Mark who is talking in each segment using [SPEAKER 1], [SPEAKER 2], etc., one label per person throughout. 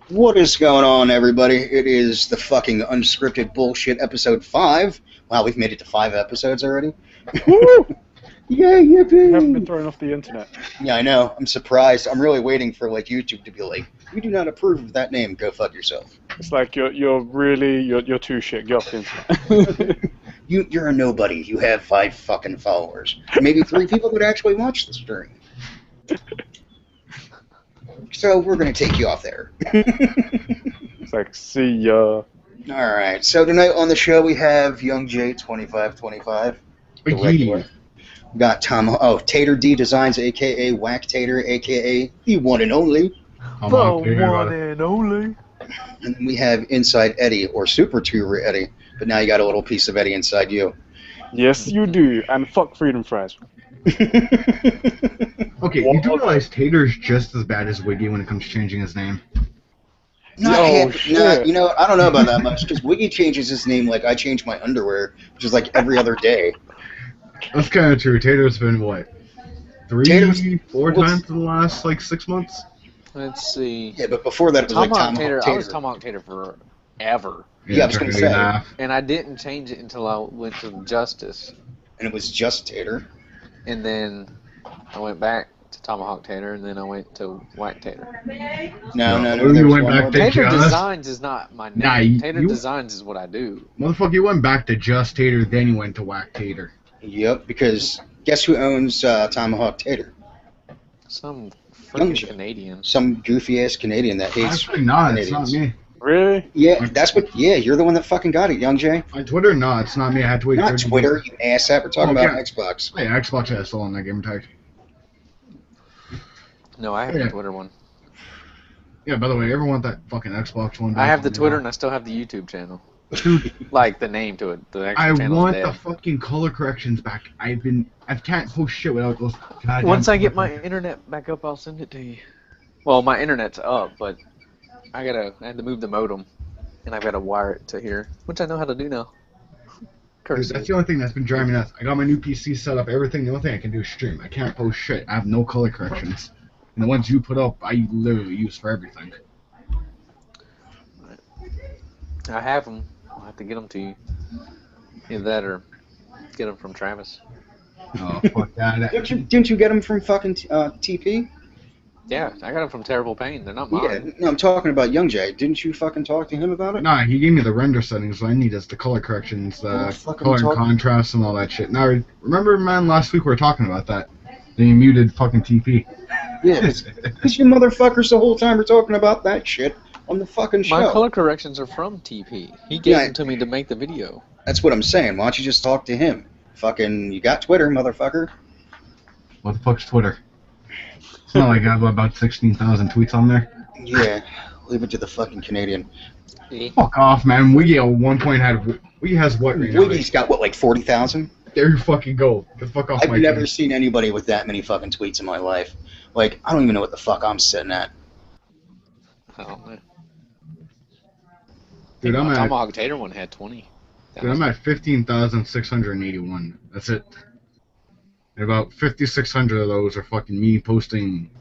[SPEAKER 1] What is going on, everybody? It is the fucking Unscripted Bullshit episode 5. Wow, we've made it to 5 episodes already.
[SPEAKER 2] Woo!
[SPEAKER 1] Yay,
[SPEAKER 2] You haven't been
[SPEAKER 1] yippee!
[SPEAKER 2] thrown off the internet.
[SPEAKER 1] Yeah, I know. I'm surprised. I'm really waiting for like YouTube to be like, "We do not approve of that name. Go fuck yourself."
[SPEAKER 2] It's like you're too shit. Get off the internet.
[SPEAKER 1] You're a nobody. You have 5 fucking followers. Maybe 3 people would actually watch the stream. So we're gonna take you off there.
[SPEAKER 2] It's like, see ya.
[SPEAKER 1] Alright, so tonight on the show we have Young J 2525. The regular. We got Tater D Designs, aka Whack Tater, aka the one and only.
[SPEAKER 2] The one and only.
[SPEAKER 1] And then we have Inside Eddie, or Super Tuber Eddie. But now you got a little piece of Eddie inside you.
[SPEAKER 2] Yes, you do. And fuck Freedom Fries.
[SPEAKER 3] Okay, you do realize Tater's just as bad as Wiggy when it comes to changing his name.
[SPEAKER 1] You know, I don't know about that much, because Wiggy changes his name like I change my underwear, which is like every other day.
[SPEAKER 3] That's kind of true. Tater's been, what, 4 times in the last, like, 6 months?
[SPEAKER 4] Let's see.
[SPEAKER 1] Yeah, but before that it was like Tomahawk Tater.
[SPEAKER 4] I was Tomahawk Tater forever.
[SPEAKER 1] Yeah, I was going to say.
[SPEAKER 4] And I didn't change it until I went to Justice.
[SPEAKER 1] And it was just Tater.
[SPEAKER 4] And then I went back to Tomahawk Tater, and then I went to Whack Tater.
[SPEAKER 1] No.
[SPEAKER 3] You went back to
[SPEAKER 4] Tater
[SPEAKER 3] Just?
[SPEAKER 4] Designs is not my name. Tater Designs is what I do.
[SPEAKER 3] Motherfucker, you went back to Just Tater, then you went to Whack Tater.
[SPEAKER 1] Yep, because guess who owns Tomahawk Tater?
[SPEAKER 4] Some freaking Canadian.
[SPEAKER 1] Some goofy-ass Canadian that hates
[SPEAKER 3] Actually, not.
[SPEAKER 1] Canadians.
[SPEAKER 3] It's not me.
[SPEAKER 2] Really?
[SPEAKER 1] Yeah, you're the one that fucking got it, Young Jay.
[SPEAKER 3] On Twitter, no, it's not me. I had to wait.
[SPEAKER 1] Not Twitter, you asshat. We're talking about Xbox.
[SPEAKER 3] Yeah, Xbox has still on that game tag.
[SPEAKER 4] No, I have the Twitter one.
[SPEAKER 3] Yeah, by the way, everyone want that fucking Xbox one.
[SPEAKER 4] I have the Twitter, and I still have the YouTube channel.
[SPEAKER 3] Dude,
[SPEAKER 4] like the name to it. The actual
[SPEAKER 3] I
[SPEAKER 4] channel's
[SPEAKER 3] want
[SPEAKER 4] dead.
[SPEAKER 3] the fucking color corrections back. I can't post shit without those.
[SPEAKER 4] Once I get my internet back up, I'll send it to you. Well, my internet's up, but I had to move the modem, and I've got to wire it to here, which I know how to do now.
[SPEAKER 3] Dude, that's the only thing that's been driving me nuts. I got my new PC set up, everything. The only thing I can do is stream. I can't post shit. I have no color corrections. And the ones you put up, I literally use for everything.
[SPEAKER 4] I have them. I'll have to get them to you. Either that or get them from Travis.
[SPEAKER 3] Oh, fuck that.
[SPEAKER 1] Didn't you get them from fucking TP?
[SPEAKER 4] Yeah, I got them from Terrible Pain. They're not mine.
[SPEAKER 1] Yeah, no, I'm talking about Young Jay. Didn't you fucking talk to him about it?
[SPEAKER 3] Nah, he gave me the render settings. What I need is the color corrections, color and contrast, and all that shit. Now, remember, man, last week we were talking about that. Then you muted fucking TP.
[SPEAKER 1] Yeah, because you motherfuckers the whole time were talking about that shit on the fucking show.
[SPEAKER 4] My color corrections are from TP. He gave them to me to make the video.
[SPEAKER 1] That's what I'm saying. Why don't you just talk to him? Fucking, you got Twitter, motherfucker.
[SPEAKER 3] What the fuck's Twitter? It's not like I have about 16,000 tweets on there.
[SPEAKER 1] Yeah, leave it to the fucking Canadian.
[SPEAKER 3] Fuck off, man. Wiggy at one point Wiggy has what right now?
[SPEAKER 1] Wiggy's got, what, like 40,000?
[SPEAKER 3] There you fucking go. Get the fuck off my
[SPEAKER 1] I've never seen anybody with that many fucking tweets in my life. Like, I don't even know what the fuck I'm sitting at.
[SPEAKER 4] Oh, man.
[SPEAKER 3] Dude, I'm at
[SPEAKER 4] Tomahawk Tater one had 20.
[SPEAKER 3] Dude, I'm at 15,681. That's it. And about 5,600 of those are fucking me posting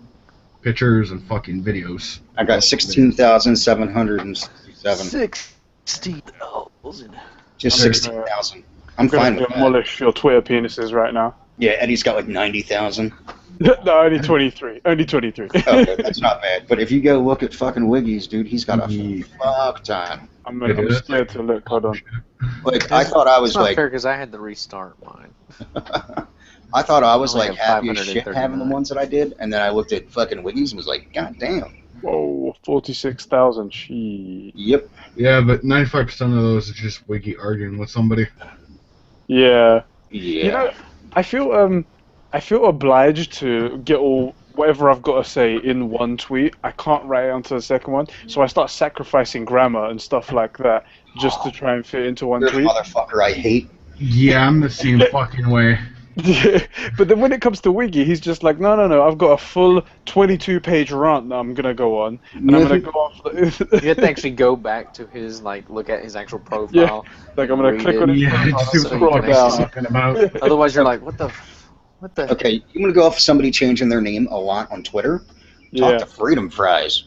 [SPEAKER 3] pictures and fucking videos.
[SPEAKER 1] I got 16,767.
[SPEAKER 4] 60,000.
[SPEAKER 1] Just 16,000. I'm fine with that.
[SPEAKER 2] Demolish your Twitter penises right now.
[SPEAKER 1] Yeah, Eddie's got like 90,000.
[SPEAKER 2] No, only 23. Only 23.
[SPEAKER 1] Okay, that's not bad. But if you go look at fucking Wiggy's, dude, he's got a fuck time.
[SPEAKER 2] I'm scared to look. Hold on.
[SPEAKER 1] Like, I thought I was
[SPEAKER 4] it's not
[SPEAKER 1] like...
[SPEAKER 4] fair because I had to restart mine.
[SPEAKER 1] I thought I was
[SPEAKER 4] only
[SPEAKER 1] like
[SPEAKER 4] have
[SPEAKER 1] happy as shit having the ones that I did, and then I looked at fucking Wiggy's and was like, god damn.
[SPEAKER 2] Whoa, 46,000. Shit.
[SPEAKER 1] Yep.
[SPEAKER 3] Yeah, but 95% of those is just Wiggy arguing with somebody.
[SPEAKER 2] Yeah.
[SPEAKER 1] Yeah.
[SPEAKER 2] You know, I feel obliged to get whatever I've got to say in one tweet. I can't write it onto the second one, so I start sacrificing grammar and stuff like that just to try and fit into one
[SPEAKER 1] You're
[SPEAKER 2] tweet.
[SPEAKER 1] the motherfucker I hate.
[SPEAKER 3] Yeah, I'm the same fucking way.
[SPEAKER 2] But then when it comes to Wiggy, he's just like, no, I've got a full 22-page rant that I'm gonna go on, and I'm gonna go off.
[SPEAKER 4] You have to actually go back to his, like, look at his actual profile.
[SPEAKER 2] Like I'm gonna click on his profile
[SPEAKER 3] just
[SPEAKER 2] so
[SPEAKER 3] what
[SPEAKER 2] you can
[SPEAKER 3] talking about.
[SPEAKER 4] Otherwise, you're like, what the?
[SPEAKER 1] Okay, you want to go off somebody changing their name a lot on Twitter? Talk to Freedom Fries.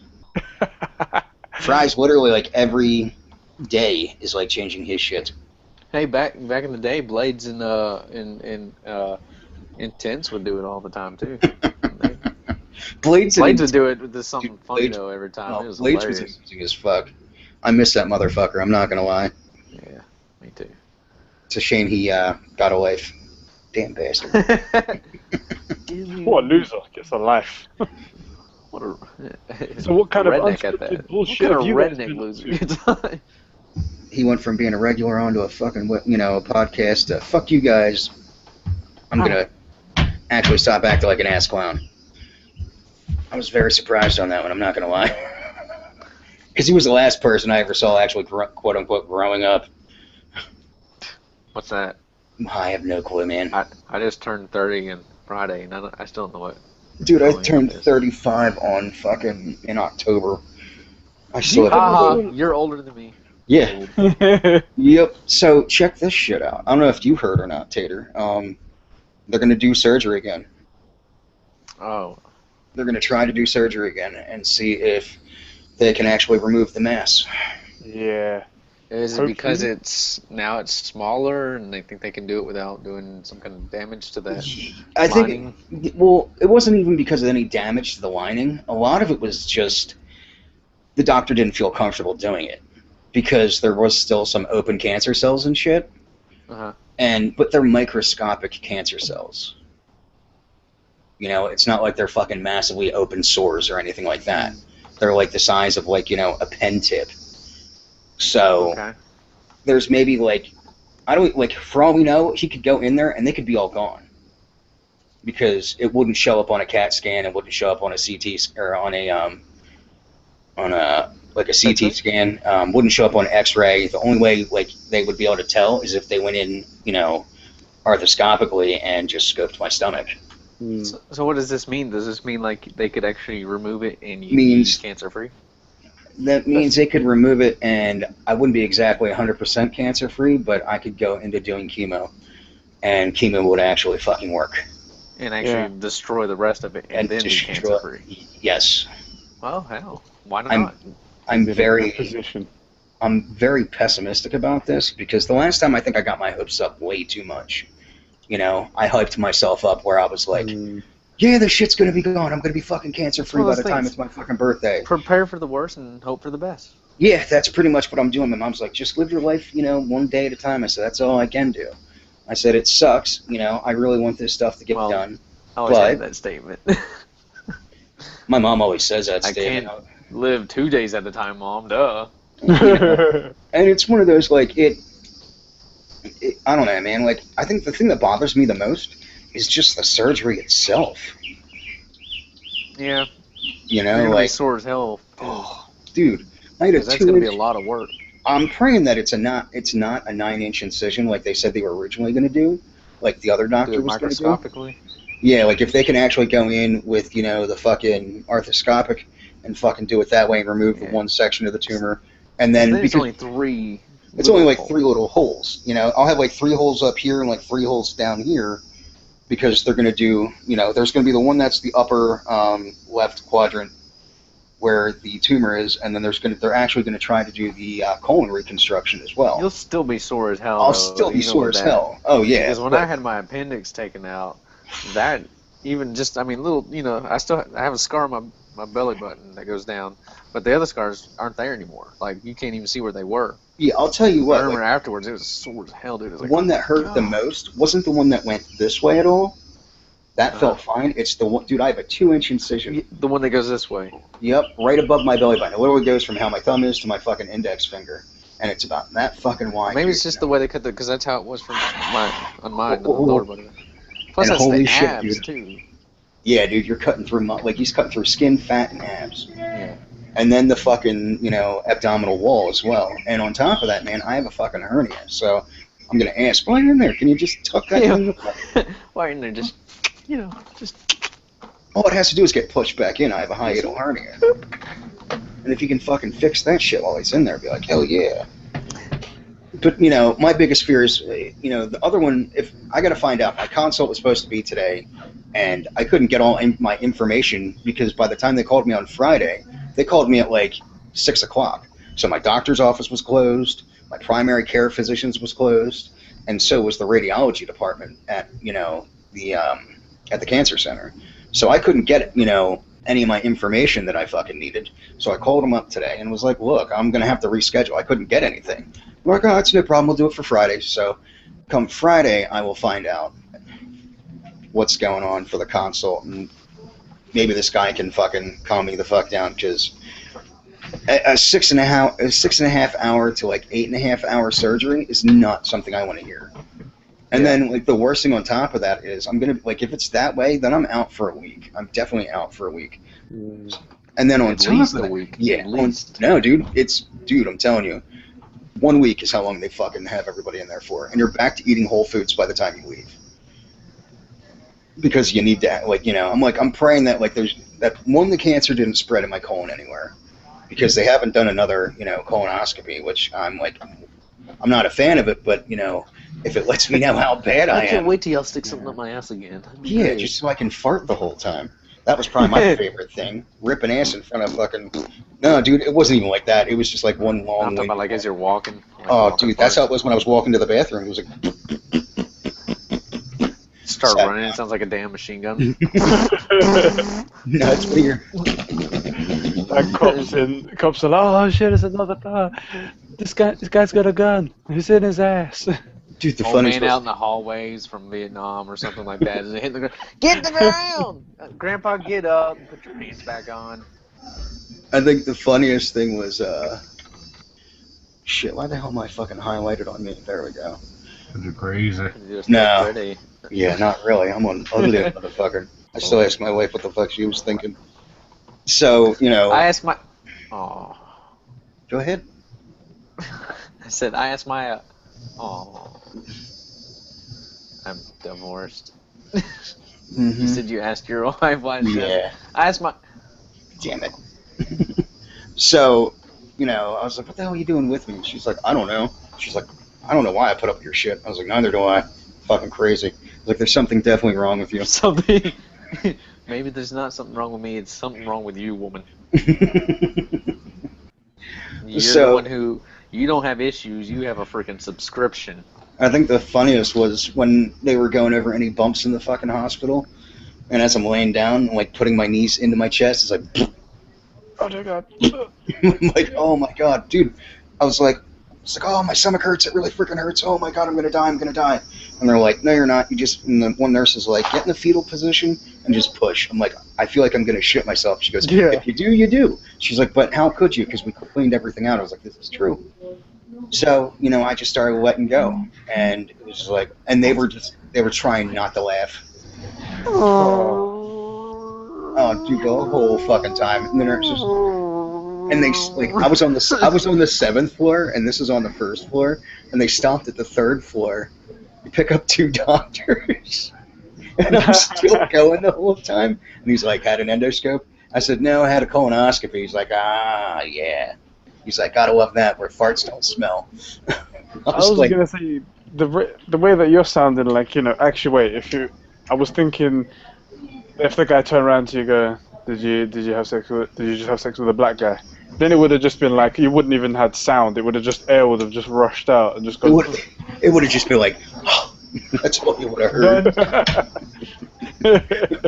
[SPEAKER 1] Fry's literally like every day is like changing his shit.
[SPEAKER 4] Hey, back in the day, Blades and Intense would do it all the time too.
[SPEAKER 1] Blades
[SPEAKER 4] would do it with something funny though every time.
[SPEAKER 1] Oh,
[SPEAKER 4] it was
[SPEAKER 1] Blades
[SPEAKER 4] hilarious.
[SPEAKER 1] was interesting as fuck. I miss that motherfucker. I'm not gonna lie.
[SPEAKER 4] Yeah, me too.
[SPEAKER 1] It's a shame he got a life. Damn bastard.
[SPEAKER 2] What a loser gets a life.
[SPEAKER 4] What a,
[SPEAKER 2] So what kind of
[SPEAKER 4] redneck at
[SPEAKER 2] unscripted
[SPEAKER 4] that?
[SPEAKER 2] bullshit
[SPEAKER 4] What
[SPEAKER 2] have
[SPEAKER 4] kind
[SPEAKER 2] you
[SPEAKER 4] of
[SPEAKER 2] guys
[SPEAKER 4] redneck
[SPEAKER 2] been
[SPEAKER 4] loser?
[SPEAKER 1] He went from being a regular onto a fucking, a podcast to, fuck you guys. I'm gonna actually stop acting like an ass clown. I was very surprised on that one, I'm not gonna lie. Because he was the last person I ever saw actually, quote unquote, growing up.
[SPEAKER 4] What's that?
[SPEAKER 1] I have no clue, man.
[SPEAKER 4] I just turned 30 on Friday, and I still don't know what.
[SPEAKER 1] Dude, I turned 35 on in October. I still have
[SPEAKER 4] You're older than me.
[SPEAKER 1] Yeah. Yep. So check this shit out. I don't know if you heard or not, Tater. They're gonna do surgery again.
[SPEAKER 4] Oh.
[SPEAKER 1] They're gonna try to do surgery again and see if they can actually remove the mass.
[SPEAKER 2] Yeah.
[SPEAKER 4] Is it because it's smaller and they think they can do it without doing some kind of damage to that lining?
[SPEAKER 1] Well, it wasn't even because of any damage to the lining. A lot of it was just the doctor didn't feel comfortable doing it because there was still some open cancer cells and shit.
[SPEAKER 4] Uh-huh.
[SPEAKER 1] But they're microscopic cancer cells. You know, it's not like they're fucking massively open sores or anything like that. They're like the size of like, a pen tip. So there's maybe for all we know, he could go in there and they could be all gone because it wouldn't show up on a CAT scan, it wouldn't show up on a CT or on a CT scan, wouldn't show up on X-ray. The only way they would be able to tell is if they went in, arthroscopically and just scoped my stomach.
[SPEAKER 4] So what does this mean? Does this mean like they could actually remove it and you be cancer-free?
[SPEAKER 1] That means they could remove it, and I wouldn't be exactly 100% cancer-free, but I could go into doing chemo, and chemo would actually fucking work.
[SPEAKER 4] And actually destroy the rest of it, and then be cancer-free.
[SPEAKER 1] Yes.
[SPEAKER 4] Well, hell, why not?
[SPEAKER 1] I'm very pessimistic about this, because the last time I think I got my hopes up way too much. I hyped myself up where I was like, yeah, this shit's gonna be gone. I'm gonna be fucking cancer-free by the time it's my fucking birthday.
[SPEAKER 4] Prepare for the worst and hope for the best.
[SPEAKER 1] Yeah, that's pretty much what I'm doing. My mom's like, just live your life, one day at a time. I said, that's all I can do. I said, it sucks. I really want this stuff to get done.
[SPEAKER 4] I always had that statement.
[SPEAKER 1] My mom always says that statement.
[SPEAKER 4] I can't live 2 days at a time, Mom. Duh.
[SPEAKER 1] And it's one of those, I don't know, man. I think the thing that bothers me the most is just the surgery itself.
[SPEAKER 4] Yeah. You're sore as hell.
[SPEAKER 1] Dude, I had a 2-inch.
[SPEAKER 4] That's gonna be a lot of work.
[SPEAKER 1] I'm praying that it's not a 9-inch incision like they said they were originally going to do, like the other doctor was going to do.
[SPEAKER 4] Microscopically.
[SPEAKER 1] Yeah, if they can actually go in with the fucking arthroscopic and fucking do it that way and remove the one section of the tumor, and then
[SPEAKER 4] it's only 3.
[SPEAKER 1] It's only 3 little holes. I'll have 3 holes up here and 3 holes down here. Because they're going to do, there's going to be the one that's the upper left quadrant where the tumor is, and then they're actually going to try to do the colon reconstruction as well.
[SPEAKER 4] You'll still be sore as hell.
[SPEAKER 1] I'll still be sore as hell. Oh yeah.
[SPEAKER 4] Because when I had my appendix taken out, that even just little, I have a scar on my belly button that goes down, but the other scars aren't there anymore. You can't even see where they were.
[SPEAKER 1] Yeah, I'll tell you what.
[SPEAKER 4] I remember afterwards, it was sore as hell, dude.
[SPEAKER 1] The one that hurt the most wasn't the one that went this way at all. That felt fine. It's the one, dude. I have a 2-inch incision.
[SPEAKER 4] The one that goes this way.
[SPEAKER 1] Yep, right above my belly button. It literally goes from how my thumb is to my fucking index finger, and it's about that fucking wide.
[SPEAKER 4] Maybe it's just the way they cut because that's how it was on mine, the lower button. Plus, that's
[SPEAKER 1] holy
[SPEAKER 4] the
[SPEAKER 1] shit,
[SPEAKER 4] abs
[SPEAKER 1] dude.
[SPEAKER 4] too.
[SPEAKER 1] Yeah, dude, you're cutting through he's cutting through skin, fat, and abs.
[SPEAKER 4] Yeah.
[SPEAKER 1] And then the fucking, abdominal wall as well. And on top of that, man, I have a fucking hernia. So I'm going to ask, while you're in there, can you just tuck that thing up?
[SPEAKER 4] While you're in there, just.
[SPEAKER 1] All it has to do is get pushed back in. I have a hiatal hernia. And if you can fucking fix that shit while he's in there, be like, hell yeah. But, my biggest fear is, the other one, if I got to find out, my consult was supposed to be today, and I couldn't get all my information because by the time they called me on Friday, they called me at 6 o'clock. So my doctor's office was closed, my primary care physician's was closed, and so was the radiology department at, at the cancer center. So I couldn't get, any of my information that I fucking needed. So I called them up today and was like, look, I'm going to have to reschedule. I couldn't get anything. I'm like, oh, it's no problem. We'll do it for Friday. So come Friday, I will find out what's going on for the consult, and maybe this guy can fucking calm me the fuck down, because a 6.5 hour to like 8.5 hour surgery is not something I want to hear. And then, like, the worst thing on top of that is I'm going to, like, if it's that way, then I'm out for a week. I'm definitely out for a week. And then on top of that, no, dude, I'm telling you, 1 week is how long they fucking have everybody in there for. And you're back to eating whole foods by the time you leave. Because you need to, like, I'm praying that, like, the cancer didn't spread in my colon anywhere. Because they haven't done another, colonoscopy, which I'm not a fan of it, but, if it lets me know how bad I am.
[SPEAKER 4] I can't wait till y'all stick something up my ass again.
[SPEAKER 1] Yeah, just so I can fart the whole time. That was probably my favorite thing. Ripping ass in front of fucking... No, dude, it wasn't even like that. It was just like one long...
[SPEAKER 4] I'm talking about like as you're walking.
[SPEAKER 1] Dude, that's how it was when I was walking to the bathroom. It was like...
[SPEAKER 4] Start running, it sounds like a damn machine gun.
[SPEAKER 1] No, it's weird.
[SPEAKER 2] Cops are like, oh shit, it's another car. This guy's got a gun. He's in his ass.
[SPEAKER 1] Dude, the
[SPEAKER 4] old man out in the hallways from Vietnam or something like that. Is it hitting the ground? Get the ground! Grandpa, get up and put your pants back on.
[SPEAKER 1] I think the funniest thing was, shit, why the hell am I fucking highlighted on me? There we go.
[SPEAKER 3] You're crazy.
[SPEAKER 1] No. Yeah, not really. I'm an ugly motherfucker. I still ask my wife what the fuck she was thinking. So,
[SPEAKER 4] I asked my... Oh.
[SPEAKER 1] Go ahead.
[SPEAKER 4] I said, I asked my... Oh. I'm divorced. You said you asked your wife why.
[SPEAKER 1] Yeah.
[SPEAKER 4] I asked my...
[SPEAKER 1] Damn it. So, I was like, what the hell are you doing with me? She's like, I don't know. She's like, I don't know why I put up your shit. I was like, neither do I. Fucking crazy. Like, there's something definitely wrong with you.
[SPEAKER 4] Something... Maybe there's not something wrong with me. It's something wrong with you, woman. You're the one who... You don't have issues. You have a freaking subscription.
[SPEAKER 1] I think the funniest was when they were going over any bumps in the fucking hospital, and as I'm laying down, like putting my knees into my chest, it's like,
[SPEAKER 2] oh dear God.
[SPEAKER 1] I'm like, oh my God, dude. I was like, oh, my stomach hurts. It really freaking hurts. Oh my God, I'm gonna die. And they're like, no, you're not. And the one nurse is like, get in the fetal position and just push. I'm like, I feel like I'm gonna shit myself. She goes, if you do, you do. She's like, but how could you? Because we cleaned everything out. I was like, this is true. So, I just started letting go, and it was like, and they were trying not to laugh. Oh, dude, the whole fucking time. And the nurses, and they, like, I was on the 7th floor, and this is on the 1st floor, and they stopped at the 3rd floor to pick up 2 doctors. And I'm still going the whole time. And he's like, had an endoscope? I said, no, I had a colonoscopy. He's like, yeah. He's like, gotta love that, where farts don't smell.
[SPEAKER 2] I was like, gonna say, the way that you're sounding, like, actually, wait, I was thinking, if the guy turned around to you, go, did you just have sex with a black guy? Then it would have just been like, you wouldn't even had sound. It would have just, air would have just rushed out and just gone.
[SPEAKER 1] It would have just been like, oh, that's what you would have heard.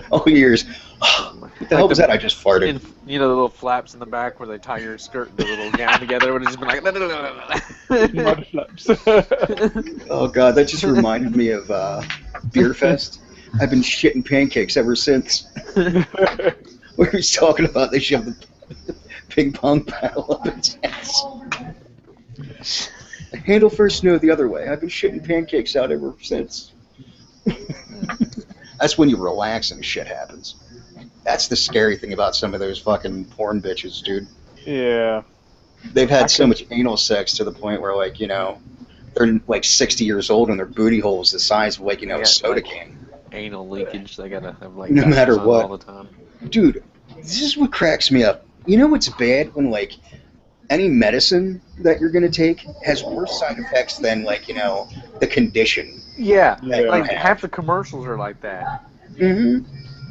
[SPEAKER 1] All years. What the hell was that? I just farted.
[SPEAKER 4] The little flaps in the back where they tie your skirt and the little gown together. It would have just been like...
[SPEAKER 2] Mud flaps.
[SPEAKER 1] Oh, God, that just reminded me of Beer Fest. I've been shitting pancakes ever since. Where he's talking about they shoved the ping pong paddle up its ass. Handle first, no, the other way. I've been shitting pancakes out ever since. That's when you relax and shit happens. That's the scary thing about some of those fucking porn bitches, dude.
[SPEAKER 2] Yeah.
[SPEAKER 1] They've had so much anal sex to the point where, like, they're like 60 years old and their booty hole is the size of, like, a soda can.
[SPEAKER 4] Anal leakage, they gotta have, like,
[SPEAKER 1] no matter what.
[SPEAKER 4] All the time.
[SPEAKER 1] Dude, this is what cracks me up. You know what's bad when, like, any medicine that you're going to take has worse side effects than, like, the condition.
[SPEAKER 4] Yeah, like half the commercials are like that.
[SPEAKER 1] Mm-hmm.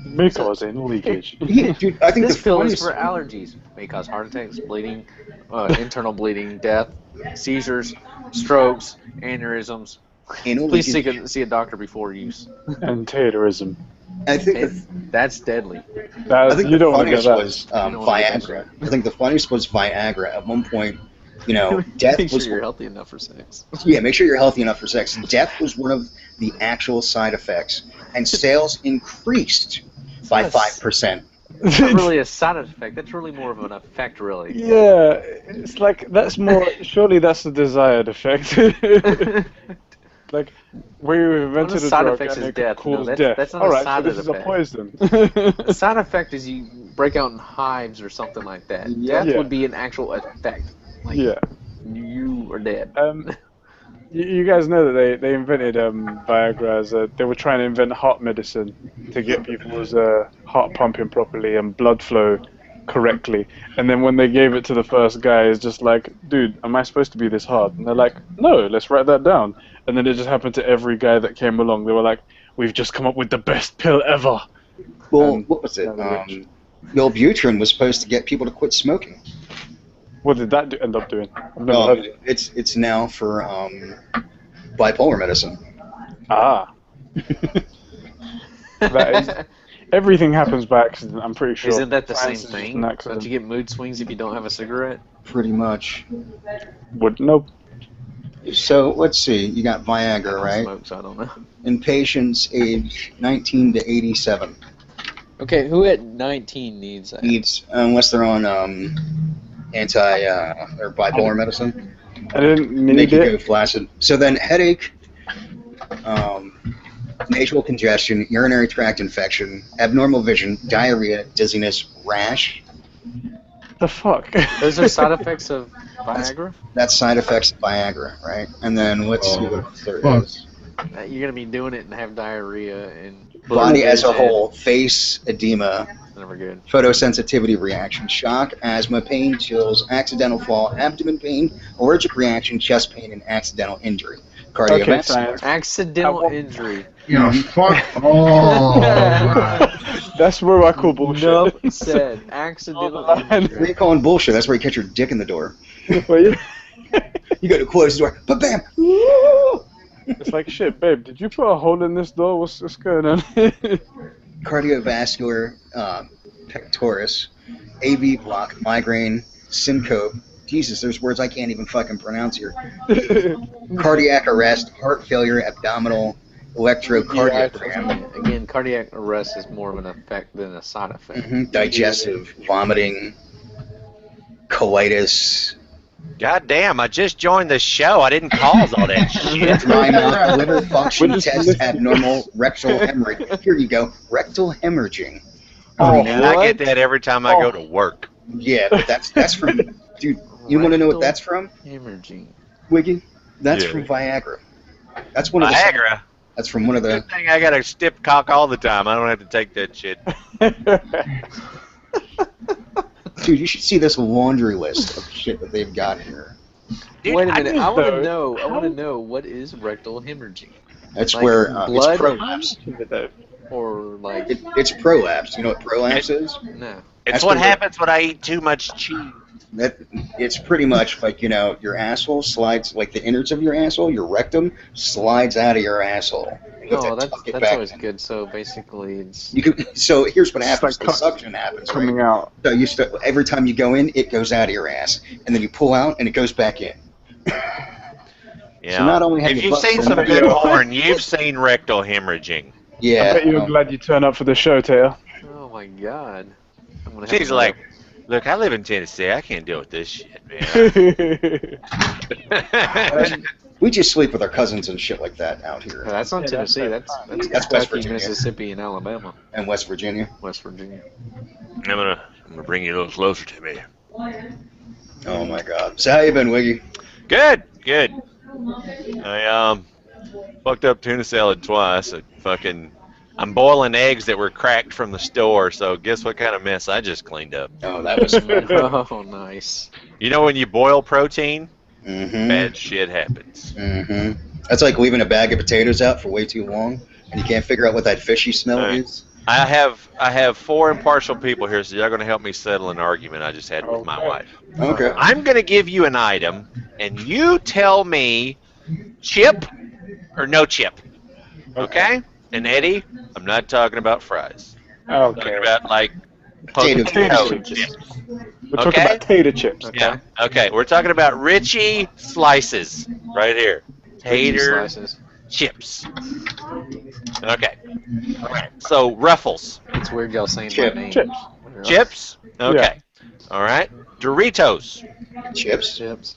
[SPEAKER 2] May cause anal leakage.
[SPEAKER 1] Yeah, dude, I think
[SPEAKER 4] This
[SPEAKER 1] the
[SPEAKER 4] pill is
[SPEAKER 1] funniest.
[SPEAKER 4] for allergies. May cause heart attacks, bleeding, internal bleeding, death, seizures, strokes, aneurysms.
[SPEAKER 1] Anal
[SPEAKER 4] Please
[SPEAKER 1] leakage.
[SPEAKER 4] see a doctor before use.
[SPEAKER 2] And Taylorism.
[SPEAKER 1] I think
[SPEAKER 4] That's deadly.
[SPEAKER 1] I think
[SPEAKER 2] You
[SPEAKER 1] the
[SPEAKER 2] don't want to get
[SPEAKER 1] funniest
[SPEAKER 2] that.
[SPEAKER 1] was
[SPEAKER 4] You don't wanna get that
[SPEAKER 1] Viagra. I think the funniest was Viagra. At one point, death
[SPEAKER 4] Make sure
[SPEAKER 1] was.
[SPEAKER 4] you're healthy enough for sex.
[SPEAKER 1] Yeah, make sure you're healthy enough for sex. Death was one of the actual side effects, and sales increased by
[SPEAKER 4] Yes.
[SPEAKER 1] 5%.
[SPEAKER 4] It's not really a side effect. That's really more of an effect, really.
[SPEAKER 2] Yeah, it's like that's more. Surely that's the desired effect. Like we invented
[SPEAKER 4] the
[SPEAKER 2] a
[SPEAKER 4] side
[SPEAKER 2] drug
[SPEAKER 4] effects
[SPEAKER 2] and
[SPEAKER 4] is
[SPEAKER 2] it could
[SPEAKER 4] death. No,
[SPEAKER 2] cause
[SPEAKER 4] that's-
[SPEAKER 2] death.
[SPEAKER 4] that's not a
[SPEAKER 2] All right,
[SPEAKER 4] side
[SPEAKER 2] so this is a
[SPEAKER 4] effect.
[SPEAKER 2] poison.
[SPEAKER 4] The side effect is you break out in hives or something like that. Death
[SPEAKER 2] Yeah.
[SPEAKER 4] would be an actual effect. Like,
[SPEAKER 2] Yeah.
[SPEAKER 4] you are dead.
[SPEAKER 2] You guys know that they invented Viagra as they were trying to invent heart medicine to get people's heart pumping properly and blood flow correctly. And then when they gave it to the first guy, it's just like, dude, am I supposed to be this hard? And they're like, no, let's write that down. And then it just happened to every guy that came along. They were like, we've just come up with the best pill ever.
[SPEAKER 1] Well, what was it?
[SPEAKER 2] Another
[SPEAKER 1] Wellbutrin was supposed to get people to quit smoking.
[SPEAKER 2] What did that end up doing? I've never heard of it.
[SPEAKER 1] It's now for bipolar medicine.
[SPEAKER 2] Ah. That is, everything happens by accident, I'm pretty sure.
[SPEAKER 4] Isn't that the
[SPEAKER 2] Science
[SPEAKER 4] same
[SPEAKER 2] is just
[SPEAKER 4] thing?
[SPEAKER 2] an
[SPEAKER 4] Don't
[SPEAKER 2] accident.
[SPEAKER 4] you get mood swings if you don't have a cigarette?
[SPEAKER 1] Pretty much.
[SPEAKER 2] Nope.
[SPEAKER 1] So let's see. You got
[SPEAKER 4] I
[SPEAKER 1] Viagra,
[SPEAKER 4] don't
[SPEAKER 1] right?
[SPEAKER 4] smoke, so I don't know.
[SPEAKER 1] In patients aged 19 to 87.
[SPEAKER 5] Okay, who at 19 needs that?
[SPEAKER 1] Needs, unless they're on anti or bipolar medicine,
[SPEAKER 2] I didn't
[SPEAKER 1] make
[SPEAKER 2] need
[SPEAKER 1] you go
[SPEAKER 2] it.
[SPEAKER 1] flaccid. So then headache, nasal congestion, urinary tract infection, abnormal vision, diarrhea, dizziness, rash.
[SPEAKER 2] The fuck?
[SPEAKER 4] Those are side effects of Viagra?
[SPEAKER 1] That's side effects of Viagra, right? And then let's see what the third
[SPEAKER 3] Fuck.
[SPEAKER 1] is.
[SPEAKER 4] You're gonna be doing it and have diarrhea and
[SPEAKER 1] Body as a
[SPEAKER 4] vision.
[SPEAKER 1] whole, face, edema,
[SPEAKER 4] Never good.
[SPEAKER 1] photosensitivity reaction, shock, asthma, pain, chills, accidental fall, abdomen pain, allergic reaction, chest pain, and accidental injury.
[SPEAKER 2] Okay,
[SPEAKER 1] Cardiovascular.
[SPEAKER 2] science.
[SPEAKER 4] Accidental injury.
[SPEAKER 3] Fuck. Oh, God.
[SPEAKER 2] That's where I call bullshit.
[SPEAKER 4] Enough said. Accidental
[SPEAKER 1] What are
[SPEAKER 4] injury.
[SPEAKER 1] you calling bullshit? That's where you catch your dick in the door.
[SPEAKER 2] Well, yeah.
[SPEAKER 1] You go to close the door, but bam!
[SPEAKER 2] It's like, shit, babe, did you put a hole in this door? What's going on?
[SPEAKER 1] Cardiovascular, pectoris, AV block, migraine, syncope. Jesus, there's words I can't even fucking pronounce here. Cardiac arrest, heart failure, abdominal, electrocardiogram,
[SPEAKER 4] Again, cardiac arrest is more of an effect than a side effect.
[SPEAKER 1] digestive, vomiting, colitis,
[SPEAKER 6] God damn, I just joined the show. I didn't cause all that shit.
[SPEAKER 1] dry mouth, liver function
[SPEAKER 2] We're just
[SPEAKER 1] test
[SPEAKER 2] listening.
[SPEAKER 1] abnormal, rectal hemorrhage. Here you go, rectal hemorrhaging.
[SPEAKER 2] Oh,
[SPEAKER 6] And I
[SPEAKER 2] what?
[SPEAKER 6] get that every time I go to work.
[SPEAKER 1] Yeah, but that's from, dude, you want to know what that's from,
[SPEAKER 4] Hemorrhaging.
[SPEAKER 1] Wiggy? That's
[SPEAKER 6] Yeah.
[SPEAKER 1] from Viagra. That's one of the.
[SPEAKER 6] Viagra.
[SPEAKER 1] That's from one of the.
[SPEAKER 6] Good thing I got a stiff cock all the time. I don't have to take that shit.
[SPEAKER 1] Dude, you should see this laundry list of shit that they've got here.
[SPEAKER 6] Dude,
[SPEAKER 4] Wait a minute. I want
[SPEAKER 2] though,
[SPEAKER 4] to know. I
[SPEAKER 2] how-
[SPEAKER 4] want to know what is rectal hemorrhaging,
[SPEAKER 1] That's
[SPEAKER 4] Like
[SPEAKER 1] where
[SPEAKER 4] blood?
[SPEAKER 1] it's prolapse.
[SPEAKER 4] or like
[SPEAKER 1] It's prolapse. You know what prolapse is?
[SPEAKER 4] no.
[SPEAKER 6] It's
[SPEAKER 1] That's
[SPEAKER 6] what
[SPEAKER 1] the-
[SPEAKER 6] happens when I eat too much cheese.
[SPEAKER 1] That it's pretty much like your asshole slides, like the innards of your asshole, your rectum slides out of your asshole. You have
[SPEAKER 4] Oh,
[SPEAKER 1] to tuck it
[SPEAKER 4] that's
[SPEAKER 1] back
[SPEAKER 4] always
[SPEAKER 1] in.
[SPEAKER 4] good. So basically, it's
[SPEAKER 1] You can, so here's what
[SPEAKER 2] It's
[SPEAKER 1] happens:
[SPEAKER 2] like
[SPEAKER 1] the suction happens. Right?
[SPEAKER 2] Coming out.
[SPEAKER 1] So every time you go in, it goes out of your ass, and then you pull out, and it goes back in.
[SPEAKER 6] Yeah.
[SPEAKER 1] So not only have
[SPEAKER 6] if
[SPEAKER 1] you
[SPEAKER 6] you've
[SPEAKER 1] butt-
[SPEAKER 6] seen some good porn, you've seen rectal hemorrhaging.
[SPEAKER 2] I
[SPEAKER 1] Yeah.
[SPEAKER 2] bet you're glad you turned up for the show, Taylor.
[SPEAKER 4] oh my god. I'm gonna have
[SPEAKER 6] She's
[SPEAKER 4] to
[SPEAKER 6] like, look, I live in Tennessee. I can't deal with this shit, man.
[SPEAKER 1] We just sleep with our cousins and shit like that out here
[SPEAKER 4] No, that's not
[SPEAKER 2] Yeah,
[SPEAKER 4] Tennessee.
[SPEAKER 2] that's
[SPEAKER 4] That's
[SPEAKER 1] West
[SPEAKER 4] Kentucky,
[SPEAKER 1] Virginia.
[SPEAKER 4] Mississippi, and Alabama.
[SPEAKER 1] in West Virginia.
[SPEAKER 4] West Virginia.
[SPEAKER 6] I'm gonna bring you a little closer to me.
[SPEAKER 1] Oh my God. So how you been, Wiggy?
[SPEAKER 6] Good, good. I fucked up tuna salad twice. I'm boiling eggs that were cracked from the store. So guess what kind of mess I just cleaned up?
[SPEAKER 1] Oh, that was.
[SPEAKER 4] Oh, nice.
[SPEAKER 6] You know when you boil protein,
[SPEAKER 1] Mm-hmm.
[SPEAKER 6] bad shit happens.
[SPEAKER 1] Mm-hmm. That's like leaving a bag of potatoes out for way too long, and you can't figure out what that fishy smell
[SPEAKER 6] Right.
[SPEAKER 1] is.
[SPEAKER 6] I have 4 impartial people here, so y'all going to help me settle an argument I just had with my wife.
[SPEAKER 1] Okay.
[SPEAKER 6] I'm going to give you an item, and you tell me chip or no chip. Okay? And Eddie, I'm not talking about fries. I'm talking about like
[SPEAKER 1] Potato
[SPEAKER 6] chips.
[SPEAKER 2] We're talking about tater chips.
[SPEAKER 4] Okay.
[SPEAKER 6] Yeah. Okay. We're talking about Richie slices right here. Tater
[SPEAKER 4] Slices.
[SPEAKER 6] chips. Okay. All right. So Ruffles.
[SPEAKER 4] It's weird y'all saying
[SPEAKER 1] Chip.
[SPEAKER 4] my name.
[SPEAKER 2] Chips.
[SPEAKER 6] Chips. Okay. All right. Doritos.
[SPEAKER 1] Chips.
[SPEAKER 4] Chips.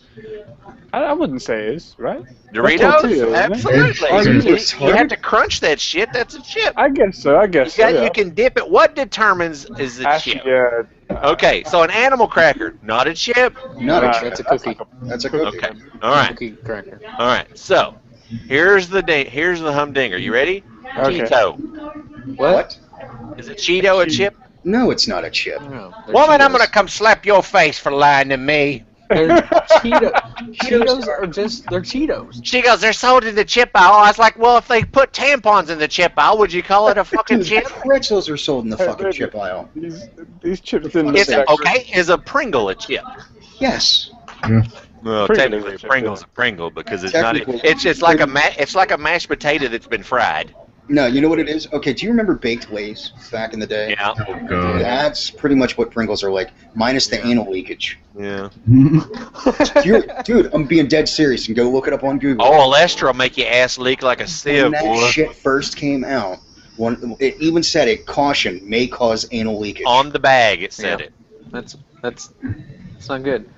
[SPEAKER 2] I wouldn't say it is, right?
[SPEAKER 6] Doritos.
[SPEAKER 2] tortilla, isn't it?
[SPEAKER 6] Absolutely.
[SPEAKER 3] It's
[SPEAKER 6] You have to crunch that shit. That's a chip.
[SPEAKER 2] I guess so.
[SPEAKER 6] You can dip it. What determines is a chip?
[SPEAKER 2] Yeah.
[SPEAKER 6] Okay, so an animal cracker, not a chip.
[SPEAKER 1] Not a
[SPEAKER 2] Nah,
[SPEAKER 1] chip.
[SPEAKER 4] That's a cookie.
[SPEAKER 1] That's a cookie.
[SPEAKER 6] Okay, all right,
[SPEAKER 4] Cookie cracker.
[SPEAKER 6] all right. So here's the humdinger. You ready?
[SPEAKER 2] Okay.
[SPEAKER 6] Cheeto.
[SPEAKER 4] What?
[SPEAKER 6] Is it Cheeto a chip?
[SPEAKER 1] No, it's not a chip.
[SPEAKER 4] No.
[SPEAKER 6] Woman, I'm gonna come slap your face for lying to me.
[SPEAKER 4] They're Cheetos are just, they're Cheetos.
[SPEAKER 6] She goes, they're sold in the chip aisle. I was like, well, if they put tampons in the chip aisle, would you call it a fucking chip?
[SPEAKER 1] Pretzels are sold in the fucking chip aisle.
[SPEAKER 2] These chips didn't
[SPEAKER 6] Is
[SPEAKER 2] look
[SPEAKER 6] okay? Is a Pringle a chip?
[SPEAKER 1] Yes.
[SPEAKER 6] Well,
[SPEAKER 2] Pringle
[SPEAKER 6] technically,
[SPEAKER 2] is a chip,
[SPEAKER 6] Pringle's a Pringle because it's not.
[SPEAKER 1] Technically,
[SPEAKER 6] It's like a mashed potato that's been fried.
[SPEAKER 1] No, you know what it is? Okay, do you remember baked Lay's back in the day?
[SPEAKER 6] Yeah.
[SPEAKER 3] Oh god.
[SPEAKER 1] That's pretty much what Pringles are like, minus the anal leakage.
[SPEAKER 6] Yeah.
[SPEAKER 1] Dude, I'm being dead serious, and go look it up on Google.
[SPEAKER 6] Oh, Alestra will make your ass leak like a
[SPEAKER 1] when
[SPEAKER 6] sieve,
[SPEAKER 1] that
[SPEAKER 6] boy.
[SPEAKER 1] shit first came out, it even said it, caution, may cause anal leakage.
[SPEAKER 6] On the bag, it said
[SPEAKER 4] Yeah.
[SPEAKER 6] it.
[SPEAKER 4] That's not good.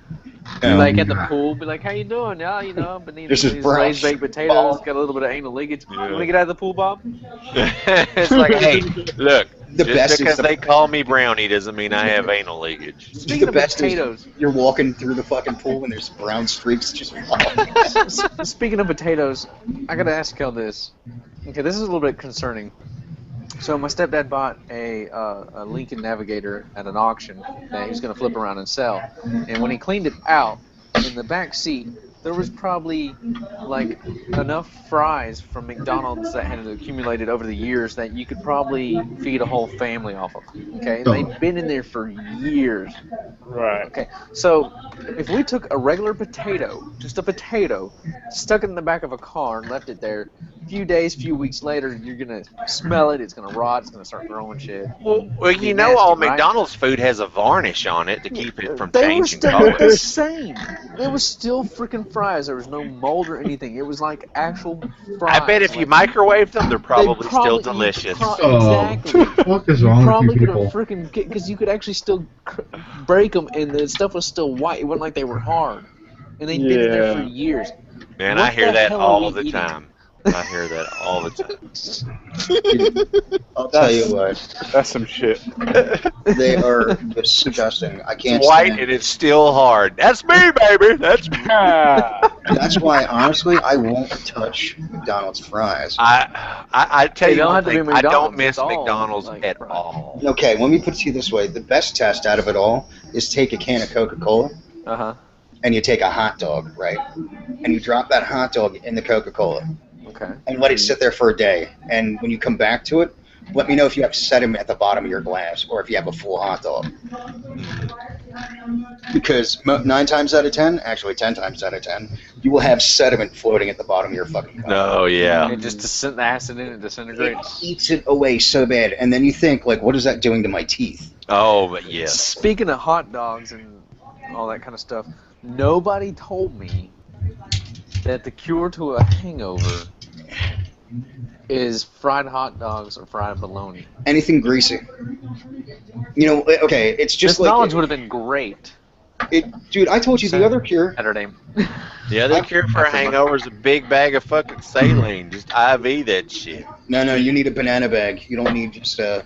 [SPEAKER 1] Yeah.
[SPEAKER 4] Like at the pool, be like, "How you doing?" Yeah, you know, beneath
[SPEAKER 1] This is
[SPEAKER 4] these
[SPEAKER 1] brown
[SPEAKER 4] Lay's baked potatoes,
[SPEAKER 1] Bob.
[SPEAKER 4] got a little bit of anal leakage.
[SPEAKER 6] Yeah.
[SPEAKER 4] You want to get out of the pool, Bob?
[SPEAKER 6] It's like, hey, look,
[SPEAKER 1] The
[SPEAKER 6] just
[SPEAKER 1] best is
[SPEAKER 6] because
[SPEAKER 1] the-
[SPEAKER 6] they call me brownie doesn't mean I have anal leakage.
[SPEAKER 4] Speaking
[SPEAKER 1] the
[SPEAKER 4] of
[SPEAKER 1] best
[SPEAKER 4] potatoes,
[SPEAKER 1] is you're walking through the fucking pool and there's brown streaks just falling.
[SPEAKER 4] speaking of potatoes, I gotta ask y'all this. Okay, this is a little bit concerning. So my stepdad bought a Lincoln Navigator at an auction that he was gonna flip around and sell, and when he cleaned it out, in the back seat there was probably like enough fries from McDonald's that had accumulated over the years that you could probably feed a whole family off of. Okay, and they'd been in there for years.
[SPEAKER 2] Right.
[SPEAKER 4] Okay, so if we took a regular potato, just a potato, stuck it in the back of a car and left it there, a few days, few weeks later, you're gonna smell it. It's gonna rot. It's gonna start growing shit.
[SPEAKER 6] Well, you know,
[SPEAKER 4] nasty,
[SPEAKER 6] all
[SPEAKER 4] right?
[SPEAKER 6] McDonald's food has a varnish on it to keep it from
[SPEAKER 4] They were
[SPEAKER 6] changing
[SPEAKER 4] still the
[SPEAKER 6] color.
[SPEAKER 4] same. It was still freaking fries. There was no mold or anything. It was like actual fries.
[SPEAKER 6] I bet if you
[SPEAKER 4] Like,
[SPEAKER 6] microwave them, they're
[SPEAKER 4] they
[SPEAKER 6] probably still
[SPEAKER 4] you
[SPEAKER 6] delicious.
[SPEAKER 4] Exactly.
[SPEAKER 3] What is wrong with
[SPEAKER 4] Probably
[SPEAKER 3] you
[SPEAKER 4] could have
[SPEAKER 3] people?
[SPEAKER 4] freaking because you could actually still break them and the stuff was still white. It wasn't like they were hard, and they'd been in there for
[SPEAKER 2] Yeah.
[SPEAKER 4] years.
[SPEAKER 6] Man,
[SPEAKER 4] What
[SPEAKER 6] I hear
[SPEAKER 4] the
[SPEAKER 6] that
[SPEAKER 4] hell are
[SPEAKER 6] all
[SPEAKER 4] we
[SPEAKER 6] the
[SPEAKER 4] eating?
[SPEAKER 6] time. I hear that all the time.
[SPEAKER 1] I'll tell you what,
[SPEAKER 2] That's some shit.
[SPEAKER 1] they are disgusting. I can't
[SPEAKER 6] It's white
[SPEAKER 1] stand
[SPEAKER 6] and it's still hard. That's me, baby. That's me.
[SPEAKER 1] That's why, honestly, I won't touch McDonald's fries.
[SPEAKER 6] I tell
[SPEAKER 4] They
[SPEAKER 6] you
[SPEAKER 4] don't
[SPEAKER 6] one
[SPEAKER 4] have to be
[SPEAKER 6] thing, I don't
[SPEAKER 4] McDonald's,
[SPEAKER 6] miss
[SPEAKER 4] it's all,
[SPEAKER 6] McDonald's
[SPEAKER 4] like,
[SPEAKER 6] at
[SPEAKER 4] fries.
[SPEAKER 6] all.
[SPEAKER 1] Okay, let me put it to you this way. The best test out of it all is take a can of Coca-Cola and you take a hot dog, right? And you drop that hot dog in the Coca-Cola
[SPEAKER 4] Okay.
[SPEAKER 1] and let it sit there for a day. And when you come back to it, let me know if you have sediment at the bottom of your glass or if you have a full hot dog. Because 9 times out of 10, actually 10 times out of 10, you will have sediment floating at the bottom of your fucking cup.
[SPEAKER 6] No, yeah.
[SPEAKER 4] It just the acid in it
[SPEAKER 1] It
[SPEAKER 4] disintegrates.
[SPEAKER 1] eats it away so bad. And then you think, like, what is that doing to my teeth?
[SPEAKER 6] Oh, but yes.
[SPEAKER 4] Speaking of hot dogs and all that kind of stuff, nobody told me that the cure to a hangover is fried hot dogs or fried bologna.
[SPEAKER 1] Anything greasy. You know, okay, it's just
[SPEAKER 4] This
[SPEAKER 1] like...
[SPEAKER 4] knowledge would have been great.
[SPEAKER 1] Dude, I told you the other cure.
[SPEAKER 4] Saturday.
[SPEAKER 6] The other cure for a hangover is a big bag of fucking saline. Just IV that shit.
[SPEAKER 1] No, you need a banana bag. You don't need just
[SPEAKER 6] Oh,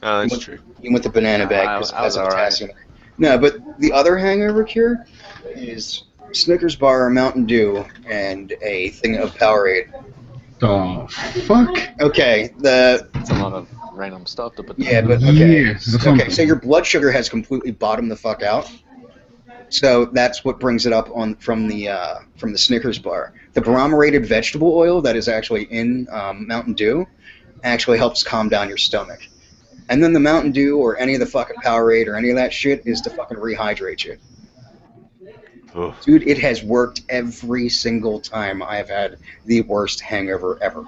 [SPEAKER 6] that's true.
[SPEAKER 1] You want the banana bag because it
[SPEAKER 4] I
[SPEAKER 1] has
[SPEAKER 4] was
[SPEAKER 1] a
[SPEAKER 4] all right.
[SPEAKER 1] potassium. No, but the other hangover cure is Snickers bar, Mountain Dew, and a thing of Powerade.
[SPEAKER 3] The fuck?
[SPEAKER 1] Okay,
[SPEAKER 4] It's a lot of random stuff to put.
[SPEAKER 1] yeah, but okay,
[SPEAKER 3] Yes, that's
[SPEAKER 1] okay.
[SPEAKER 3] something.
[SPEAKER 1] So your blood sugar has completely bottomed the fuck out. So that's what brings it up from the Snickers bar. The bromelated vegetable oil that is actually in Mountain Dew actually helps calm down your stomach. And then the Mountain Dew or any of the fucking Powerade or any of that shit is to fucking rehydrate you.
[SPEAKER 6] Ugh.
[SPEAKER 1] Dude, it has worked every single time I have had the worst hangover ever.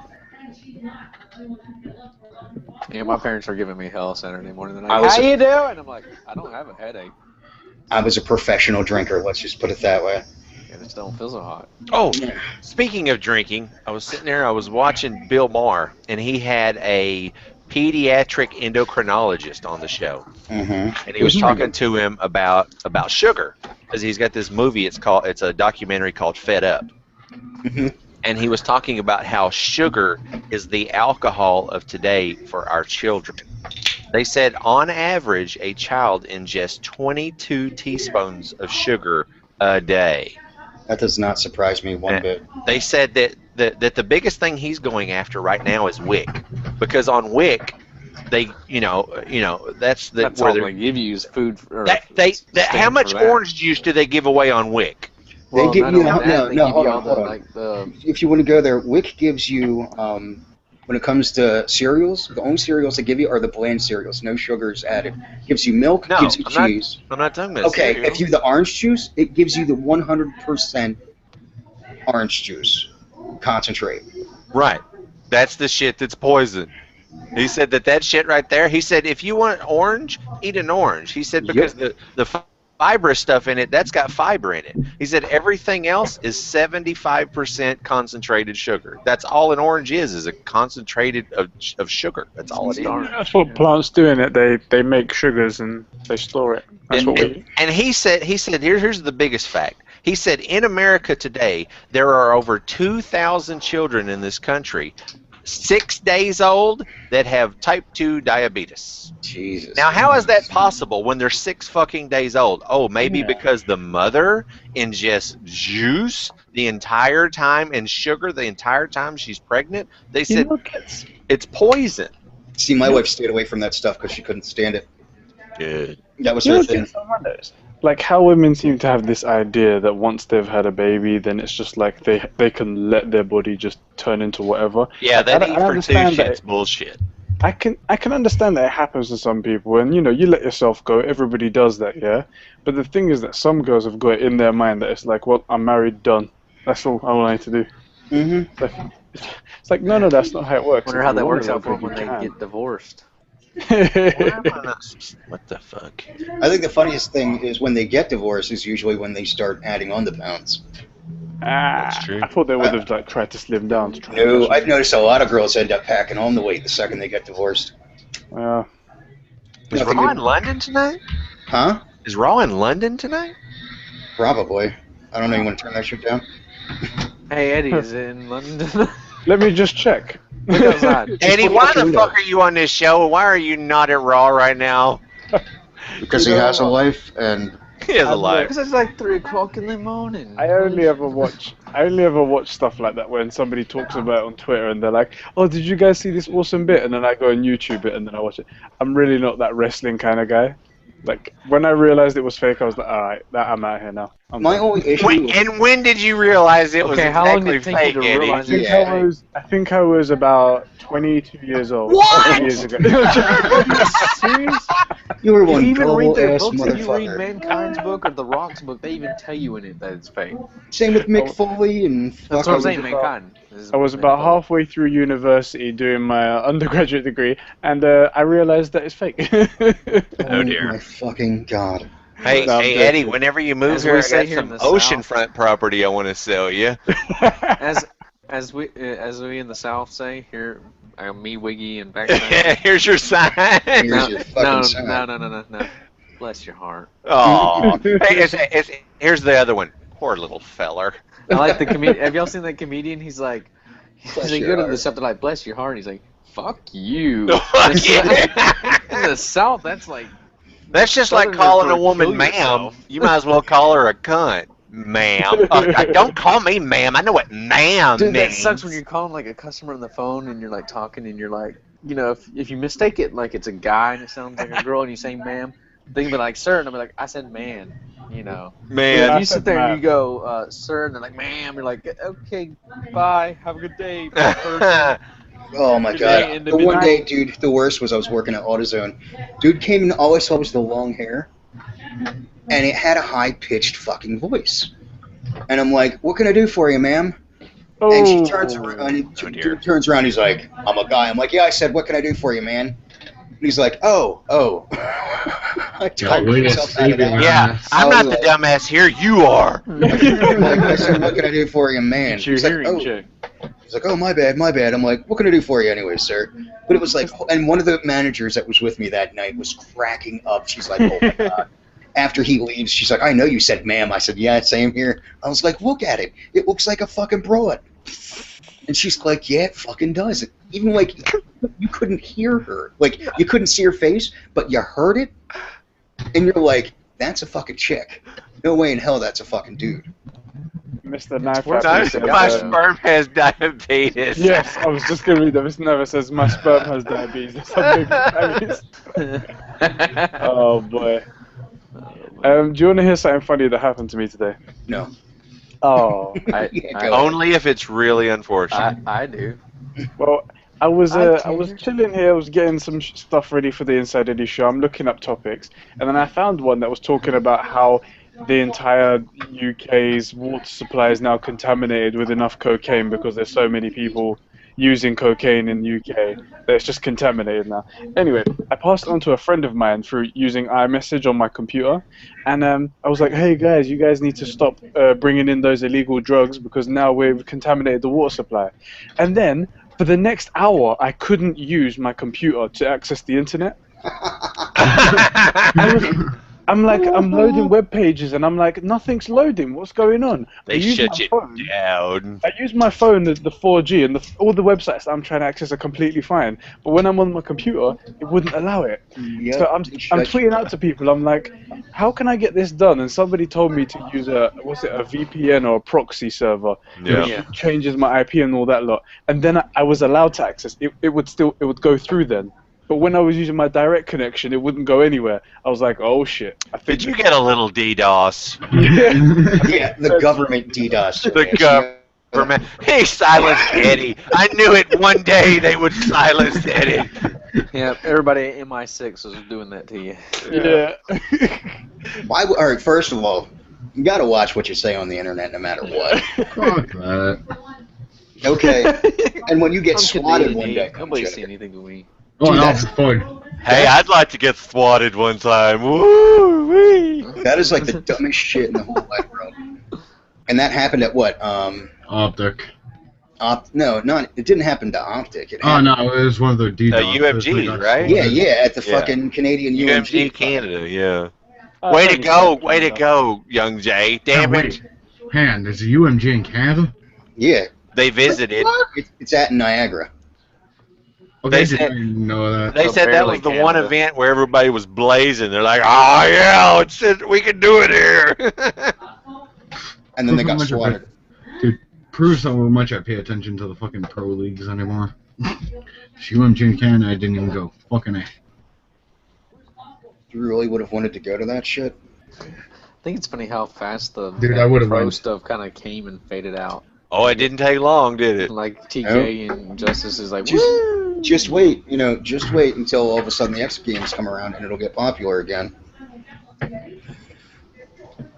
[SPEAKER 4] Yeah, my parents are giving me hell Saturday morning. They're
[SPEAKER 1] I
[SPEAKER 4] like,
[SPEAKER 1] was
[SPEAKER 4] how
[SPEAKER 1] a-
[SPEAKER 4] you doing? I'm like, I don't have a headache.
[SPEAKER 1] I was a professional drinker, let's just put it that way.
[SPEAKER 4] I just don't feel so hot.
[SPEAKER 6] Oh, speaking of drinking, I was sitting there, I was watching Bill Maher, and he had a pediatric endocrinologist on the show.
[SPEAKER 1] Mm-hmm.
[SPEAKER 6] And he was talking to him about sugar, because he's got this movie, it's a documentary called Fed Up.
[SPEAKER 1] Mm-hmm.
[SPEAKER 6] And he was talking about how sugar is the alcohol of today for our children. They said on average a child ingests 22 teaspoons of sugar a day.
[SPEAKER 1] That does not surprise me one bit.
[SPEAKER 6] They said that the biggest thing he's going after right now is WIC, because on WIC, they that's
[SPEAKER 4] where
[SPEAKER 6] all
[SPEAKER 4] they give you is food.
[SPEAKER 6] How much orange juice do they give away on WIC?
[SPEAKER 1] They give you hold on.
[SPEAKER 4] Like
[SPEAKER 1] if you want to go there, WIC gives you when it comes to cereals, the only cereals they give you are the bland cereals, no sugars added. Gives you milk, gives you cheese.
[SPEAKER 6] I'm not talking about cereal.
[SPEAKER 1] If you the orange juice, it gives you the 100% orange juice concentrate.
[SPEAKER 6] Right. That's the shit that's poison. He said that shit right there, he said if you want orange, eat an orange. He said because the fibrous stuff in it, that's got fiber in it. He said everything else is 75% concentrated sugar. That's all an orange is a concentrated of sugar. That's all it is.
[SPEAKER 2] That's what plants do in it. They make sugars and they store it. That's what we do.
[SPEAKER 6] And he said here's the biggest fact. He said in America today there are over 2,000 children in this country 6 days old that have type 2 diabetes.
[SPEAKER 1] Jesus.
[SPEAKER 6] Now, how is that possible when they're 6 fucking days old? Oh, maybe because the mother ingests juice the entire time and sugar the entire time she's pregnant? They said it's poison.
[SPEAKER 1] See, my wife stayed away from that stuff because she couldn't stand it.
[SPEAKER 6] Good.
[SPEAKER 1] That was her thing.
[SPEAKER 2] Like how women seem to have this idea that once they've had a baby, then it's just like they can let their body just turn into whatever.
[SPEAKER 6] Yeah,
[SPEAKER 2] like,
[SPEAKER 6] that eat for two shit's bullshit.
[SPEAKER 2] I can understand that it happens to some people, and you let yourself go. Everybody does that, yeah. But the thing is that some girls have got it in their mind that it's like, well, I'm married, done. That's all I need to do.
[SPEAKER 1] Mm-hmm.
[SPEAKER 2] It's like no, that's not how it works.
[SPEAKER 4] I wonder how that works out for when they get divorced.
[SPEAKER 6] What the fuck?
[SPEAKER 1] I think the funniest thing is when they get divorced is usually when they start adding on the pounds.
[SPEAKER 6] That's true.
[SPEAKER 2] I thought they would have tried to slim down.
[SPEAKER 1] No, I've noticed a lot of girls end up packing on the weight the second they get divorced.
[SPEAKER 6] Is Raw in London tonight?
[SPEAKER 1] Huh?
[SPEAKER 6] Is Raw in London tonight?
[SPEAKER 1] Probably. I don't know. You want to turn that shit down?
[SPEAKER 4] Hey, Eddie, is it in London?
[SPEAKER 2] Let me just check.
[SPEAKER 4] Look outside.
[SPEAKER 6] Eddie, why the fuck are you on this show? Why are you not at Raw right now?
[SPEAKER 1] Because he has a life and
[SPEAKER 6] he has a life.
[SPEAKER 4] Because it's like 3 o'clock in the morning.
[SPEAKER 2] I only ever watch stuff like that when somebody talks about it on Twitter and they're like, "Oh, did you guys see this awesome bit?" And then I go and YouTube it and then I watch it. I'm really not that wrestling kind of guy. Like when I realized it was fake, I was like, "All right, I'm out here now."
[SPEAKER 1] My only issue.
[SPEAKER 6] When did you realize it was
[SPEAKER 4] how long did
[SPEAKER 6] exactly
[SPEAKER 4] it take you
[SPEAKER 6] fake,
[SPEAKER 4] to
[SPEAKER 6] Eddie?
[SPEAKER 4] realize
[SPEAKER 2] I think I was about 22 years old.
[SPEAKER 6] What?
[SPEAKER 2] 20 years ago.
[SPEAKER 4] Serious?
[SPEAKER 1] You were one
[SPEAKER 4] You even read their
[SPEAKER 1] ass
[SPEAKER 4] books. If you read
[SPEAKER 1] motherfucker.
[SPEAKER 4] Mankind's book or The Rock's book, they even tell you in it that it's fake.
[SPEAKER 1] Same with Mick Foley and.
[SPEAKER 4] That's what I'm saying, Mankind.
[SPEAKER 2] I was about halfway through university doing my undergraduate degree, and I realized that it's fake.
[SPEAKER 6] Oh dear.
[SPEAKER 1] My fucking god.
[SPEAKER 6] Hey, Eddie, whenever you move
[SPEAKER 4] As
[SPEAKER 6] here,
[SPEAKER 4] we
[SPEAKER 6] I
[SPEAKER 4] say
[SPEAKER 6] got
[SPEAKER 4] here in
[SPEAKER 6] some
[SPEAKER 4] the
[SPEAKER 6] oceanfront property I want to sell you.
[SPEAKER 4] As we in the South say here, me, Wiggy, and backside.
[SPEAKER 6] Here's your sign.
[SPEAKER 1] Here's your fucking sign.
[SPEAKER 4] No. Bless your heart.
[SPEAKER 6] Oh, hey, here's the other one. Poor little feller.
[SPEAKER 4] I like the comedian. Have y'all seen that comedian? He's like
[SPEAKER 1] your
[SPEAKER 4] good at
[SPEAKER 1] heart.
[SPEAKER 4] the stuff that like bless your heart. He's like, fuck you.
[SPEAKER 6] Yeah.
[SPEAKER 4] In the South, that's like.
[SPEAKER 6] That's just like
[SPEAKER 4] Southerners
[SPEAKER 6] calling a
[SPEAKER 4] would
[SPEAKER 6] woman
[SPEAKER 4] kill
[SPEAKER 6] ma'am.
[SPEAKER 4] yourself.
[SPEAKER 6] You might as well call her a cunt. Ma'am. Don't call me ma'am. I know what ma'am
[SPEAKER 4] Dude, that
[SPEAKER 6] means.
[SPEAKER 4] sucks when you're calling like a customer on the phone and you're like talking and you're like, if you mistake it like it's a guy and it sounds like a girl and you say ma'am, they can be like sir and I'll be like I said man,
[SPEAKER 6] Man.
[SPEAKER 4] If you sit there and you go sir and they're like ma'am, you're like okay, bye, have a good day. person."
[SPEAKER 1] Oh my god. The one day, dude, the worst was I was working at AutoZone. Dude came in, all I saw was the long hair, and it had a high-pitched fucking voice. And I'm like, what can I do for you, ma'am? Oh. And she turns around, dude turns around, he's like, I'm a guy. I'm like, yeah, I said, what can I do for you, man? And he's like, oh. I told myself out of that.
[SPEAKER 6] Yeah, I'm not the dumbass here, you are.
[SPEAKER 1] Like, I said, what can I do for you, man?
[SPEAKER 2] He's like, oh.
[SPEAKER 1] He's like, oh, my bad. I'm like, what can I do for you anyway, sir? But it was like, and one of the managers that was with me that night was cracking up. She's like, oh, my God. After he leaves, she's like, I know you said ma'am. I said, yeah, same here. I was like, look at it. It looks like a fucking broad. And she's like, yeah, it fucking does. Even, like, you couldn't hear her. Like, you couldn't see her face, but you heard it. And you're like, that's a fucking chick. No way in hell that's a fucking dude.
[SPEAKER 2] Mr. Knife.
[SPEAKER 6] My sperm has diabetes.
[SPEAKER 2] Yes, I was just going to read that. Mr. Knife says, my sperm has diabetes. That's how big Oh, boy. Do you want to hear something funny that happened to me today?
[SPEAKER 1] No.
[SPEAKER 2] Oh.
[SPEAKER 6] Only if it's really unfortunate.
[SPEAKER 5] I do.
[SPEAKER 2] Well, I was chilling here. I was getting some stuff ready for the Inside Eddie show. I'm looking up topics, and then I found one that was talking about how the entire UK's water supply is now contaminated with enough cocaine because there's so many people using cocaine in the UK that it's just contaminated now. Anyway, I passed it on to a friend of mine through using iMessage on my computer, and I was like, hey guys, you guys need to stop bringing in those illegal drugs because now we've contaminated the water supply. And then for the next hour, I couldn't use my computer to access the internet. I'm loading web pages, and I'm like, nothing's loading. What's going on?
[SPEAKER 6] They shut you down.
[SPEAKER 2] I use my phone, the 4G, and all the websites that I'm trying to access are completely fine. But when I'm on my computer, it wouldn't allow it. Yep, so I'm tweeting out to people. I'm like, how can I get this done? And somebody told me to use a VPN or a proxy server, which changes my IP and all that lot. And then I was allowed to access. It would go through then. But when I was using my direct connection, it wouldn't go anywhere. I was like, oh shit.
[SPEAKER 6] Did you get a little DDoS?
[SPEAKER 1] Yeah, the government DDoS.
[SPEAKER 6] The government. He silenced Eddie. I knew it one day they would silence Eddie.
[SPEAKER 4] Yeah, everybody at MI6 was doing that to you.
[SPEAKER 2] Yeah.
[SPEAKER 1] All right, first of all, you got to watch what you say on the internet no matter what.
[SPEAKER 3] Fuck that.
[SPEAKER 1] Okay. And when you get swatted one day,
[SPEAKER 4] nobody see anything to me.
[SPEAKER 3] Oh, dude, that's fun.
[SPEAKER 6] Hey, I'd like to get swatted one time. Woo-wee.
[SPEAKER 1] That is like the dumbest shit in the whole wide world. And that happened at what?
[SPEAKER 3] Optic.
[SPEAKER 1] No, it didn't happen to Optic. It
[SPEAKER 3] it was one of the DDoS.
[SPEAKER 6] UMG, right?
[SPEAKER 1] Yeah, at the fucking Canadian UMG.
[SPEAKER 6] Canada, yeah. Way to go, young Jay. Damn it.
[SPEAKER 3] Hang on, there's a UMG in Canada?
[SPEAKER 1] Yeah.
[SPEAKER 6] They visited.
[SPEAKER 1] It's at Niagara.
[SPEAKER 6] They said that was the one event where everybody was blazing. They're like, oh yeah, we can do it here.
[SPEAKER 1] And then they got swatted.
[SPEAKER 3] Dude, proves how much I pay attention to the fucking pro leagues anymore. UMG in Canada, I didn't even go. Fucking A.
[SPEAKER 1] You really would have wanted to go to that shit?
[SPEAKER 4] I think it's funny how fast the pro stuff kind of came and faded out.
[SPEAKER 6] Oh, it didn't take long, did it?
[SPEAKER 4] Like TK and Justice is like,
[SPEAKER 1] just wait, just wait until all of a sudden the X Games come around and it'll get popular again.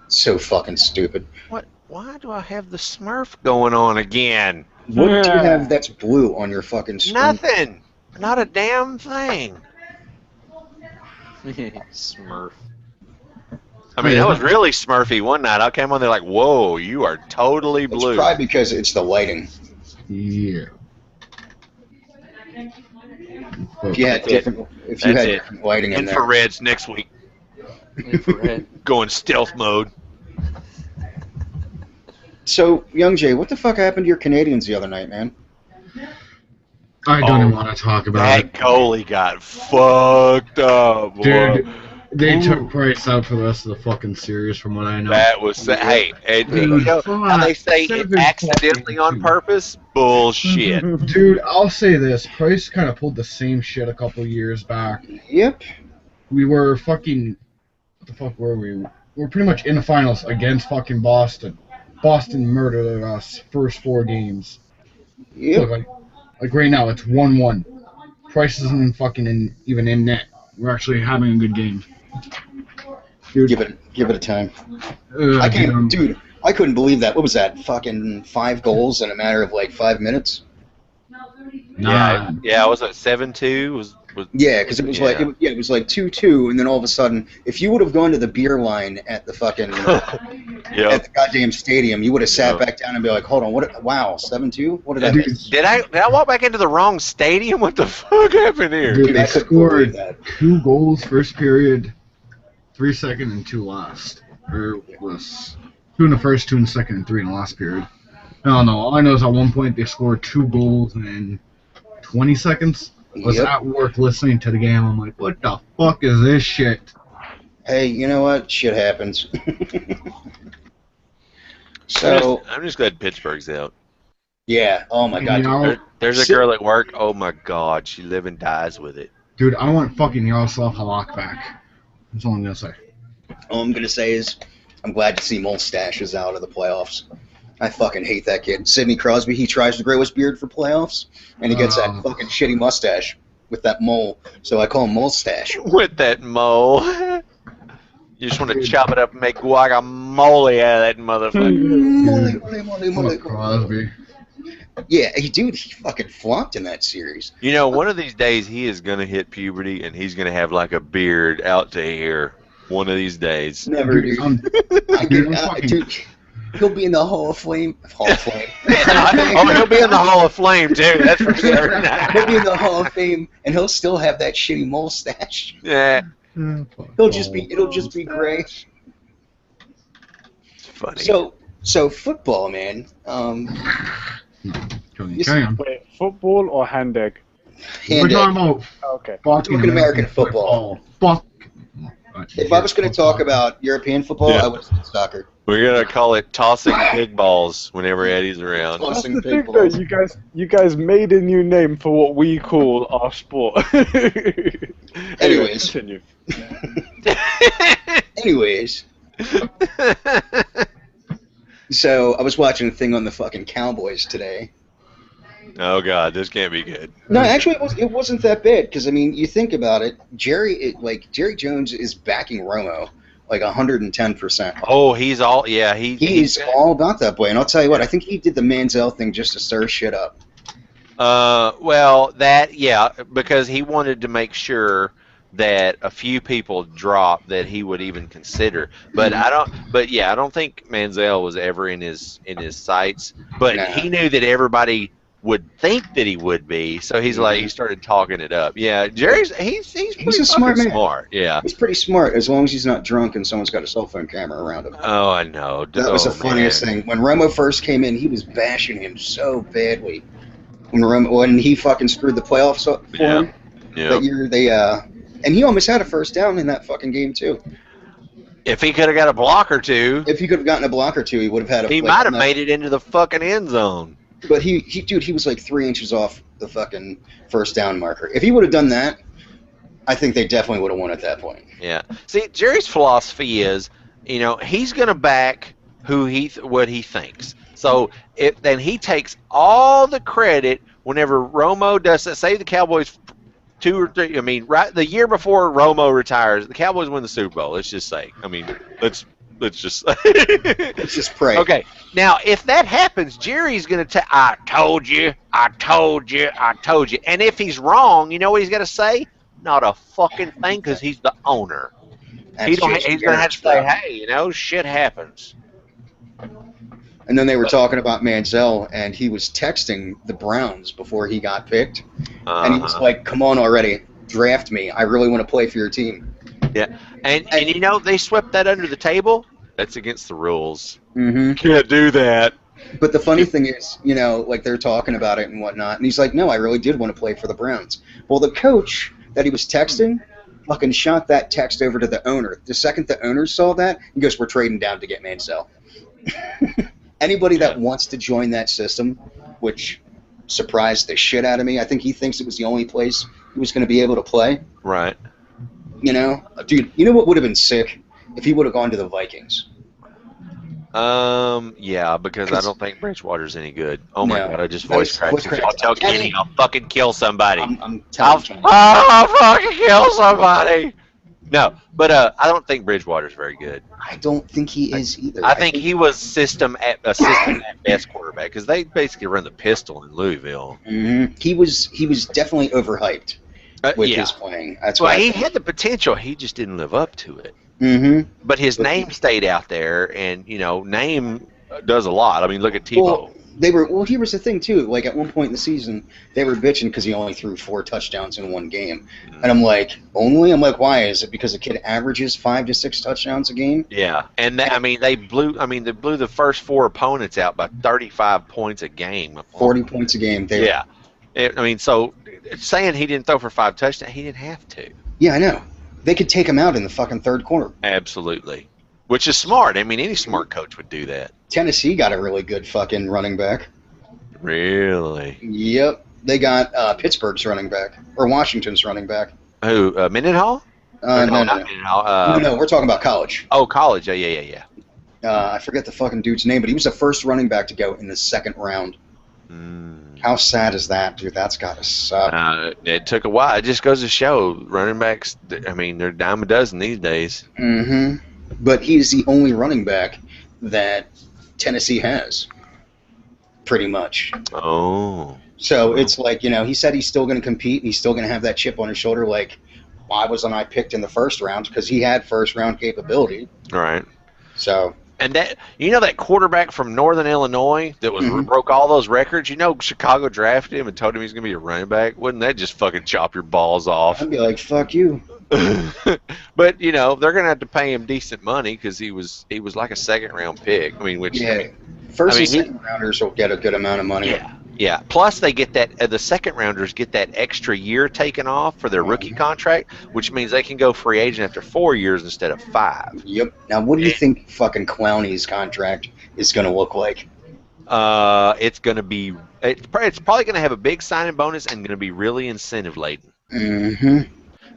[SPEAKER 1] So fucking stupid.
[SPEAKER 6] What? Why do I have the Smurf going on again?
[SPEAKER 1] What do you have that's blue on your fucking screen?
[SPEAKER 6] Nothing. Not a damn thing.
[SPEAKER 4] Smurf.
[SPEAKER 6] I mean, that was really Smurfy one night. I came on there like, whoa, you are totally blue.
[SPEAKER 1] It's probably because it's the lighting.
[SPEAKER 3] Yeah.
[SPEAKER 1] If you had different lighting in there.
[SPEAKER 6] Infrareds next week.
[SPEAKER 4] Infrared.
[SPEAKER 6] Going stealth mode.
[SPEAKER 1] So, Young Jay, what the fuck happened to your Canadians the other night, man?
[SPEAKER 3] I don't even want to talk about it.
[SPEAKER 6] That goalie got fucked up, boy.
[SPEAKER 3] Dude, they took Price out for the rest of the fucking series, from what I know.
[SPEAKER 6] That was hey, how they say it accidentally on purpose? Bullshit.
[SPEAKER 3] Dude, I'll say this: Price kind of pulled the same shit a couple years back.
[SPEAKER 1] Yep.
[SPEAKER 3] We were fucking. What the fuck were we? We were pretty much in the finals against fucking Boston. Boston murdered us first 4 games.
[SPEAKER 1] Yep.
[SPEAKER 3] Look, Like right now, it's 1-1. Price isn't fucking even in net. We're actually having a good game. Dude,
[SPEAKER 1] Give it a time.
[SPEAKER 3] I can't,
[SPEAKER 1] dude. I couldn't believe that. What was that? Fucking 5 goals in a matter of like 5 minutes.
[SPEAKER 3] Nah.
[SPEAKER 6] Yeah. Was it 7-2?
[SPEAKER 1] Yeah, because it was like it was like 2-2, and then all of a sudden, if you would have gone to the beer line at the fucking at the goddamn stadium, you would have sat back down and be like, "Hold on, what? Wow, 7-2? What did I miss?
[SPEAKER 6] Did I walk back into the wrong stadium? What the fuck happened here?"
[SPEAKER 3] Dude, they scored 2 goals first period, 3 second, and 2 last. Or it was 2 in the first, 2 in the second, and 3 in the last period. I don't know. All I know is at one point they scored 2 goals in 20 seconds. I was at work listening to the game. I'm like, what the fuck is this shit?
[SPEAKER 1] Hey, you know what? Shit happens. So
[SPEAKER 6] I'm just glad Pittsburgh's out.
[SPEAKER 1] Yeah. Oh my god.
[SPEAKER 6] There's a girl at work. Oh my god, she lives and dies with it.
[SPEAKER 3] Dude, I want fucking Yaroslav Halak back. That's all I'm gonna say.
[SPEAKER 1] All I'm gonna say is, I'm glad to see Mustache is out of the playoffs. I fucking hate that kid. Sidney Crosby, he tries to grow his beard for playoffs, and he gets that fucking shitty mustache with that mole, so I call him Mustache.
[SPEAKER 6] With that mole. You just want to chop it up and make guacamole out of that motherfucker.
[SPEAKER 3] Mole, Crosby.
[SPEAKER 1] Yeah, dude, he fucking flopped in that series.
[SPEAKER 6] You know, one of these days he is going to hit puberty, and he's going to have like a beard out to here. One of these days.
[SPEAKER 1] Never, dude. Dude. He'll be in the Hall of Flame.
[SPEAKER 6] He'll be in the Hall of Flame too. That's for sure.
[SPEAKER 1] He'll be in the Hall of Fame, and he'll still have that shitty mustache.
[SPEAKER 6] Yeah.
[SPEAKER 1] It'll just be gray.
[SPEAKER 6] It's funny.
[SPEAKER 1] So football, man.
[SPEAKER 2] Wait, football or hand egg?
[SPEAKER 3] We're talking about
[SPEAKER 1] talking American football.
[SPEAKER 3] Fuck.
[SPEAKER 1] If I was going to talk about European football, I would have said soccer.
[SPEAKER 6] We're gonna call it tossing pig balls whenever Eddie's around.
[SPEAKER 2] That's the thing, though. You guys made a new name for what we call our sport.
[SPEAKER 1] Anyways.
[SPEAKER 2] Continue.
[SPEAKER 1] Anyways. So I was watching a thing on the fucking Cowboys today.
[SPEAKER 6] Oh god, this can't be good.
[SPEAKER 1] No, actually, it wasn't that bad because I mean, you think about it. Jerry Jones is backing Romo. Like 110%.
[SPEAKER 6] Oh, he's all he's
[SPEAKER 1] all about that boy, and I'll tell you what, I think he did the Manziel thing just to stir shit up.
[SPEAKER 6] Well, because he wanted to make sure that a few people dropped that he would even consider. But I don't think Manziel was ever in his sights. But he knew that everybody would think that he would be, so he's like he started talking it up. Yeah, Jerry's he's a smart man. Smart, yeah.
[SPEAKER 1] He's pretty smart as long as he's not drunk and someone's got a cell phone camera around him.
[SPEAKER 6] Oh, I know.
[SPEAKER 1] That was the funniest thing. When Romo first came in, he was bashing him so badly. When he fucking screwed the playoffs up for him that year, and he almost had a first down in that fucking game too.
[SPEAKER 6] If he could have got a block or two.
[SPEAKER 1] If he could have gotten a block or two, he would have had a.
[SPEAKER 6] He might have made it into the fucking end zone.
[SPEAKER 1] But he was like 3 inches off the fucking first down marker. If he would have done that, I think they definitely would have won at that point.
[SPEAKER 6] Yeah. See, Jerry's philosophy is, he's going to back what he thinks. So then he takes all the credit whenever Romo does that. Say the Cowboys 2 or 3. I mean, right the year before Romo retires, the Cowboys win the Super Bowl. Let's just say. I mean, let's just
[SPEAKER 1] let's just pray.
[SPEAKER 6] Okay. Now, if that happens, Jerry's going to I told you. And if he's wrong, you know what he's got to say? Not a fucking thing, because he's the owner. He's going to have to say, hey, shit happens.
[SPEAKER 1] And then they were talking about Manziel, and he was texting the Browns before he got picked. And he was like, come on already, draft me. I really want to play for your team.
[SPEAKER 6] Yeah, and they swept that under the table. That's against the rules.
[SPEAKER 1] Mm-hmm.
[SPEAKER 6] You can't do that.
[SPEAKER 1] But the funny thing is, like they're talking about it and whatnot, and he's like, no, I really did want to play for the Browns. Well, the coach that he was texting fucking shot that text over to the owner. The second the owner saw that, he goes, we're trading down to get Manziel. Anybody that wants to join that system, which surprised the shit out of me, I think he thinks it was the only place he was going to be able to play.
[SPEAKER 6] Right.
[SPEAKER 1] Dude, you know what would have been sick? If he would have gone to the Vikings.
[SPEAKER 6] Yeah, because I don't think Bridgewater's any good. Oh my
[SPEAKER 1] No.
[SPEAKER 6] God, I just
[SPEAKER 1] No,
[SPEAKER 6] voice
[SPEAKER 1] it's
[SPEAKER 6] cracked.
[SPEAKER 1] voice cracked.
[SPEAKER 6] I'll tell Kenny I'll fucking kill somebody.
[SPEAKER 1] I'm telling you.
[SPEAKER 6] I'll fucking kill somebody. No, but I don't think Bridgewater's very good.
[SPEAKER 1] I don't think he is either.
[SPEAKER 6] I think he was a system at best quarterback because they basically run the pistol in Louisville.
[SPEAKER 1] He was definitely overhyped with
[SPEAKER 6] yeah.
[SPEAKER 1] his playing. That's
[SPEAKER 6] Well,
[SPEAKER 1] why
[SPEAKER 6] he had the potential. He just didn't live up to it. But his name stayed out there, and name does a lot. I mean, look at Tebow.
[SPEAKER 1] Well, here was the thing too. Like at one point in the season, they were bitching because he only threw 4 touchdowns in one game, and I'm like, only? I'm like, why? Is it because the kid averages 5 to 6 touchdowns a game?
[SPEAKER 6] Yeah, and they blew the first 4 opponents out by 35 points a game.
[SPEAKER 1] 40 points a game.
[SPEAKER 6] So saying he didn't throw for 5 touchdowns, he didn't have to.
[SPEAKER 1] Yeah, I know. They could take him out in the fucking third quarter.
[SPEAKER 6] Absolutely. Which is smart. I mean, any smart coach would do that.
[SPEAKER 1] Tennessee got a really good fucking running back.
[SPEAKER 6] Really?
[SPEAKER 1] Yep. They got Pittsburgh's running back. Or Washington's running back.
[SPEAKER 6] Who? Mendenhall?
[SPEAKER 1] No.
[SPEAKER 6] Mendenhall.
[SPEAKER 1] No, we're talking about college.
[SPEAKER 6] Oh, college. Yeah.
[SPEAKER 1] I forget the fucking dude's name, but he was the first running back to go in the second round. How sad is that, dude? That's got to suck.
[SPEAKER 6] It took a while. It just goes to show running backs, I mean, they're a dime a dozen these days.
[SPEAKER 1] But he's the only running back that Tennessee has, pretty much.
[SPEAKER 6] Oh.
[SPEAKER 1] So it's like, he said he's still going to compete and he's still going to have that chip on his shoulder, like, why wasn't I picked in the first round? Because he had first-round capability.
[SPEAKER 6] Right.
[SPEAKER 1] So...
[SPEAKER 6] And that quarterback from Northern Illinois that broke all those records, Chicago drafted him and told him he's going to be a running back. Wouldn't that just fucking chop your balls off?
[SPEAKER 1] I'd be like, fuck you.
[SPEAKER 6] But, they're going to have to pay him decent money because he was like a second-round pick. I mean,
[SPEAKER 1] first and second rounders will get a good amount of money.
[SPEAKER 6] Yeah. Plus, they get that the second rounders get that extra year taken off for their rookie contract, which means they can go free agent after 4 years instead of 5.
[SPEAKER 1] Yep. Now, what do you think fucking Clowney's contract is going to look like?
[SPEAKER 6] It's going to be. It's probably going to have a big signing bonus and going to be really incentive laden.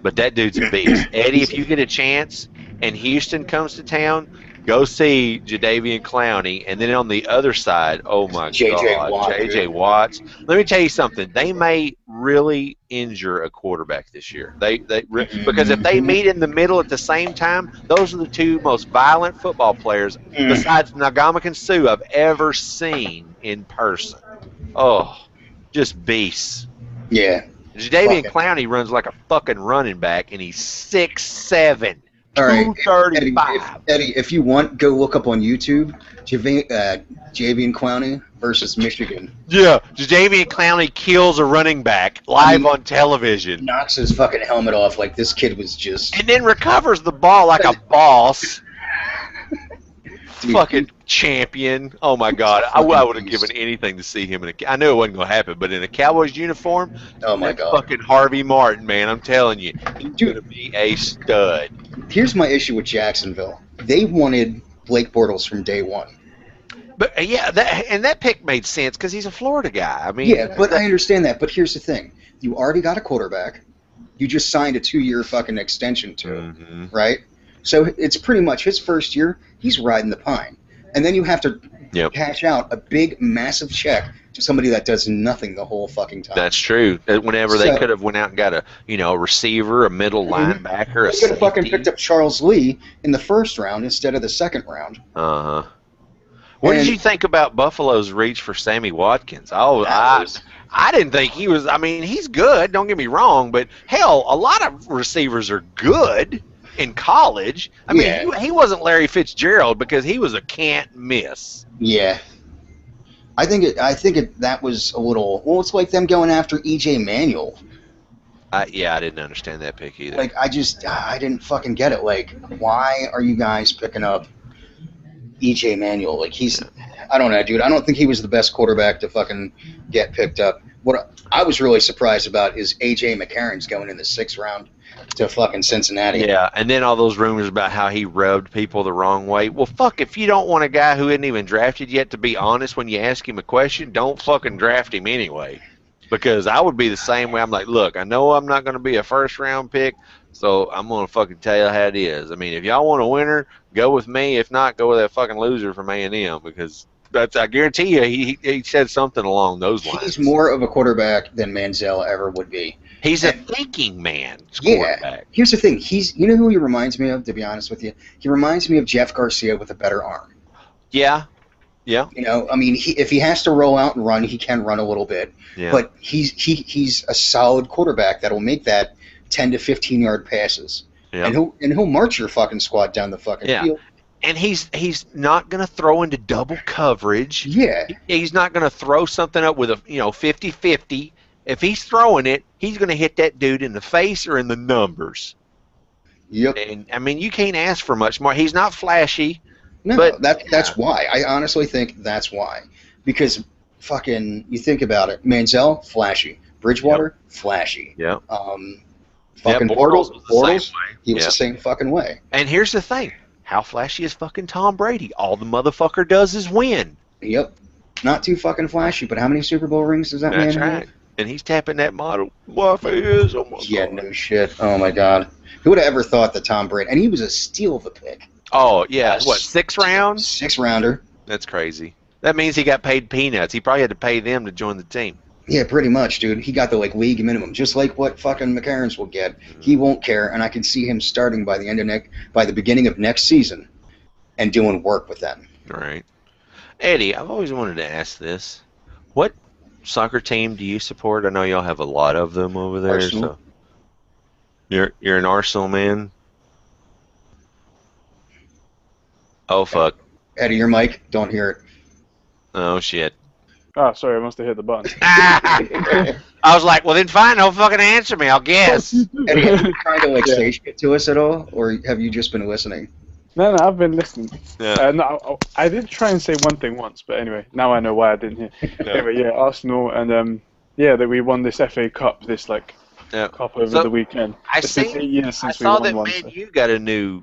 [SPEAKER 6] But that dude's a beast. Eddie, if you get a chance and Houston comes to town, go see Jadeveon Clowney, and then on the other side, oh my God, J.J. Watts. Let me tell you something. They may really injure a quarterback this year. Because if they meet in the middle at the same time, those are the 2 most violent football players besides Nagamakan and Sue I've ever seen in person. Oh, just beasts.
[SPEAKER 1] Yeah.
[SPEAKER 6] Jadeveon Clowney runs like a fucking running back, and he's 6'7".
[SPEAKER 1] All right,
[SPEAKER 6] 235.
[SPEAKER 1] Eddie, if you want, go look up on YouTube Jadeveon Clowney versus Michigan.
[SPEAKER 6] Yeah, Jadeveon Clowney kills a running back live on television.
[SPEAKER 1] Knocks his fucking helmet off like this kid was just...
[SPEAKER 6] And then recovers the ball like a boss. Dude, fucking champion. Oh, my God. I would have given anything to see him I knew it wasn't going to happen, but in a Cowboys uniform,
[SPEAKER 1] oh my God.
[SPEAKER 6] Fucking Harvey Martin, man, I'm telling you. He's going to be a stud.
[SPEAKER 1] Here's my issue with Jacksonville. They wanted Blake Bortles from day one.
[SPEAKER 6] But, that pick made sense because he's a Florida guy. I mean,
[SPEAKER 1] yeah, but I understand that. But here's the thing. You already got a quarterback. You just signed a 2-year fucking extension to him, right? So it's pretty much his first year, he's riding the pine. And then you have to cash out a big, massive check to somebody that does nothing the whole fucking time.
[SPEAKER 6] That's true. Whenever they could have went out and got a receiver, a middle linebacker,
[SPEAKER 1] they could have fucking picked up Charles Lee in the first round instead of the second round.
[SPEAKER 6] What did you think about Buffalo's reach for Sammy Watkins? I didn't think he was. I mean, he's good. Don't get me wrong, but hell, a lot of receivers are good in college. I mean, he wasn't Larry Fitzgerald because he was a can't miss.
[SPEAKER 1] Yeah. I think that was a little... Well, it's like them going after E.J. Manuel.
[SPEAKER 6] I didn't understand that pick either.
[SPEAKER 1] Like, I didn't fucking get it. Like, why are you guys picking up E.J. Manuel? Like, I don't know, dude. I don't think he was the best quarterback to fucking get picked up. What I was really surprised about is A.J. McCarron's going in the 6th round to fucking Cincinnati.
[SPEAKER 6] Yeah, and then all those rumors about how he rubbed people the wrong way. Well, fuck, if you don't want a guy who isn't even drafted yet to be honest when you ask him a question, don't fucking draft him anyway. Because I would be the same way. I'm like, look, I know I'm not going to be a first-round pick, So I'm gonna fucking tell you how it is. I mean, if y'all want a winner, go with me. If not, go with that fucking loser from A&M because I guarantee you, he said something along those lines.
[SPEAKER 1] He's more of a quarterback than Manziel ever would be.
[SPEAKER 6] He's a thinking man.
[SPEAKER 1] Yeah. Here's the thing. You know who he reminds me of, to be honest with you? He reminds me of Jeff Garcia with a better arm.
[SPEAKER 6] Yeah. Yeah.
[SPEAKER 1] You know, I mean, if he has to roll out and run, he can run a little bit.
[SPEAKER 6] Yeah.
[SPEAKER 1] But he's a solid quarterback that'll make that 10 to 15 yard passes.
[SPEAKER 6] Yeah.
[SPEAKER 1] And he'll march your fucking squad down the fucking field.
[SPEAKER 6] And he's not going to throw into double coverage.
[SPEAKER 1] Yeah.
[SPEAKER 6] He's not going to throw something up with a 50-50. If he's throwing it, he's going to hit that dude in the face or in the numbers.
[SPEAKER 1] Yep.
[SPEAKER 6] And I mean, you can't ask for much more. He's not flashy.
[SPEAKER 1] No,
[SPEAKER 6] but
[SPEAKER 1] that's why. I honestly think that's why. Because fucking, you think about it. Manziel, flashy. Bridgewater, flashy.
[SPEAKER 6] Yeah.
[SPEAKER 1] Fucking
[SPEAKER 6] Bortles
[SPEAKER 1] he was the same fucking way.
[SPEAKER 6] And here's the thing. How flashy is fucking Tom Brady? All the motherfucker does is win.
[SPEAKER 1] Yep. Not too fucking flashy, but how many Super Bowl rings does that man have?
[SPEAKER 6] That's right. And he's tapping that model. What is? Oh my
[SPEAKER 1] yeah,
[SPEAKER 6] God.
[SPEAKER 1] no shit. Oh my God. Who would have ever thought that Tom Brady? And he was a steal of a pick.
[SPEAKER 6] Oh yeah, what, 6 rounds?
[SPEAKER 1] 6-rounder.
[SPEAKER 6] That's crazy. That means he got paid peanuts. He probably had to pay them to join the team.
[SPEAKER 1] Yeah, pretty much, dude. He got the league minimum, just like what fucking McCarron's will get. He won't care, and I can see him starting by the beginning of next season, and doing work with them.
[SPEAKER 6] All right, Eddie. I've always wanted to ask this: what soccer team do you support? I know y'all have a lot of them over there.
[SPEAKER 1] Arsenal.
[SPEAKER 6] So you're an Arsenal man. Oh fuck!
[SPEAKER 1] Eddie, your mic. Don't hear it.
[SPEAKER 6] Oh shit!
[SPEAKER 2] Oh, sorry, I must have hit the button.
[SPEAKER 6] I was like, well then fine, don't fucking answer me, I'll guess.
[SPEAKER 1] Eddie, are you trying to say shit to us at all, or have you just been listening?
[SPEAKER 2] No, I've been listening.
[SPEAKER 6] Yeah.
[SPEAKER 2] No, I did try and say one thing once, but anyway, now I know why I didn't hear.
[SPEAKER 6] Yeah.
[SPEAKER 2] Anyway, yeah, Arsenal, and that we won this FA Cup, cup over the weekend. It's been 8 years since we
[SPEAKER 6] saw
[SPEAKER 2] won
[SPEAKER 6] that
[SPEAKER 2] one.
[SPEAKER 6] Man, you got a new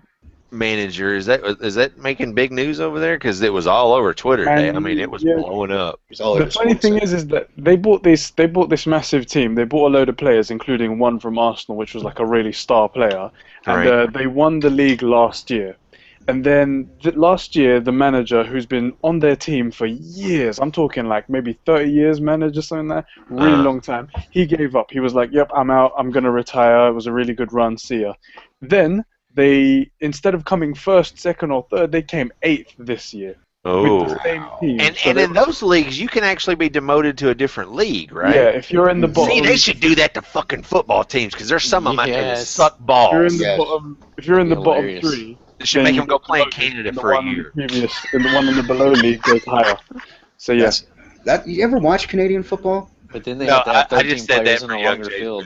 [SPEAKER 6] manager. Is that making big news over there? Because it was all over Twitter today. I mean, it was blowing up.
[SPEAKER 2] The funny thing is that they bought this massive team. They bought a load of players, including one from Arsenal, which was like a really star player, and they won the league last year. And then last year, the manager, who's been on their team for years, I'm talking like maybe 30 years manager, something like that, really long time, he gave up. He was like, yep, I'm out, I'm going to retire. It was a really good run, see ya. Then they, instead of coming first, second, or third, they came 8th this year.
[SPEAKER 6] Oh.
[SPEAKER 2] With the same team.
[SPEAKER 6] And in those leagues, you can actually be demoted to a different league, right?
[SPEAKER 2] Yeah, if you're in the bottom.
[SPEAKER 6] See, they should do that to fucking football teams because there's some of them out there that suck balls.
[SPEAKER 2] If you're in the bottom 3,
[SPEAKER 6] they should make them go play in Canada for a year.
[SPEAKER 2] And the one in the below league goes higher. So yes.
[SPEAKER 1] You ever watch Canadian football?
[SPEAKER 4] But then they have to have 13 players in a longer field.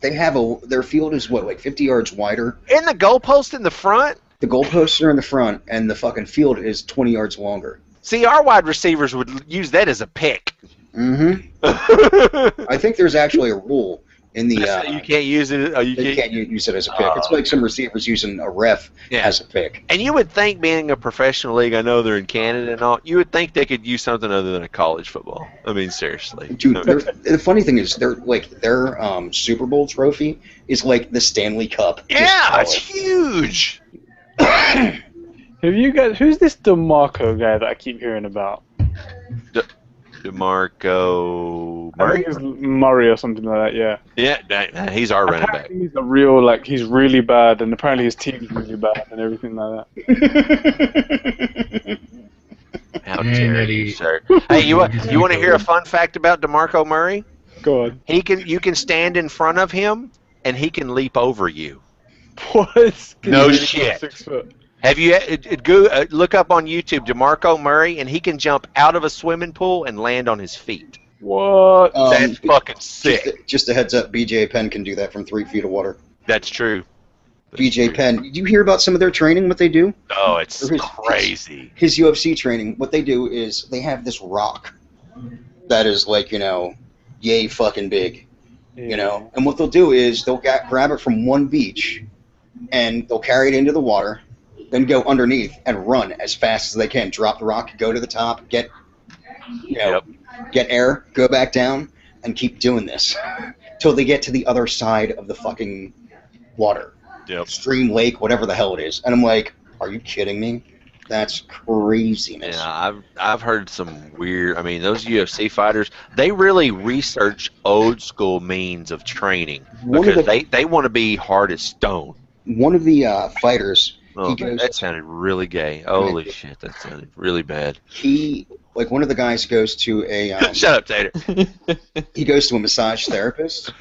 [SPEAKER 1] They have their field is what, like 50 yards wider?
[SPEAKER 6] And the goalpost in the front?
[SPEAKER 1] The goalposts are in the front, and the fucking field is 20 yards longer.
[SPEAKER 6] See, our wide receivers would use that as a pick.
[SPEAKER 1] Mm-hmm. I think there's actually a rule in the...
[SPEAKER 6] you can't use it...
[SPEAKER 1] you can't use it as a pick. It's like some receivers using a ref as a pick.
[SPEAKER 6] And you would think, being a professional league, I know they're in Canada and all, you would think they could use something other than a college football. I mean, seriously.
[SPEAKER 1] Dude, the funny thing is, their Super Bowl trophy is like the Stanley Cup.
[SPEAKER 6] Yeah, it's huge!
[SPEAKER 2] Have you guys? Who's this DeMarco guy that I keep hearing about?
[SPEAKER 6] DeMarco.
[SPEAKER 2] I think it's Murray or something like that. Yeah.
[SPEAKER 6] Yeah, he's our running back.
[SPEAKER 2] He's a real he's really bad, and apparently his team's really bad and everything like that.
[SPEAKER 6] How dare you, sir? Hey, you want to hear a fun fact about DeMarco Murray?
[SPEAKER 2] Go on.
[SPEAKER 6] You can stand in front of him, and he can leap over you.
[SPEAKER 2] What?
[SPEAKER 6] No shit.
[SPEAKER 2] 6 foot.
[SPEAKER 6] Have you look up on YouTube DeMarco Murray, and he can jump out of a swimming pool and land on his feet.
[SPEAKER 2] What?
[SPEAKER 6] That's fucking sick.
[SPEAKER 1] Just a heads up, BJ Penn can do that from 3 feet of water.
[SPEAKER 6] That's true.
[SPEAKER 1] BJ Penn. Did you hear about some of their training, what they do?
[SPEAKER 6] Oh, it's crazy.
[SPEAKER 1] His UFC training, what they do is they have this rock that is like, yay fucking big. And what they'll do is they'll grab it from one beach and they'll carry it into the water, then go underneath and run as fast as they can. Drop the rock, go to the top, get air, go back down, and keep doing this till they get to the other side of the fucking water.
[SPEAKER 6] Yep.
[SPEAKER 1] Stream, lake, whatever the hell it is. And I'm like, are you kidding me? That's craziness.
[SPEAKER 6] Yeah, I've heard some weird. I mean, those UFC fighters, they really research old school means of training because they want to be hard as stone.
[SPEAKER 1] One of the fighters,
[SPEAKER 6] Oh, that sounded really gay. Holy shit, that sounded really bad.
[SPEAKER 1] One of the guys goes to a
[SPEAKER 6] shut up, Tater.
[SPEAKER 1] He goes to a massage therapist,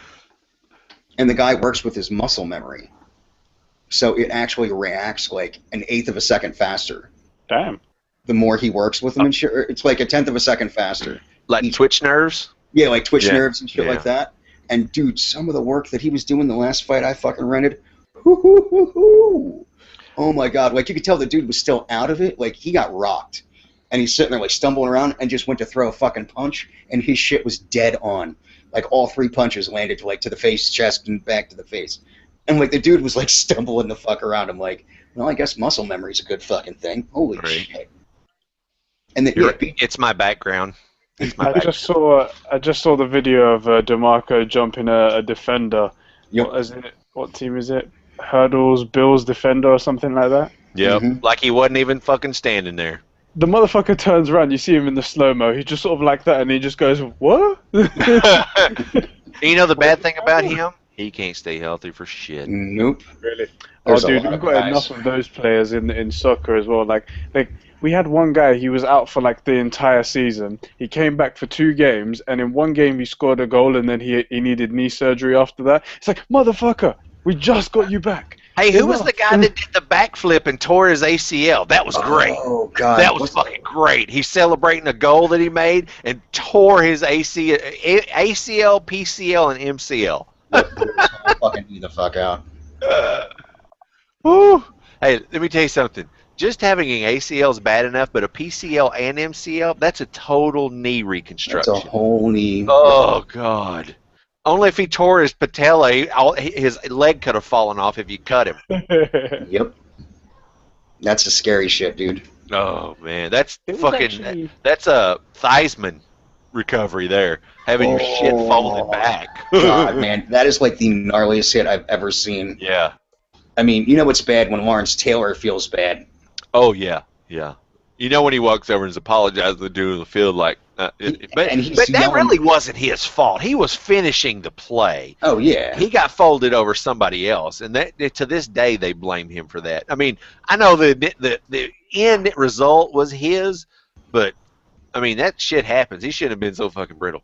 [SPEAKER 1] and the guy works with his muscle memory, so it actually reacts like an eighth of a second faster.
[SPEAKER 2] Damn.
[SPEAKER 1] The more he works with them and shit, it's like a tenth of a second faster.
[SPEAKER 6] Like twitch nerves?
[SPEAKER 1] Yeah, like twitch nerves and shit like that. And dude, some of the work that he was doing the last fight I fucking rented, oh my god, like you could tell the dude was still out of it, like he got rocked. And he's sitting there like stumbling around and just went to throw a fucking punch and his shit was dead on. Like all 3 punches landed to the face, chest, and back to the face. And like the dude was like stumbling the fuck around. I'm like, well, I guess muscle memory's a good fucking thing. Holy shit! And
[SPEAKER 6] it's my background.
[SPEAKER 2] I just saw the video of DeMarco jumping a defender.
[SPEAKER 1] Yep.
[SPEAKER 2] What team is it? Hurdles, Bills defender or something like that.
[SPEAKER 6] Yep. Like he wasn't even fucking standing there.
[SPEAKER 2] The motherfucker turns around. You see him in the slow-mo. He just sort of like that, and he just goes, "What?"
[SPEAKER 6] You know the bad thing about him? He can't stay healthy for shit.
[SPEAKER 1] Nope.
[SPEAKER 2] Really? Oh, dude, we've got enough of those players in soccer as well. Like we had one guy. He was out for like the entire season. He came back for 2 games, and in one game he scored a goal, and then he needed knee surgery after that. It's like, motherfucker, we just got you back.
[SPEAKER 6] Hey, who was the guy that did the backflip and tore his ACL? That was great.
[SPEAKER 1] Oh, God.
[SPEAKER 6] That was fucking great. He's celebrating a goal that he made and tore his ACL, PCL, and MCL.
[SPEAKER 1] Fucking be the fuck out.
[SPEAKER 6] Hey, let me tell you something. Just having an ACL is bad enough, but a PCL and MCL, that's a total knee reconstruction.
[SPEAKER 1] That's a whole knee.
[SPEAKER 6] Oh, God. Only if he tore his patella, his leg could have fallen off if you cut him.
[SPEAKER 1] Yep. That's the scary shit, dude.
[SPEAKER 6] Oh, man. That's fucking... That's a Theismann recovery there. Having your shit folded back.
[SPEAKER 1] God, man. That is like the gnarliest shit I've ever seen.
[SPEAKER 6] Yeah.
[SPEAKER 1] I mean, you know what's bad when Lawrence Taylor feels bad.
[SPEAKER 6] Oh, yeah. Yeah. You know when he walks over and is apologizing to the dude in the field like... but that really wasn't his fault. He was finishing the play.
[SPEAKER 1] Oh, yeah.
[SPEAKER 6] He got folded over somebody else, and to this day they blame him for that. I mean, I know the end result was his, but, I mean, that shit happens. He shouldn't have been so fucking brittle.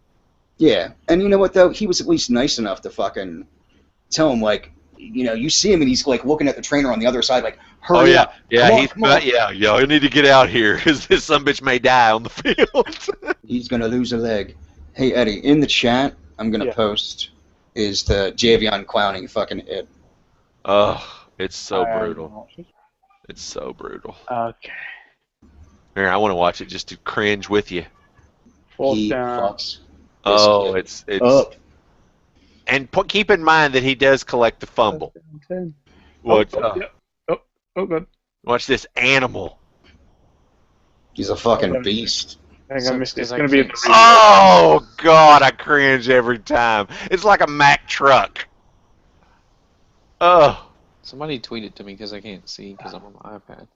[SPEAKER 1] Yeah, and you know what, though? He was at least nice enough to fucking tell him, like, you know, you see him and he's, like, looking at the trainer on the other side, like, hurry up.
[SPEAKER 6] Yeah, you need to get out here because this sumbitch may die on the field.
[SPEAKER 1] He's going to lose a leg. Hey, Eddie, in the chat, I'm going to post is the Javion Clowning fucking it.
[SPEAKER 6] Oh, it's so brutal. It's so brutal.
[SPEAKER 2] Okay.
[SPEAKER 6] Here, I want to watch it just to cringe with you.
[SPEAKER 1] He fucks.
[SPEAKER 6] Oh, it's up. And keep in mind that he does collect the fumble.
[SPEAKER 2] What? Oh, good.
[SPEAKER 6] Watch this animal.
[SPEAKER 1] He's a fucking beast.
[SPEAKER 2] I think I missed it. It's going to be.
[SPEAKER 6] Oh, God, I cringe every time. It's like a Mack truck. Oh.
[SPEAKER 4] Somebody tweet it to me because I can't see because I'm on my iPad.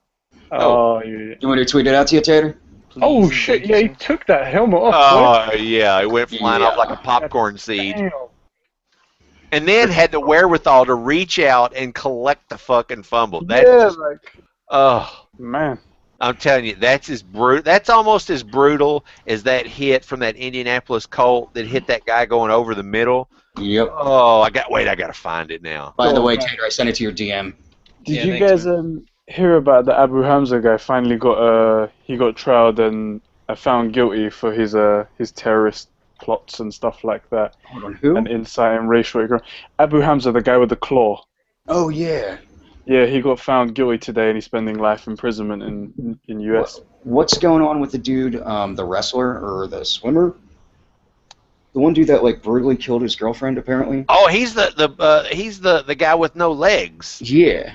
[SPEAKER 2] Oh,
[SPEAKER 1] you want to tweet it out to you, Tater?
[SPEAKER 2] Please, oh, shit. Yeah, he took that helmet off.
[SPEAKER 6] Oh, yeah. It went flying off like a popcorn seed.
[SPEAKER 2] Damn.
[SPEAKER 6] And then had the wherewithal to reach out and collect the fucking fumble. Oh,
[SPEAKER 2] man.
[SPEAKER 6] I'm telling you, that's almost as brutal as that hit from that Indianapolis Colt that hit that guy going over the middle.
[SPEAKER 1] Yep.
[SPEAKER 6] Oh, I got to find it now.
[SPEAKER 1] By the way, Tater, I sent it to your DM.
[SPEAKER 2] Did you guys hear about the Abu Hamza guy? Finally got trialed and found guilty for his terrorist plots and stuff like that.
[SPEAKER 1] Hold on, who?
[SPEAKER 2] And inciting racial. Abu Hamza, the guy with the claw.
[SPEAKER 1] Oh yeah.
[SPEAKER 2] Yeah, he got found guilty today, and he's spending life imprisonment in U.S.
[SPEAKER 1] What's going on with the dude, the wrestler or the swimmer? The one dude that like brutally killed his girlfriend, apparently.
[SPEAKER 6] Oh, he's the guy with no legs.
[SPEAKER 1] Yeah.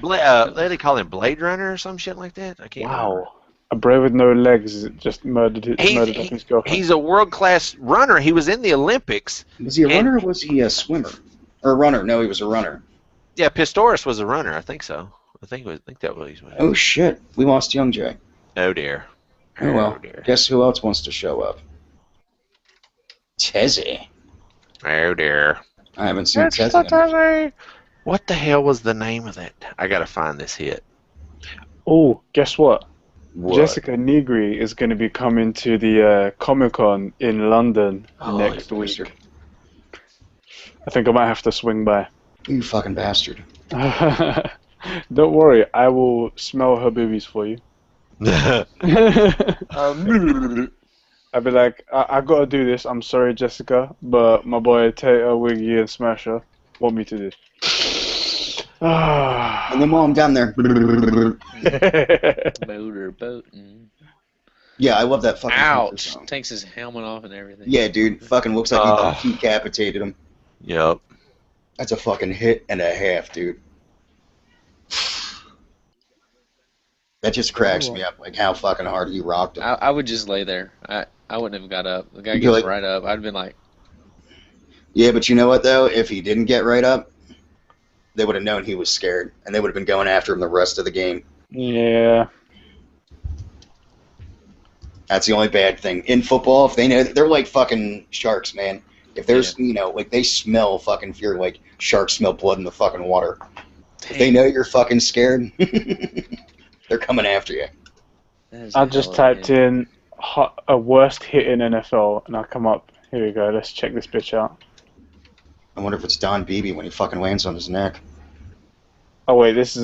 [SPEAKER 6] They call him Blade Runner or some shit like that. I can't.
[SPEAKER 2] Wow. A bro with no legs just murdered his girlfriend.
[SPEAKER 6] He's a world-class runner. He was in the Olympics.
[SPEAKER 1] Was he a runner or was he a swimmer? Or a runner? No, he was a runner.
[SPEAKER 6] Yeah, Pistorius was a runner. I think so. I think that was.
[SPEAKER 1] Oh shit, we lost Young Jay.
[SPEAKER 6] Oh dear.
[SPEAKER 1] Oh well.
[SPEAKER 6] Dear.
[SPEAKER 1] Guess who else wants to show up? Tezzy.
[SPEAKER 6] Oh dear.
[SPEAKER 1] I haven't seen Tezzy.
[SPEAKER 6] What the hell was the name of that? I gotta find this hit.
[SPEAKER 2] Oh, guess what?
[SPEAKER 1] What?
[SPEAKER 2] Jessica Negri is going to be coming to the Comic-Con in London next
[SPEAKER 1] you
[SPEAKER 2] week.
[SPEAKER 1] bastard.
[SPEAKER 2] I think I might have to swing by.
[SPEAKER 1] You fucking bastard.
[SPEAKER 2] Don't worry, I will smell her boobies for you. I'd be like, I gotta do this. I'm sorry, Jessica, but my boy Tater, Wiggy, and Smasher want me to do.
[SPEAKER 1] And then while I'm down there.
[SPEAKER 5] Motorboating.
[SPEAKER 1] Yeah, I love that fucking
[SPEAKER 5] Ouch!
[SPEAKER 1] song.
[SPEAKER 5] Takes his helmet off and everything.
[SPEAKER 1] Yeah, dude, fucking looks like he decapitated him.
[SPEAKER 6] Yep.
[SPEAKER 1] That's a fucking hit and a half, dude. That just cracks me up, like how fucking hard he rocked him.
[SPEAKER 5] I would just lay there. I wouldn't have got up. The guy
[SPEAKER 1] You'd be
[SPEAKER 5] gets
[SPEAKER 1] like-
[SPEAKER 5] right up. I'd have been like,
[SPEAKER 1] Yeah, but you know what though? If he didn't get right up, they would have known he was scared, and they would have been going after him the rest of the game.
[SPEAKER 2] Yeah.
[SPEAKER 1] That's the only bad thing. In football, if they know, they're like fucking sharks, man. If there's, like they smell fucking fear, like sharks smell blood in the fucking water. If they know you're fucking scared, they're coming after you.
[SPEAKER 2] I just typed in a worst hit in NFL, and I'll come up. Here we go. Let's check this bitch out.
[SPEAKER 1] I wonder if it's Don Beebe when he fucking lands on his neck.
[SPEAKER 2] Oh wait, is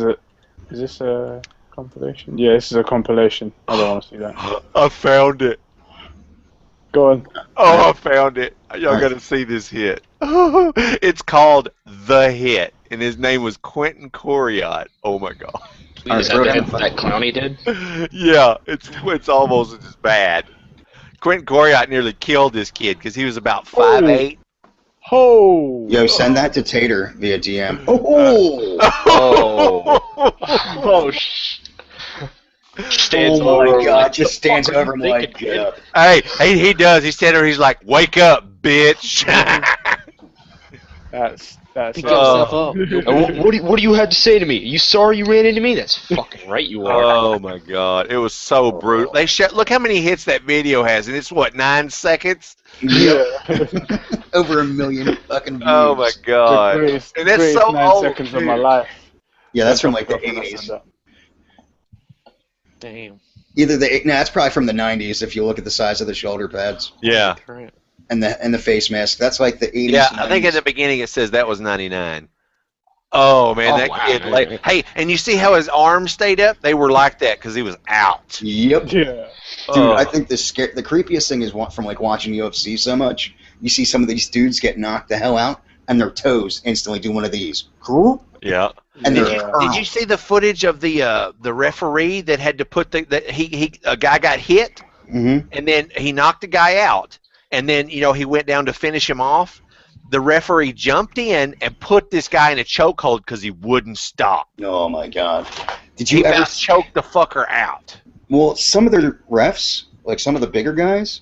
[SPEAKER 2] this a compilation? Yeah, this is a compilation. I don't want to see that.
[SPEAKER 6] I found it.
[SPEAKER 2] Go on.
[SPEAKER 6] Oh, I found it. Y'all gotta see this hit. It's called The Hit, and his name was Quentin Coriat. Oh my god.
[SPEAKER 7] Is that that Clowney did?
[SPEAKER 6] Yeah, it's almost as bad. Quentin Coriat nearly killed this kid because he was about 5'8".
[SPEAKER 2] Oh!
[SPEAKER 1] Yo, send that to Tater via DM. Oh!
[SPEAKER 7] Oh, stands
[SPEAKER 1] Oh my
[SPEAKER 7] over him
[SPEAKER 1] god,
[SPEAKER 7] like,
[SPEAKER 1] just stands over him like,
[SPEAKER 7] thinking,
[SPEAKER 1] get up.
[SPEAKER 6] Hey, he does. He's standing there. He's like, "Wake up, bitch!"
[SPEAKER 2] That's
[SPEAKER 5] pick yourself up.
[SPEAKER 7] What do you have to say to me? You sorry you ran into me? That's fucking right you are.
[SPEAKER 6] Oh my god, it was so brutal. They look how many hits that video has, and it's what, 9 seconds?
[SPEAKER 1] Yeah. Over 1 million fucking views.
[SPEAKER 6] Oh my god, and that's so
[SPEAKER 2] 9
[SPEAKER 6] old.
[SPEAKER 2] seconds of my life.
[SPEAKER 1] Yeah, that's from like the 80s.
[SPEAKER 5] Damn.
[SPEAKER 1] Either that's probably from the 90s if you look at the size of the shoulder pads.
[SPEAKER 6] Yeah.
[SPEAKER 1] And the face mask. That's like the 80s.
[SPEAKER 6] Yeah,
[SPEAKER 1] 90s.
[SPEAKER 6] I think at the beginning it says that was 99. Oh man, that
[SPEAKER 7] wow.
[SPEAKER 6] kid! Like, hey, and you see how his arms stayed up? They were like that because he was out.
[SPEAKER 1] Yep.
[SPEAKER 2] Yeah.
[SPEAKER 1] Dude, I think the creepiest thing is from like watching UFC so much. You see some of these dudes get knocked the hell out, and their toes instantly do one of these.
[SPEAKER 6] Yeah.
[SPEAKER 1] And
[SPEAKER 6] Did you see the footage of the referee that had to put a guy got hit,
[SPEAKER 1] Mm-hmm.
[SPEAKER 6] and then he knocked the guy out, and then he went down to finish him off. The referee jumped in and put this guy in a chokehold because he wouldn't stop.
[SPEAKER 1] Oh my god! Did
[SPEAKER 6] He
[SPEAKER 1] you ever
[SPEAKER 6] about choked the fucker out.
[SPEAKER 1] Well, some of the refs, like some of the bigger guys,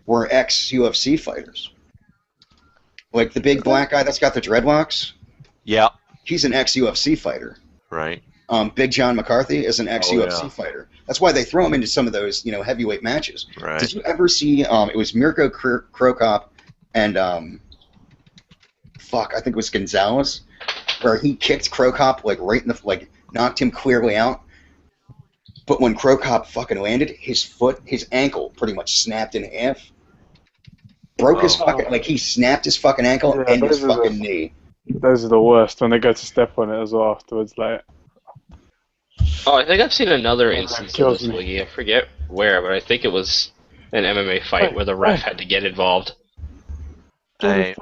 [SPEAKER 1] were ex-UFC fighters. Like the big black guy that's got the dreadlocks.
[SPEAKER 6] Yeah.
[SPEAKER 1] He's an ex-UFC fighter.
[SPEAKER 6] Right.
[SPEAKER 1] Big John McCarthy is an ex-UFC fighter. That's why they throw him into some of those, heavyweight matches.
[SPEAKER 6] Right.
[SPEAKER 1] Did you ever see? It was Mirko Krokop and I think it was Gonzalez, where he kicked Krokop right in the knocked him clearly out. But when Krokop fucking landed, his ankle pretty much snapped in half. Broke his fucking he snapped his fucking ankle and his fucking knee.
[SPEAKER 2] Those are the worst when they go to step on it as well afterwards. Like,
[SPEAKER 7] Oh, I think I've seen another instance of
[SPEAKER 2] kills
[SPEAKER 7] this,
[SPEAKER 2] me.
[SPEAKER 7] Wiggy. I forget where, but I think it was an MMA fight where the ref had to get involved.
[SPEAKER 6] I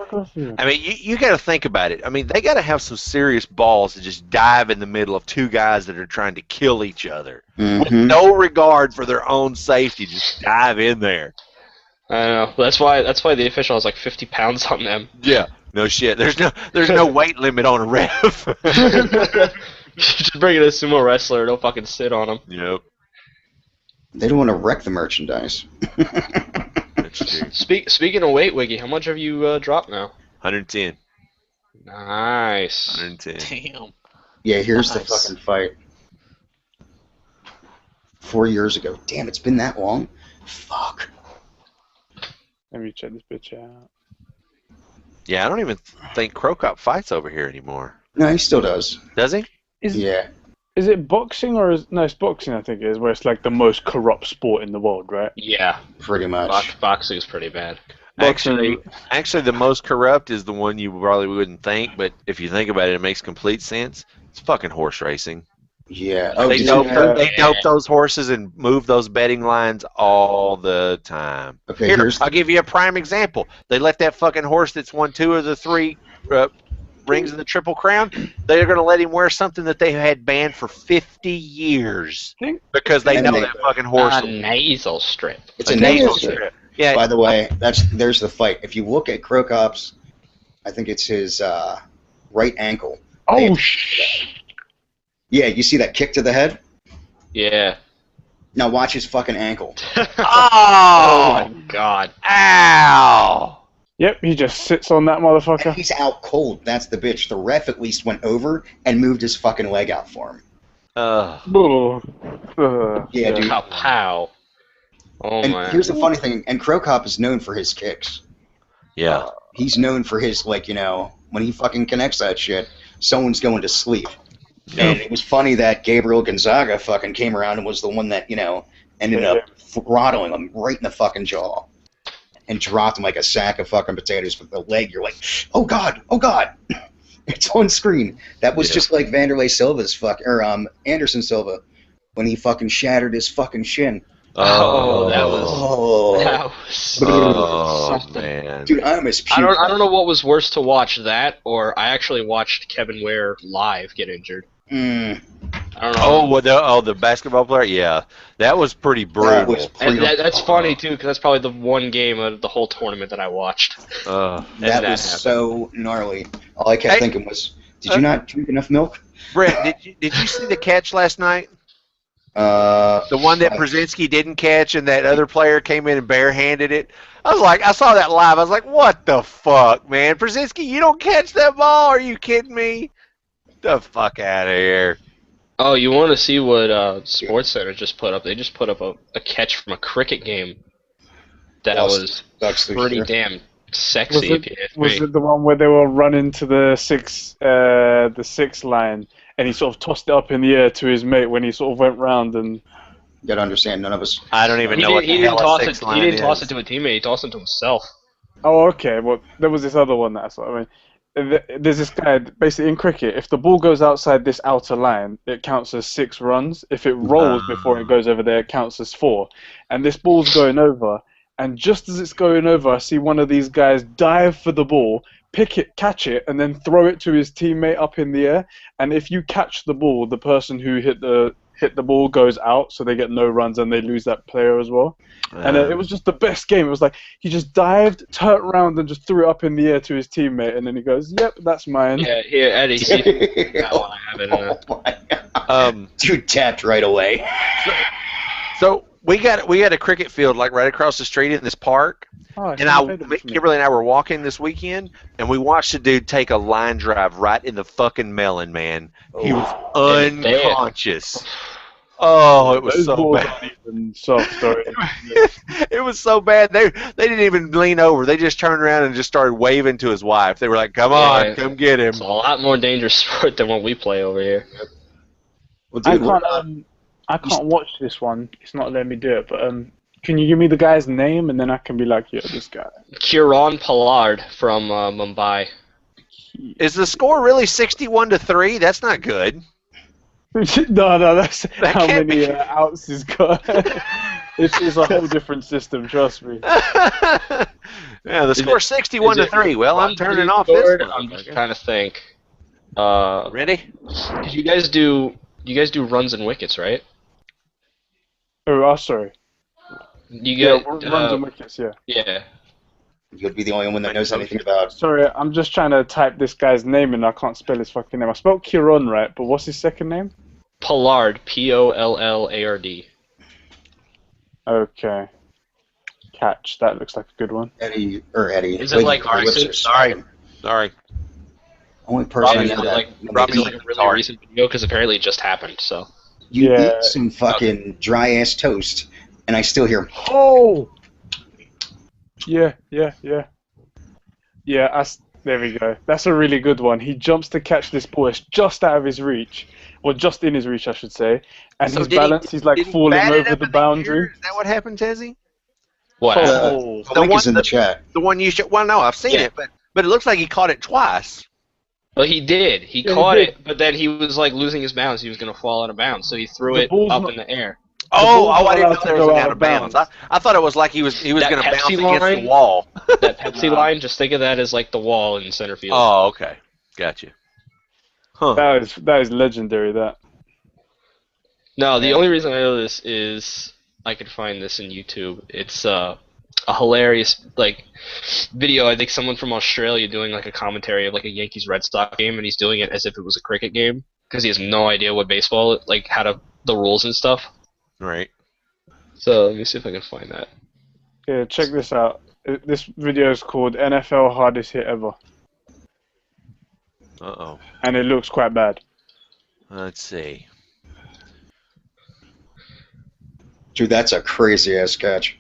[SPEAKER 6] mean, you got to think about it. I mean, they got to have some serious balls to just dive in the middle of two guys that are trying to kill each other with no regard for their own safety. Just dive in there.
[SPEAKER 7] I don't know. That's why the official has like 50 pounds on them.
[SPEAKER 6] Yeah. No shit. There's no weight limit on a ref.
[SPEAKER 7] Just bring in a sumo wrestler. Don't fucking sit on him.
[SPEAKER 6] Yep.
[SPEAKER 1] They don't want to wreck the merchandise.
[SPEAKER 6] That's true.
[SPEAKER 7] Speaking of weight, Wiggy, how much have you dropped now?
[SPEAKER 6] 110.
[SPEAKER 7] Nice.
[SPEAKER 6] 110.
[SPEAKER 5] Damn.
[SPEAKER 1] Yeah, here's the
[SPEAKER 5] Nice.
[SPEAKER 1] fucking fight. 4 years ago. Damn, it's been that long? Fuck.
[SPEAKER 2] Let me check this bitch out.
[SPEAKER 6] Yeah, I don't even think Crocop fights over here anymore.
[SPEAKER 1] No, he still does.
[SPEAKER 6] Does he?
[SPEAKER 1] Yeah.
[SPEAKER 2] Is it boxing or is no? It's boxing. I think it is, where it's like the most corrupt sport in the world, right?
[SPEAKER 7] Yeah,
[SPEAKER 1] Pretty much.
[SPEAKER 7] boxing's pretty bad.
[SPEAKER 6] Actually, the most corrupt is the one you probably wouldn't think, but if you think about it, it makes complete sense. It's fucking horse racing.
[SPEAKER 1] Yeah. Oh,
[SPEAKER 6] They
[SPEAKER 1] did
[SPEAKER 6] dope,
[SPEAKER 1] you have-
[SPEAKER 6] they dope those horses and move those betting lines all the time.
[SPEAKER 1] Okay,
[SPEAKER 6] Here,
[SPEAKER 1] here's
[SPEAKER 6] I'll give you a prime example. They let that fucking horse that's won 2 of the 3 rings of the Triple Crown, they're going to let him wear something that they had banned for 50 years because they
[SPEAKER 1] And
[SPEAKER 6] know
[SPEAKER 1] they-
[SPEAKER 6] that fucking horse.
[SPEAKER 7] A nasal strip.
[SPEAKER 1] It's a nasal strip.
[SPEAKER 6] Yeah.
[SPEAKER 1] By the way, there's the fight. If you look at Crocop's, I think it's his right ankle.
[SPEAKER 2] Oh shit!
[SPEAKER 1] Yeah, you see that kick to the head?
[SPEAKER 7] Yeah.
[SPEAKER 1] Now watch his fucking ankle.
[SPEAKER 7] Oh
[SPEAKER 6] Oh!
[SPEAKER 7] my god.
[SPEAKER 6] Ow!
[SPEAKER 2] Yep, he just sits on that
[SPEAKER 1] And
[SPEAKER 2] motherfucker.
[SPEAKER 1] he's out cold. That's the bitch. The ref at least went over and moved his fucking leg out for him. Yeah, dude.
[SPEAKER 7] Pow pow. Oh
[SPEAKER 1] And
[SPEAKER 7] my.
[SPEAKER 1] here's the funny thing. And Crocop is known for his kicks.
[SPEAKER 6] Yeah.
[SPEAKER 1] He's known for his, like, you know, when he fucking connects that shit, someone's going to sleep. And it was funny that Gabriel Gonzaga fucking came around and was the one that, you know, ended up throttling him right in the fucking jaw. And dropped him like a sack of fucking potatoes with the leg. You're like, oh god, oh god. It's on screen. That was just like Vanderlei Silva's Anderson Silva when he fucking shattered his fucking shin.
[SPEAKER 7] Oh, that was.
[SPEAKER 1] Oh,
[SPEAKER 7] That was.
[SPEAKER 6] Oh,
[SPEAKER 7] something.
[SPEAKER 6] man.
[SPEAKER 1] dude, I almost puked.
[SPEAKER 7] I don't know what was worse to watch, that or I actually watched Kevin Ware live get injured.
[SPEAKER 1] Mm,
[SPEAKER 7] I don't know.
[SPEAKER 6] The basketball player? Yeah. That was pretty brutal.
[SPEAKER 1] that was
[SPEAKER 7] And
[SPEAKER 1] pretty,
[SPEAKER 7] that's funny too, because that's probably the one game of the whole tournament that I watched.
[SPEAKER 1] that was
[SPEAKER 7] happened.
[SPEAKER 1] so gnarly. All I kept
[SPEAKER 6] Hey.
[SPEAKER 1] thinking was, did you not drink enough milk?
[SPEAKER 6] Brett, did you see the catch last night? The one that Brzezinski didn't catch and that other player came in and barehanded it? I saw that live. I was like, what the fuck, man? Brzezinski, you don't catch that ball? Are you kidding me? The fuck out of here.
[SPEAKER 7] Oh, you want to see what SportsCenter just put up? They just put up a catch from a cricket game that was pretty damn sexy. if you ask
[SPEAKER 2] Was
[SPEAKER 7] me.
[SPEAKER 2] it the one where they were running to the six line, and he sort of tossed it up in the air to his mate when he sort of went round and?
[SPEAKER 1] You gotta understand, none of us.
[SPEAKER 6] I don't even know what the
[SPEAKER 7] He didn't
[SPEAKER 6] hell a
[SPEAKER 7] toss
[SPEAKER 6] six
[SPEAKER 7] it.
[SPEAKER 6] line
[SPEAKER 7] He didn't
[SPEAKER 6] is.
[SPEAKER 7] toss it to a teammate. He tossed it to himself.
[SPEAKER 2] Oh, okay. Well, there was this other one that I saw. I mean, there's this guy basically in cricket. If the ball goes outside this outer line, it counts as 6 runs. If it rolls before it goes over there, it counts as 4. And this ball's going over, and just as it's going over, I see one of these guys dive for the ball, pick it, catch it, and then throw it to his teammate up in the air. And if you catch the ball, the person who hit the ball goes out, so they get no runs and they lose that player as well. And it was just the best game. It was like he just dived, turned around, and just threw it up in the air to his teammate, and then he goes, "Yep, that's mine."
[SPEAKER 7] Yeah, here, Eddie. See that one. I have it in
[SPEAKER 1] Oh my god. Dude tapped right away.
[SPEAKER 6] So we got a cricket field like right across the street in this park.
[SPEAKER 2] Oh,
[SPEAKER 6] And Kimberly and I were walking this weekend, and we watched a dude take a line drive right in the fucking melon, man. He was unconscious. Oh, it was
[SPEAKER 2] Those
[SPEAKER 6] so
[SPEAKER 2] balls
[SPEAKER 6] bad.
[SPEAKER 2] aren't even soft, sorry.
[SPEAKER 6] It was so bad. They didn't even lean over. They just turned around and just started waving to his wife. They were like, "Come on,
[SPEAKER 7] Yeah.
[SPEAKER 6] come get him."
[SPEAKER 7] It's a lot more dangerous sport than what we play over here.
[SPEAKER 1] Well,
[SPEAKER 2] I
[SPEAKER 1] dude,
[SPEAKER 2] can't watch this one. It's not letting me do it. But can you give me the guy's name, and then I can be like, "Yeah, this guy."
[SPEAKER 7] Kiran Pollard from Mumbai.
[SPEAKER 6] Is the score really 61-3? That's not good.
[SPEAKER 2] No, that's
[SPEAKER 6] That
[SPEAKER 2] how
[SPEAKER 6] can't
[SPEAKER 2] many
[SPEAKER 6] be.
[SPEAKER 2] outs he's got. it's a whole different system, trust me.
[SPEAKER 6] Yeah, the score's 61-3. Well, I'm turning off this
[SPEAKER 7] Scored?
[SPEAKER 6] one.
[SPEAKER 7] I'm just trying to think.
[SPEAKER 6] Ready?
[SPEAKER 7] Did you guys do runs and wickets, right?
[SPEAKER 2] Oh, sorry.
[SPEAKER 7] You
[SPEAKER 2] Yeah,
[SPEAKER 7] get
[SPEAKER 2] runs and wickets, yeah.
[SPEAKER 7] yeah.
[SPEAKER 1] you'd be the only one that knows anything about.
[SPEAKER 2] Sorry, I'm just trying to type this guy's name and I can't spell his fucking name. I spelled Kiron right, but what's his second name?
[SPEAKER 7] Pollard, Pollard.
[SPEAKER 2] Okay. Catch. That looks like a good one.
[SPEAKER 1] Eddie.
[SPEAKER 7] Is it like
[SPEAKER 1] our lips are
[SPEAKER 7] Arson?
[SPEAKER 1] sagging.
[SPEAKER 6] Sorry.
[SPEAKER 1] Only person I
[SPEAKER 7] Robbie
[SPEAKER 1] know
[SPEAKER 7] said,
[SPEAKER 1] that
[SPEAKER 7] like,
[SPEAKER 1] makes
[SPEAKER 7] Robbie
[SPEAKER 1] sense.
[SPEAKER 7] like a really recent video because apparently it just happened. So
[SPEAKER 1] You
[SPEAKER 2] Yeah.
[SPEAKER 1] eat some fucking dry ass toast, and I still hear.
[SPEAKER 2] Oh. Yeah. There we go. That's a really good one. He jumps to catch this ball. It's just out of his reach. Well, just in his reach, I should say. And
[SPEAKER 6] So
[SPEAKER 2] his
[SPEAKER 6] did he-
[SPEAKER 2] balance, he's like
[SPEAKER 6] Did he
[SPEAKER 2] falling
[SPEAKER 6] bat it
[SPEAKER 2] over
[SPEAKER 6] up
[SPEAKER 2] the
[SPEAKER 6] in the air?
[SPEAKER 2] boundary.
[SPEAKER 6] Is that what happened, Tezzy?
[SPEAKER 7] what?
[SPEAKER 1] The,
[SPEAKER 2] Oh.
[SPEAKER 1] the link is in the chat.
[SPEAKER 6] The one you should. Well, no, I've seen
[SPEAKER 7] Yeah.
[SPEAKER 6] it, but it looks like he caught it twice.
[SPEAKER 7] Well, he did. He
[SPEAKER 2] Yeah, he
[SPEAKER 7] caught
[SPEAKER 2] did.
[SPEAKER 7] it, but then he was like losing his balance. He was gonna fall out of bounds, so he threw
[SPEAKER 2] The
[SPEAKER 7] it
[SPEAKER 2] ball's
[SPEAKER 7] up
[SPEAKER 2] not-
[SPEAKER 7] in the air.
[SPEAKER 6] Oh,
[SPEAKER 2] ball's
[SPEAKER 6] I didn't
[SPEAKER 2] allowed
[SPEAKER 6] know
[SPEAKER 2] to
[SPEAKER 6] there was
[SPEAKER 2] go
[SPEAKER 6] an
[SPEAKER 2] out
[SPEAKER 6] out
[SPEAKER 2] of
[SPEAKER 6] of bounds.
[SPEAKER 2] bounds.
[SPEAKER 6] I thought it was like he was
[SPEAKER 7] That
[SPEAKER 6] going to
[SPEAKER 7] Pepsi
[SPEAKER 6] bounce against
[SPEAKER 7] line?
[SPEAKER 6] the wall.
[SPEAKER 7] That Pepsi line, just think of that as like the wall in center field.
[SPEAKER 6] Oh, okay, gotcha. Huh?
[SPEAKER 2] That is legendary. That.
[SPEAKER 7] No, the only reason I know this is I could find this in YouTube. It's a hilarious like video. I think someone from Australia doing like a commentary of like a Yankees Red Sox game, and he's doing it as if it was a cricket game because he has no idea what baseball like the rules and stuff.
[SPEAKER 6] Right.
[SPEAKER 7] So let me see if I can find that.
[SPEAKER 2] Yeah, check this out. This video is called NFL Hardest Hit Ever,
[SPEAKER 6] Uh-oh.
[SPEAKER 2] and it looks quite bad.
[SPEAKER 6] Let's see.
[SPEAKER 1] Dude, that's a crazy ass catch.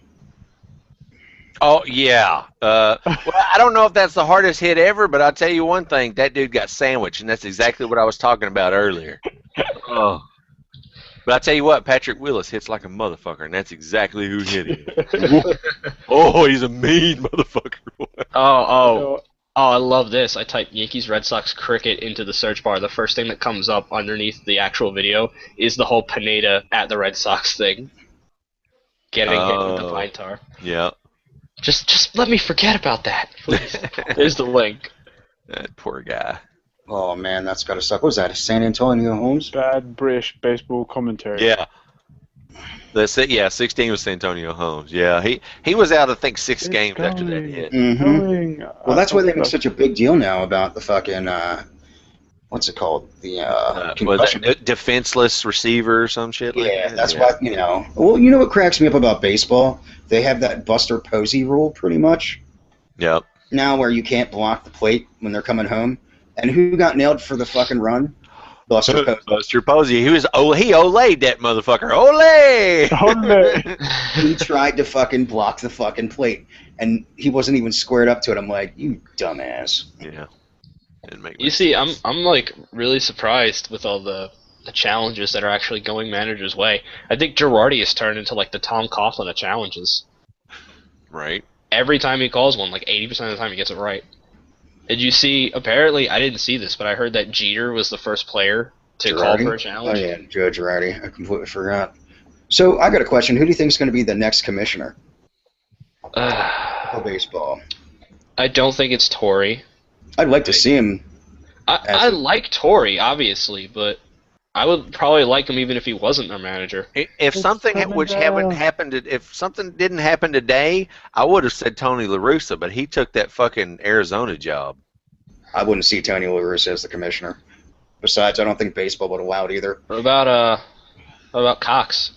[SPEAKER 6] Oh, yeah. Well, I don't know if that's the hardest hit ever, but I'll tell you one thing. That dude got sandwiched, and that's exactly what I was talking about earlier. Oh. But I'll tell you what, Patrick Willis hits like a motherfucker, and that's exactly who hit him. Oh, he's a mean motherfucker.
[SPEAKER 7] Oh, I love this. I type Yankees Red Sox cricket into the search bar. The first thing that comes up underneath the actual video is the whole Pineda at the Red Sox thing. Getting hit with the pine tar.
[SPEAKER 6] Yeah.
[SPEAKER 7] Just let me forget about that, please. There's the link.
[SPEAKER 6] That poor guy.
[SPEAKER 1] Oh man, that's gotta suck. What was that? San Antonio Holmes?
[SPEAKER 2] Bad British baseball commentary.
[SPEAKER 6] Yeah. That's it. Yeah, 16 was Santonio Holmes. Yeah, he was out, I think, 6 games after that hit.
[SPEAKER 1] Mm-hmm. Well, that's why they make such a big deal now about the fucking what's it called? The concussion.
[SPEAKER 6] Was that defenseless receiver or some shit like
[SPEAKER 1] Yeah,
[SPEAKER 6] that?
[SPEAKER 1] that's why, you know. Well, you know what cracks me up about baseball? They have that Buster Posey rule, pretty much.
[SPEAKER 6] Yep.
[SPEAKER 1] Now where you can't block the plate when they're coming home. And who got nailed for the fucking run? Buster Posey.
[SPEAKER 6] Buster Posey. He olayed that motherfucker. Olay!
[SPEAKER 1] He tried to fucking block the fucking plate, and he wasn't even squared up to it. I'm like, you dumbass.
[SPEAKER 6] Yeah.
[SPEAKER 7] You see, I'm like really surprised with all the challenges that are actually going managers' way. I think Girardi has turned into like the Tom Coughlin of challenges.
[SPEAKER 6] Right.
[SPEAKER 7] Every time he calls one, like 80% of the time he gets it right. Did you see, apparently, I didn't see this, but I heard that Jeter was the first player to call for a challenge.
[SPEAKER 1] Oh yeah, Joe Girardi. I completely forgot. So I got a question. Who do you think is going to be the next commissioner for baseball?
[SPEAKER 7] I don't think it's Torrey.
[SPEAKER 1] I'd like to see him.
[SPEAKER 7] I like Torrey, obviously, but I would probably like him even if he wasn't their manager.
[SPEAKER 6] If something if something didn't happen today, I would have said Tony La Russa, but he took that fucking Arizona job.
[SPEAKER 1] I wouldn't see Tony La Russa as the commissioner. Besides, I don't think baseball would allow it either.
[SPEAKER 7] What about Cox?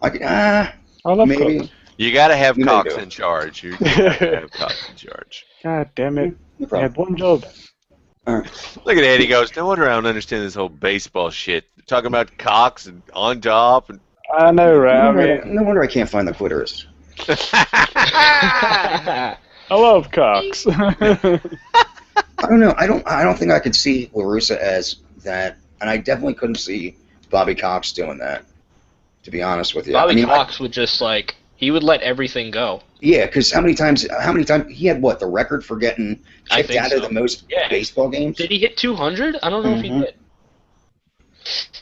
[SPEAKER 2] I love
[SPEAKER 1] maybe.
[SPEAKER 2] Cox.
[SPEAKER 6] You got to have
[SPEAKER 1] You may
[SPEAKER 6] Cox
[SPEAKER 1] do.
[SPEAKER 6] in charge. You got to have Cox in charge.
[SPEAKER 2] God damn it.
[SPEAKER 1] No
[SPEAKER 2] I
[SPEAKER 1] problem.
[SPEAKER 2] had one job.
[SPEAKER 1] All right.
[SPEAKER 6] Look at Eddie goes, no wonder I don't understand this whole baseball shit. Talking about Cox and on top. And
[SPEAKER 2] I know, right? I mean,
[SPEAKER 1] No wonder I can't find the Clitoris.
[SPEAKER 2] I love Cox.
[SPEAKER 1] I don't know. I don't think I could see La Russa as that, and I definitely couldn't see Bobby Cox doing that. To be honest with you,
[SPEAKER 7] Bobby
[SPEAKER 1] I mean,
[SPEAKER 7] Cox would just like he would let everything go.
[SPEAKER 1] Yeah, because how many times he had the record for getting
[SPEAKER 7] I
[SPEAKER 1] kicked
[SPEAKER 7] think
[SPEAKER 1] out
[SPEAKER 7] so.
[SPEAKER 1] of the most
[SPEAKER 7] Yeah.
[SPEAKER 1] baseball games?
[SPEAKER 7] Did he hit 200? I don't know if he
[SPEAKER 1] Mhm.
[SPEAKER 7] did.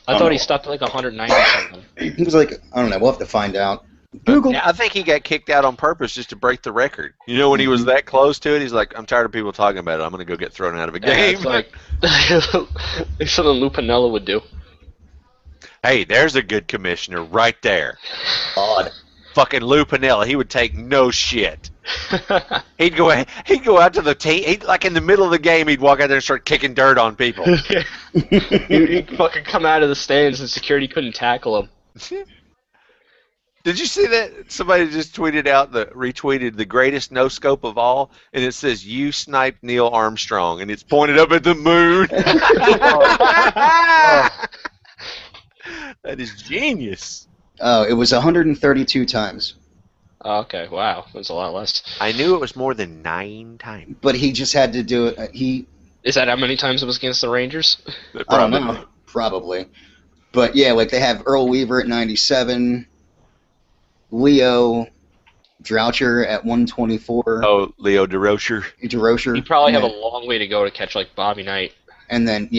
[SPEAKER 7] I thought he stopped at like 190 or something.
[SPEAKER 1] He was like, I don't know. We'll have to find out. Google.
[SPEAKER 6] Yeah, I think he got kicked out on purpose just to break the record. You know, when he was that close to it, he's like, I'm tired of people talking about it. I'm going to go get thrown out of a
[SPEAKER 7] Yeah,
[SPEAKER 6] game.
[SPEAKER 7] it's like it's something Lou Piniella would do.
[SPEAKER 6] Hey, there's a good commissioner right there.
[SPEAKER 1] Odd.
[SPEAKER 6] Fucking Lou Piniella. He would take no shit. He'd go out to the team. He'd, like in the middle of the game, he'd walk out there and start kicking dirt on people.
[SPEAKER 7] He'd fucking come out of the stands and security couldn't tackle him.
[SPEAKER 6] Did you see that? Somebody just retweeted the greatest no scope of all, and it says "You sniped Neil Armstrong," and it's pointed up at the moon. That is genius.
[SPEAKER 1] Oh, it was 132 times.
[SPEAKER 7] Oh, okay, wow, that's a lot less.
[SPEAKER 6] I knew it was more than 9 times.
[SPEAKER 1] But he just had to do it.
[SPEAKER 7] Is that how many times it was against the Rangers?
[SPEAKER 1] I don't know. Probably. But yeah, like they have Earl Weaver at 97, Leo Droucher at 124.
[SPEAKER 6] Oh, Leo DeRocher.
[SPEAKER 1] DeRocher.
[SPEAKER 7] You probably have a long way to go to catch like Bobby Knight.
[SPEAKER 1] And then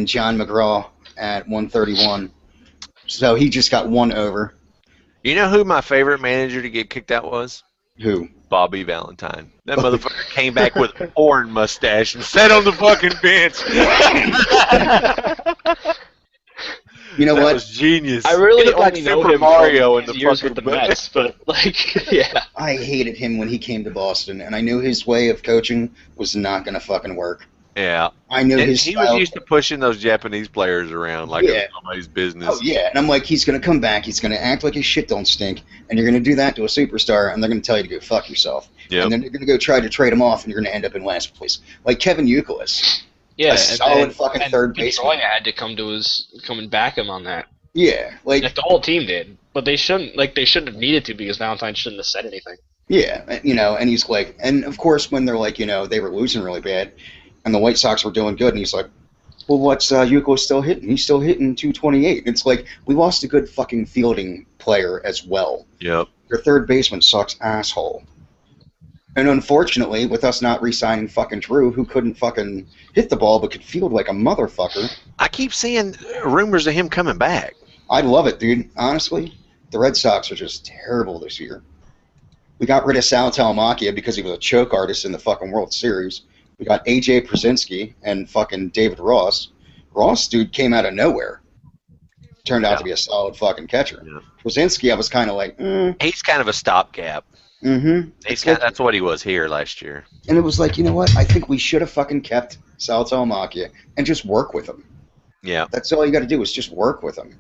[SPEAKER 1] John McGraw at 131. So he just got one over.
[SPEAKER 6] You know who my favorite manager to get kicked out was?
[SPEAKER 1] Who?
[SPEAKER 6] Bobby Valentine. That motherfucker came back with a porn mustache and sat on the fucking bench.
[SPEAKER 1] You know
[SPEAKER 6] that
[SPEAKER 1] what?
[SPEAKER 6] was genius.
[SPEAKER 7] I really
[SPEAKER 6] he looked
[SPEAKER 7] only
[SPEAKER 6] like
[SPEAKER 7] know
[SPEAKER 6] Super
[SPEAKER 7] him
[SPEAKER 6] Mario in
[SPEAKER 7] from
[SPEAKER 6] the
[SPEAKER 7] years
[SPEAKER 6] fucking
[SPEAKER 7] with the Mets, but like, yeah.
[SPEAKER 1] I hated him when he came to Boston, and I knew his way of coaching was not going to fucking work.
[SPEAKER 6] Yeah.
[SPEAKER 1] I knew
[SPEAKER 6] and
[SPEAKER 1] his
[SPEAKER 6] he
[SPEAKER 1] style.
[SPEAKER 6] was used to pushing those Japanese players around like it was somebody's business.
[SPEAKER 1] Oh, yeah. And I'm like, he's going to come back, he's going to act like his shit don't stink, and you're going to do that to a superstar, and they're going to tell you to go fuck yourself.
[SPEAKER 6] Yep.
[SPEAKER 1] And then they're going to go try to trade him off, and you're going to end up in last place. Like Kevin Youkilis.
[SPEAKER 7] Yeah,
[SPEAKER 1] a solid fucking third baseman.
[SPEAKER 7] Pedroia had to come and back him on that.
[SPEAKER 1] Yeah, like
[SPEAKER 7] the whole team did, but they shouldn't have needed to because Valentine shouldn't have said anything.
[SPEAKER 1] yeah, and he's like, and of course when they're like, they were losing really bad, and the White Sox were doing good, and he's like, well, what's Yuko still hitting? He's still hitting 228. It's like we lost a good fucking fielding player as well.
[SPEAKER 6] Yep.
[SPEAKER 1] Your third baseman sucks asshole. And unfortunately, with us not re-signing fucking Drew, who couldn't fucking hit the ball but could field like a motherfucker.
[SPEAKER 6] I keep seeing rumors of him coming back.
[SPEAKER 1] I'd love it, dude. Honestly, the Red Sox are just terrible this year. We got rid of Sal Talamacchia because he was a choke artist in the fucking World Series. We got A.J. Przinsky and fucking David Ross. Ross, dude, came out of nowhere. Turned out to be a solid fucking catcher. Yeah. Przinsky, I was kind of like,
[SPEAKER 6] He's kind of a stopgap.
[SPEAKER 1] Mm-hmm.
[SPEAKER 6] That's what he was here last year.
[SPEAKER 1] And it was like, you know what? I think we should have fucking kept Sal Talamacchia and just work with him.
[SPEAKER 6] Yeah.
[SPEAKER 1] That's all you got to do is just work with him.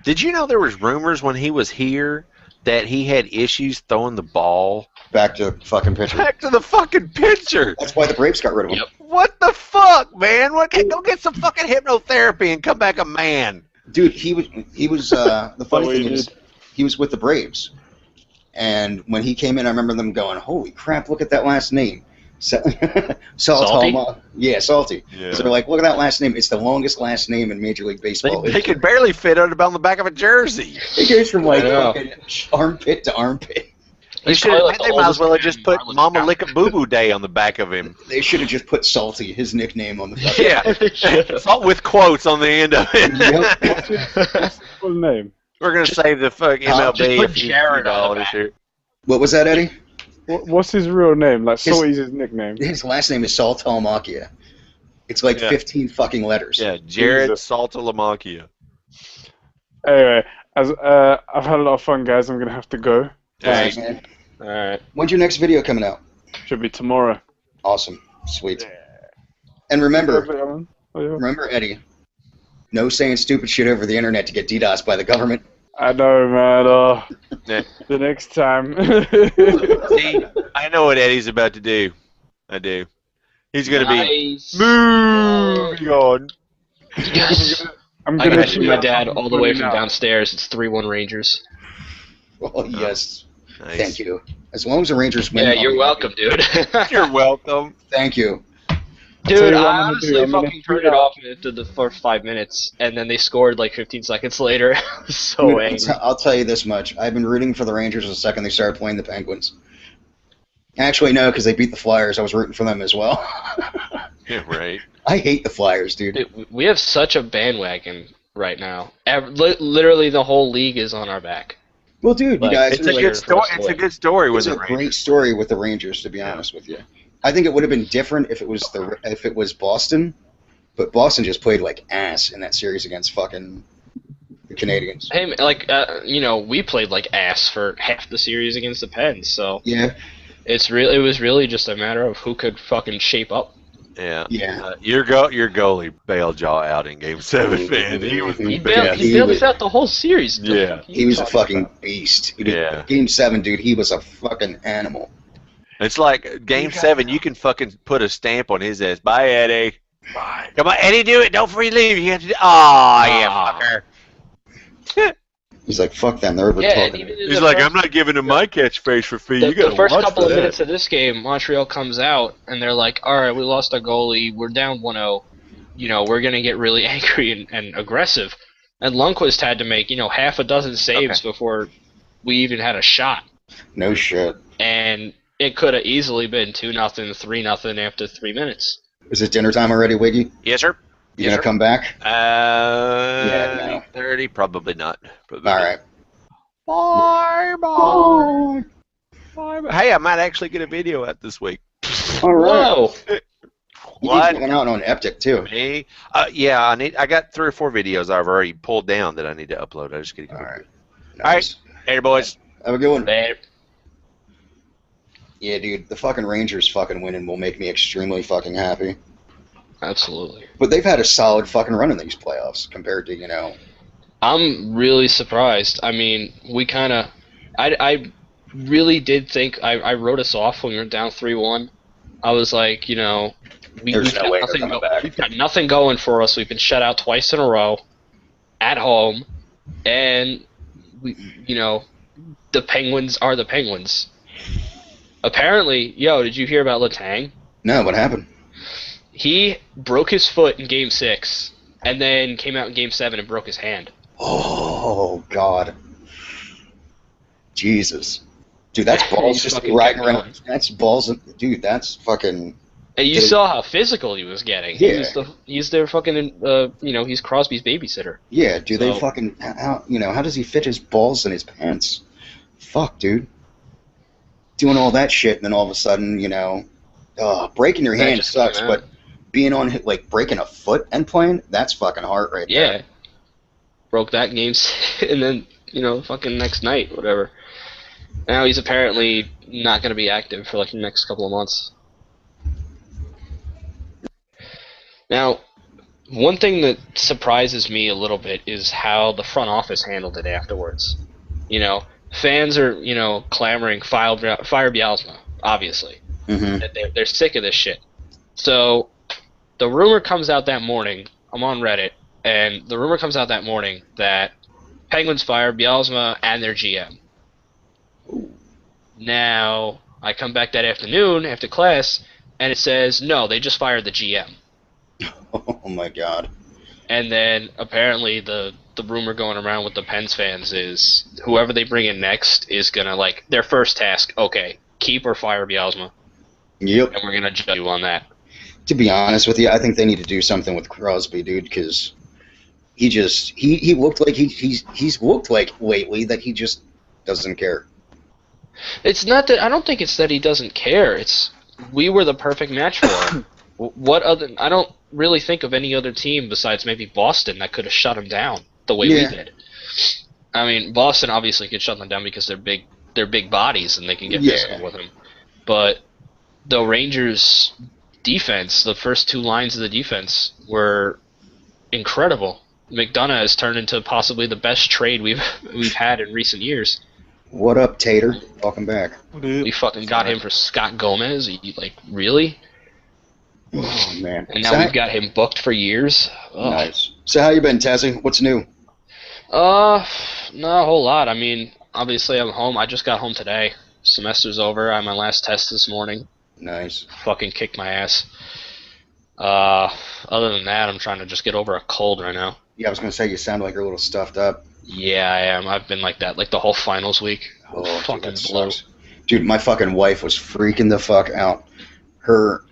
[SPEAKER 6] Did you know there was rumors when he was here that he had issues throwing the ball
[SPEAKER 1] back to fucking pitcher?
[SPEAKER 6] Back to the fucking pitcher.
[SPEAKER 1] That's why the Braves got rid of him.
[SPEAKER 6] Yep. What the fuck, man? Go get some fucking hypnotherapy and come back a man.
[SPEAKER 1] Dude, he was the funny thing is he was with the Braves. And when he came in, I remember them going, holy crap, look at that last name.
[SPEAKER 7] Salty?
[SPEAKER 1] Yeah, Salty.
[SPEAKER 6] Yeah.
[SPEAKER 1] So they're like, look at that last name. It's the longest last name in Major League Baseball.
[SPEAKER 6] They could barely fit it on the back of a jersey.
[SPEAKER 1] It goes from like fucking armpit to armpit.
[SPEAKER 6] They might as well have just put Mama Lick a Boo Boo Day on the back of him.
[SPEAKER 1] They should have just put Salty, his nickname, on the fucking
[SPEAKER 6] Salt with quotes on the end of it.
[SPEAKER 2] Yep. What's the full name?
[SPEAKER 6] We're going to save the fucking MLB a few dollars here.
[SPEAKER 1] What was that, Eddie?
[SPEAKER 2] What's his real name? Like, Salty's his nickname.
[SPEAKER 1] His last name is Sal Talamacchia. It's like 15 fucking letters.
[SPEAKER 6] Yeah, Jared Saltalamacchia.
[SPEAKER 2] Anyway, I've had a lot of fun, guys. I'm going to have to go.
[SPEAKER 1] Thanks, man.
[SPEAKER 7] All right.
[SPEAKER 1] When's your next video coming out?
[SPEAKER 2] Should be tomorrow.
[SPEAKER 1] Awesome. Sweet. And remember, Eddie, no saying stupid shit over the internet to get DDoS by the government.
[SPEAKER 2] I know, man. The next time.
[SPEAKER 6] See, I know what Eddie's about to do. I do. He's going to be moving on.
[SPEAKER 7] Yes. I'm going to my dad all the way from downstairs. It's 3-1 Rangers.
[SPEAKER 1] Oh, yes.
[SPEAKER 6] Nice.
[SPEAKER 1] Thank you. As long as the Rangers win.
[SPEAKER 7] Yeah, you're welcome, dude.
[SPEAKER 6] You're welcome.
[SPEAKER 1] Thank you.
[SPEAKER 7] Dude, I honestly fucking turned it off after the first 5 minutes, and then they scored like 15 seconds later. I was so angry.
[SPEAKER 1] I'll tell you this much. I've been rooting for the Rangers the second they started playing the Penguins. Actually, no, because they beat the Flyers. I was rooting for them as well.
[SPEAKER 6] Yeah, right.
[SPEAKER 1] I hate the Flyers, dude.
[SPEAKER 7] We have such a bandwagon right now. Literally, the whole league is on our back.
[SPEAKER 1] Well, dude, you guys.
[SPEAKER 6] It's a good story. It's a good story with the Rangers.
[SPEAKER 1] It's a great story with the Rangers, to be honest with you. I think it would have been different if it was Boston, but Boston just played like ass in that series against fucking the Canadians.
[SPEAKER 7] Hey, we played like ass for half the series against the Pens, so
[SPEAKER 1] yeah,
[SPEAKER 7] it was really just a matter of who could fucking shape up.
[SPEAKER 6] Yeah.
[SPEAKER 1] Yeah.
[SPEAKER 6] Your goalie bailed y'all out in Game 7, man. He was
[SPEAKER 7] He
[SPEAKER 6] the
[SPEAKER 7] bailed,
[SPEAKER 6] best.
[SPEAKER 7] he bailed us out the whole series.
[SPEAKER 6] Yeah.
[SPEAKER 1] He was a fucking beast.
[SPEAKER 6] Yeah.
[SPEAKER 1] Game 7, dude, he was a fucking animal.
[SPEAKER 6] It's like Game 7, you can fucking put a stamp on his ass. Bye, Eddie.
[SPEAKER 1] Bye.
[SPEAKER 6] Come on, Eddie, do it. Don't free leave. You have to do. Oh, yeah, fucker.
[SPEAKER 1] He's like, fuck them. They're over
[SPEAKER 7] Yeah,
[SPEAKER 1] talking.
[SPEAKER 7] and even
[SPEAKER 6] He's like, I'm not giving him my catchphrase for free. You
[SPEAKER 7] the
[SPEAKER 6] got to
[SPEAKER 7] first
[SPEAKER 6] watch
[SPEAKER 7] couple
[SPEAKER 6] for
[SPEAKER 7] of
[SPEAKER 6] that.
[SPEAKER 7] minutes of this game, Montreal comes out, and they're like, all right, we lost our goalie. We're down 1-0. You know, we're going to get really angry and aggressive. And Lundqvist had to make, half a dozen saves before we even had a shot.
[SPEAKER 1] No shit.
[SPEAKER 7] And it could have easily been 2-0, 3-0 after 3 minutes.
[SPEAKER 1] Is it dinner time already, Wiggy?
[SPEAKER 6] Yes, sir.
[SPEAKER 1] You gonna come back?
[SPEAKER 6] Yeah,
[SPEAKER 1] no.
[SPEAKER 6] 30, probably not. Probably
[SPEAKER 1] All
[SPEAKER 6] not.
[SPEAKER 1] right.
[SPEAKER 6] Bye. Hey, I might actually get a video out this week.
[SPEAKER 1] All right.
[SPEAKER 7] Whoa!
[SPEAKER 1] What? He's going out on Eptic too.
[SPEAKER 6] Me? Yeah, I got 3 or 4 videos I've already pulled down that I need to upload. I just get
[SPEAKER 1] All right.
[SPEAKER 6] All right, hey boys.
[SPEAKER 1] Have a good one.
[SPEAKER 7] Man.
[SPEAKER 1] Yeah, dude, the fucking Rangers fucking winning will make me extremely fucking happy.
[SPEAKER 7] Absolutely.
[SPEAKER 1] But they've had a solid fucking run in these playoffs compared to,
[SPEAKER 7] I'm really surprised. I mean, we kind of... I really did think... I wrote us off when we were down 3-1. I was like, we've got nothing going for us. We've been shut out twice in a row at home. And, the Penguins are the Penguins. Apparently, did you hear about Letang?
[SPEAKER 1] No, what happened?
[SPEAKER 7] He broke his foot in Game 6, and then came out in Game 7 and broke his hand.
[SPEAKER 1] Oh, God. Jesus. Dude, that's balls just riding around. That's balls. Dude, that's fucking...
[SPEAKER 7] And you saw how physical he was getting.
[SPEAKER 1] Yeah.
[SPEAKER 7] He's their fucking, he's Crosby's babysitter.
[SPEAKER 1] Yeah, do they fucking... how does he fit his balls in his pants? Fuck, dude. Doing all that shit, and then all of a sudden, breaking your hand sucks, but being on, breaking a foot and playing, that's fucking hard right there.
[SPEAKER 7] Yeah. Broke that game, and then, fucking next night, whatever. Now he's apparently not going to be active for, the next couple of months. Now, one thing that surprises me a little bit is how the front office handled it afterwards. Fans are, clamoring, fire Bialsma, obviously.
[SPEAKER 1] Mm-hmm.
[SPEAKER 7] They're sick of this shit. So, the rumor comes out that morning, I'm on Reddit, and the rumor comes out that morning that Penguins fire Bialsma and their GM. Now, I come back that afternoon after class, and it says, no, they just fired the GM.
[SPEAKER 1] Oh my God.
[SPEAKER 7] And then, apparently, the rumor going around with the Pens fans is whoever they bring in next is going to, their first task, okay, keep or fire Bialsma.
[SPEAKER 1] Yep.
[SPEAKER 7] And we're going to judge you on that.
[SPEAKER 1] To be honest with you, I think they need to do something with Crosby, dude, because he looked like he's looked like lately that he just doesn't care.
[SPEAKER 7] It's not that, I don't think it's that he doesn't care. It's, we were the perfect match for him. I don't really think of any other team besides maybe Boston that could have shut him down the way we did. I mean, Boston obviously could shut them down because they're big bodies and they can get physical with him. But the Rangers' defense, the first 2 lines of the defense were incredible. McDonough has turned into possibly the best trade we've had in recent years.
[SPEAKER 1] What up, Tater? Welcome back.
[SPEAKER 7] We fucking got him for Scott Gomez. Really?
[SPEAKER 1] Oh man!
[SPEAKER 7] And now we've got him booked for years. Ugh.
[SPEAKER 1] Nice. So how you been, Tazzy? What's new?
[SPEAKER 7] Not a whole lot. I mean, obviously I'm home. I just got home today. Semester's over. I had my last test this morning.
[SPEAKER 1] Nice.
[SPEAKER 7] Fucking kicked my ass. Other than that, I'm trying to just get over a cold right now.
[SPEAKER 1] Yeah, I was gonna say you sound like you're a little stuffed up.
[SPEAKER 7] Yeah, I am. I've been like that, the whole finals week.
[SPEAKER 1] Oh,
[SPEAKER 7] fucking
[SPEAKER 1] dude, that
[SPEAKER 7] blue.
[SPEAKER 1] sucks. Dude, my fucking wife was freaking the fuck out. Her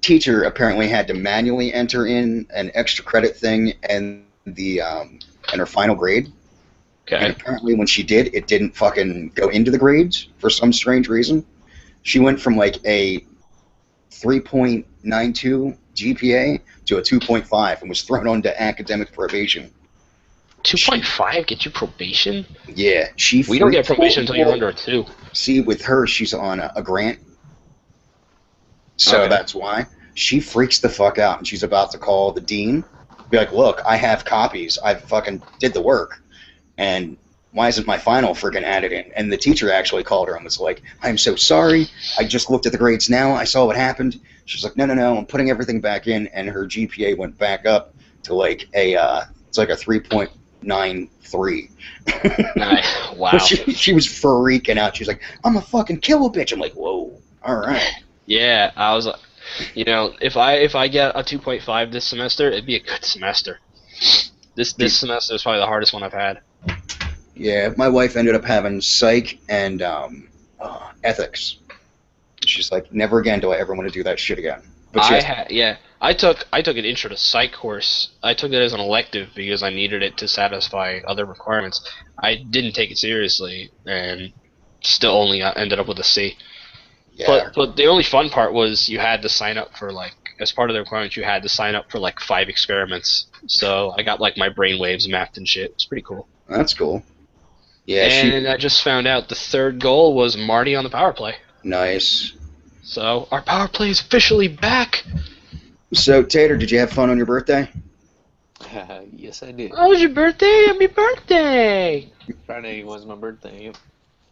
[SPEAKER 1] teacher apparently had to manually enter in an extra credit thing and and her final grade.
[SPEAKER 7] Okay.
[SPEAKER 1] And apparently when she did, it didn't fucking go into the grades for some strange reason. She went from a 3.92 GPA to a 2.5 and was thrown onto academic probation.
[SPEAKER 7] 2.5 get you probation?
[SPEAKER 1] Yeah,
[SPEAKER 7] we don't get probation until you're under a 2.
[SPEAKER 1] See, with her, she's on a grant, so that's why. She freaks the fuck out, and she's about to call the dean. Be like, look, I have copies. I fucking did the work. And why isn't my final freaking added in? And the teacher actually called her and was like, I'm so sorry. I just looked at the grades now. I saw what happened. She's like, no, I'm putting everything back in. And her GPA went back up to like it's like a 3.93.
[SPEAKER 7] Wow.
[SPEAKER 1] She was freaking out. She's like, I'm a fucking killer bitch. I'm like, whoa, all right.
[SPEAKER 7] Yeah, I was like, you know, if I get a 2.5 this semester, it'd be a good semester. This semester is probably the hardest one I've had.
[SPEAKER 1] Yeah, my wife ended up having psych and ethics. She's like, never again do I ever want to do that shit again. But
[SPEAKER 7] I took an intro to psych course. I took it as an elective because I needed it to satisfy other requirements. I didn't take it seriously and still only ended up with a C.
[SPEAKER 1] Yeah.
[SPEAKER 7] But the only fun part was you had to sign up for, like, as part of the requirements, you had to sign up for like 5 experiments. So I got like my brain waves mapped and shit. It's pretty cool.
[SPEAKER 1] That's cool. Yeah.
[SPEAKER 7] And I just found out the 3rd goal was Marty on the power play.
[SPEAKER 1] Nice.
[SPEAKER 7] So our power play is officially back.
[SPEAKER 1] So Tater, did you have fun on your birthday?
[SPEAKER 4] Yes, I did.
[SPEAKER 7] Oh, it was your birthday? Happy birthday!
[SPEAKER 4] Friday was my birthday.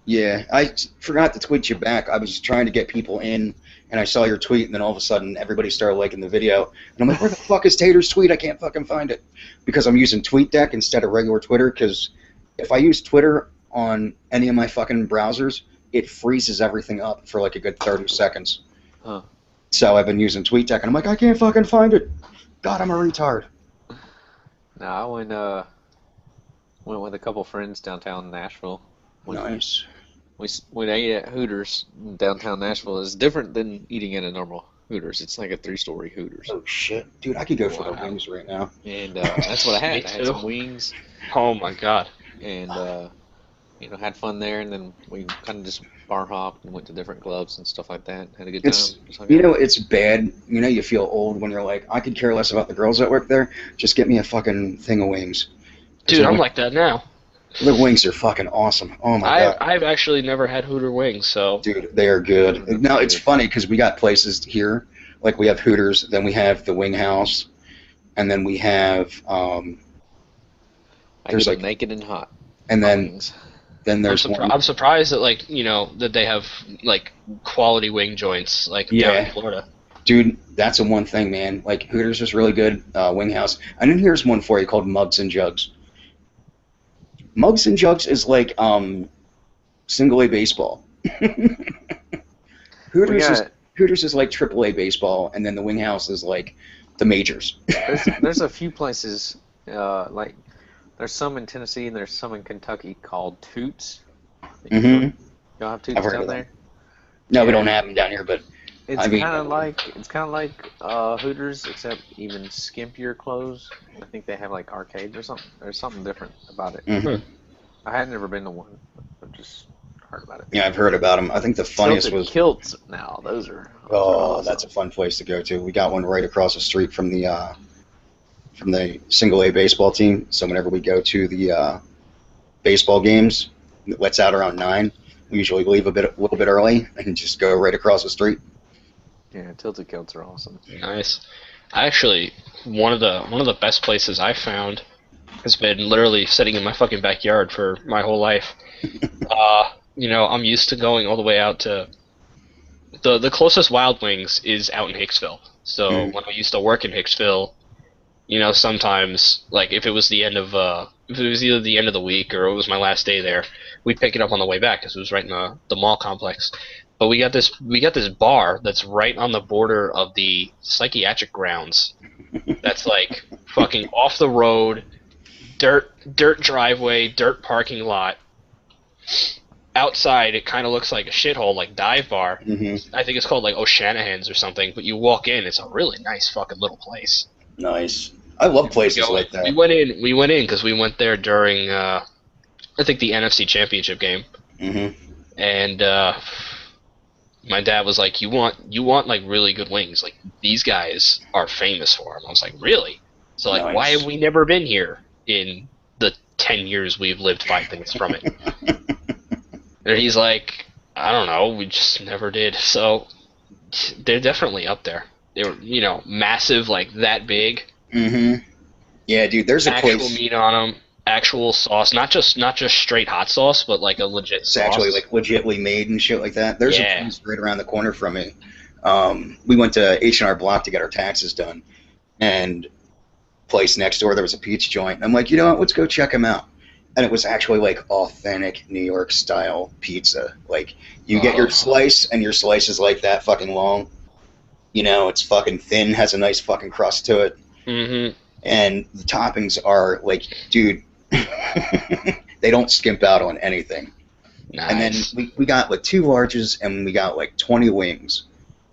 [SPEAKER 1] Yeah, I forgot to tweet you back. I was trying to get people in, and I saw your tweet, and then all of a sudden everybody started liking the video. And I'm like, where the fuck is Tater's tweet? I can't fucking find it. Because I'm using TweetDeck instead of regular Twitter, because if I use Twitter on any of my fucking browsers, it freezes everything up for like a good 30 seconds.
[SPEAKER 4] Huh.
[SPEAKER 1] So I've been using TweetDeck, and I'm like, I can't fucking find it. God, I'm a retard.
[SPEAKER 4] No, I went with a couple friends downtown Nashville.
[SPEAKER 1] Nice.
[SPEAKER 4] We ate at Hooters in downtown Nashville. It's different than eating at a normal Hooters. It's like a 3-story Hooters.
[SPEAKER 1] Oh shit, dude! I could go for the wings right now.
[SPEAKER 4] And that's what I had.
[SPEAKER 7] Me
[SPEAKER 4] I had
[SPEAKER 7] too.
[SPEAKER 4] some wings.
[SPEAKER 7] Oh my god.
[SPEAKER 4] And had fun there. And then we kind of just bar hopped and went to different clubs and stuff like that. Had a good time. Just hung out.
[SPEAKER 1] It's bad. You feel old when you're like, I could care less about the girls that work there. Just get me a fucking thing of wings.
[SPEAKER 7] Dude, I'm like that now.
[SPEAKER 1] The wings are fucking awesome. Oh my god.
[SPEAKER 7] I've actually never had Hooter wings, so.
[SPEAKER 1] Dude, they are good. Now, it's funny because we got places here. Like, we have Hooters, then we have the Wing House, and then we have,
[SPEAKER 4] there's like Naked and Hot.
[SPEAKER 1] And
[SPEAKER 4] wings.
[SPEAKER 1] then there's
[SPEAKER 7] I'm surprised that, like, that they have, like, quality wing joints, like, down in Florida.
[SPEAKER 1] Dude, that's the one thing, man. Like, Hooters is really good, Wing House. And then here's one for you called Mugs and Jugs. Mugs and Jugs is like single A baseball. Hooters is like triple A baseball, and then the Wing House is like the majors.
[SPEAKER 4] There's a few places like there's some in Tennessee and there's some in Kentucky called Toots.
[SPEAKER 1] Mm-hmm.
[SPEAKER 4] Y'all have Toots down there?
[SPEAKER 1] No, we don't have them down here, but
[SPEAKER 4] it's kind of like Hooters, except even skimpier clothes. I think they have like arcades or something. There's something different about it.
[SPEAKER 1] Mm-hmm.
[SPEAKER 4] I had never been to one, but just heard about it.
[SPEAKER 1] Yeah, I've heard about them. I think the funniest was
[SPEAKER 4] kilts. Now those are
[SPEAKER 1] awesome. That's a fun place to go to. We got one right across the street from the single A baseball team. So whenever we go to the baseball games, it lets out around 9. We usually leave a little bit early and just go right across the street.
[SPEAKER 4] Yeah, tilted kilts are awesome.
[SPEAKER 7] Nice. Actually, one of the best places I found has been literally sitting in my fucking backyard for my whole life. I'm used to going all the way out to the closest Wild Wings is out in Hicksville. So when I used to work in Hicksville, sometimes like if it was either the end of the week or it was my last day there, we'd pick it up on the way back because it was right in the mall complex. But we got this bar that's right on the border of the psychiatric grounds. That's like fucking off the road, dirt driveway, dirt parking lot. Outside, it kind of looks like a shithole, like dive bar.
[SPEAKER 1] Mm-hmm.
[SPEAKER 7] I think it's called like O'Shanahan's or something. But you walk in, it's a really nice fucking little place.
[SPEAKER 1] Nice. I love places like that.
[SPEAKER 7] We went in because we went there during I think the NFC Championship game.
[SPEAKER 1] Mm-hmm.
[SPEAKER 7] And my dad was like, "You want like really good wings? Like these guys are famous for them." I was like, "Really?" So like,
[SPEAKER 1] Nice.
[SPEAKER 7] why have we never been here in the 10 years we've lived 5 minutes from it? And he's like, "I don't know, we just never did." So they're definitely up there. they were, you know, massive, like that big.
[SPEAKER 1] Mm-hmm. Yeah, dude. There's a
[SPEAKER 7] Actual
[SPEAKER 1] place.
[SPEAKER 7] meat on them, actual sauce, not just straight hot sauce, but like a legit
[SPEAKER 1] It's
[SPEAKER 7] sauce.
[SPEAKER 1] actually like legitly made and shit like that. There's
[SPEAKER 7] Yeah.
[SPEAKER 1] a place right around the corner from me. We went to H&R Block to get our taxes done, and place next door there was a pizza joint. I'm like, you know what? Let's go check them out. And it was actually like authentic New York style pizza. Like you get your slice, and your slice is like that fucking long. You know, it's fucking thin, has a nice fucking crust to it.
[SPEAKER 7] Mm-hmm.
[SPEAKER 1] And the toppings are like, dude, they don't skimp out on anything.
[SPEAKER 7] Nice.
[SPEAKER 1] And then we got like 2 larges, and we got like 20 wings.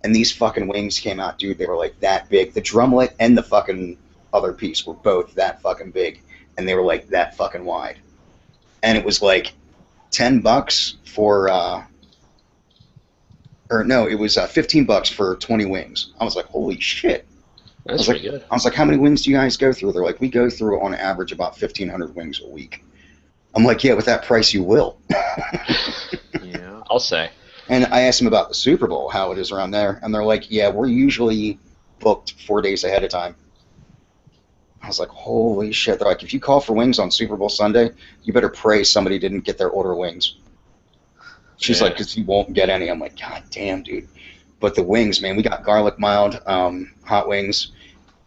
[SPEAKER 1] And these fucking wings came out, dude, they were like that big. The drumlet and the fucking other piece were both that fucking big. And they were like that fucking wide. And it was like $10 for, or no, it was $15 for 20 wings. I was like, holy shit.
[SPEAKER 7] That's pretty good.
[SPEAKER 1] I was like, how many wings do you guys go through? They're like, we go through on average about 1,500 wings a week. I'm like, yeah, with that price you will.
[SPEAKER 4] Yeah.
[SPEAKER 7] I'll say.
[SPEAKER 1] And I asked them about the Super Bowl, how it is around there. And they're like, yeah, we're usually booked 4 days ahead of time. I was like, holy shit. They're like, if you call for wings on Super Bowl Sunday, you better pray somebody didn't get their order wings. She's like, because you won't get any. I'm like, God damn, dude. But the wings, man, we got garlic mild hot wings,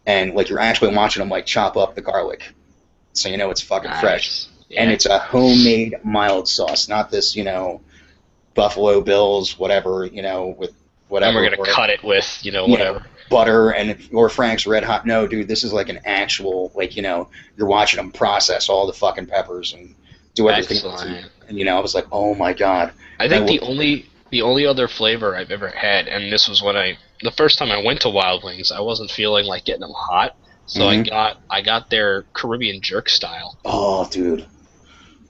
[SPEAKER 1] and like you're actually watching them like chop up the garlic, so you know it's fucking fresh.
[SPEAKER 7] Yeah.
[SPEAKER 1] And it's a homemade mild sauce, not this, you know, Buffalo Bills, whatever, you know, with whatever.
[SPEAKER 7] And we're gonna cut it with, you know, whatever.
[SPEAKER 1] Butter or Frank's Red Hot. No, dude, this is like an actual, like, you know, you're watching them process all the fucking peppers and do everything.
[SPEAKER 7] Excellent.
[SPEAKER 1] And you know, I was like, oh my god.
[SPEAKER 7] I think the only other flavor I've ever had, and this was when the first time I went to Wild Wings, I wasn't feeling like getting them hot, so I got their Caribbean jerk style.
[SPEAKER 1] Oh, dude,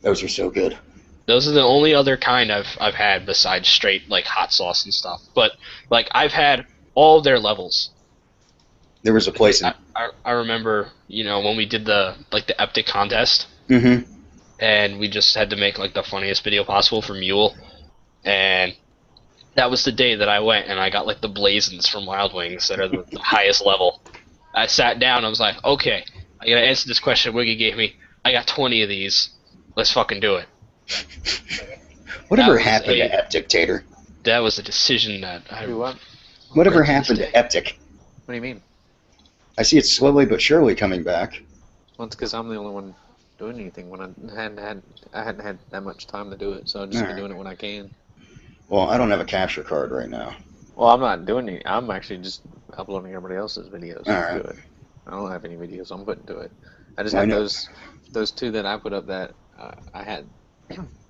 [SPEAKER 1] those are so good.
[SPEAKER 7] Those are the only other kind I've had besides straight like hot sauce and stuff. But like I've had all of their levels.
[SPEAKER 1] There was a place in
[SPEAKER 7] I remember, you know, when we did the Eptic contest, and we just had to make like the funniest video possible for Mule, and that was the day that I went and I got like the Blazins from Wild Wings that are the highest level. I sat down, I was like, okay, I gotta answer this question Wiggy gave me. I got 20 of these. Let's fucking do it.
[SPEAKER 1] Whatever happened to Eptic, Tater?
[SPEAKER 7] That was a decision that I...
[SPEAKER 4] What?
[SPEAKER 1] Whatever happened to Eptic?
[SPEAKER 4] What do you mean?
[SPEAKER 1] I see it slowly but surely coming back.
[SPEAKER 4] Well, it's because I'm the only one doing anything when I hadn't had that much time to do it, so I've just been doing it when I can.
[SPEAKER 1] Well, I don't have a capture card right now.
[SPEAKER 4] Well, I'm not doing it. I'm actually just uploading everybody else's videos
[SPEAKER 1] All
[SPEAKER 4] to it. I don't have any videos I'm putting to it. I just have those 2 that I put up that I had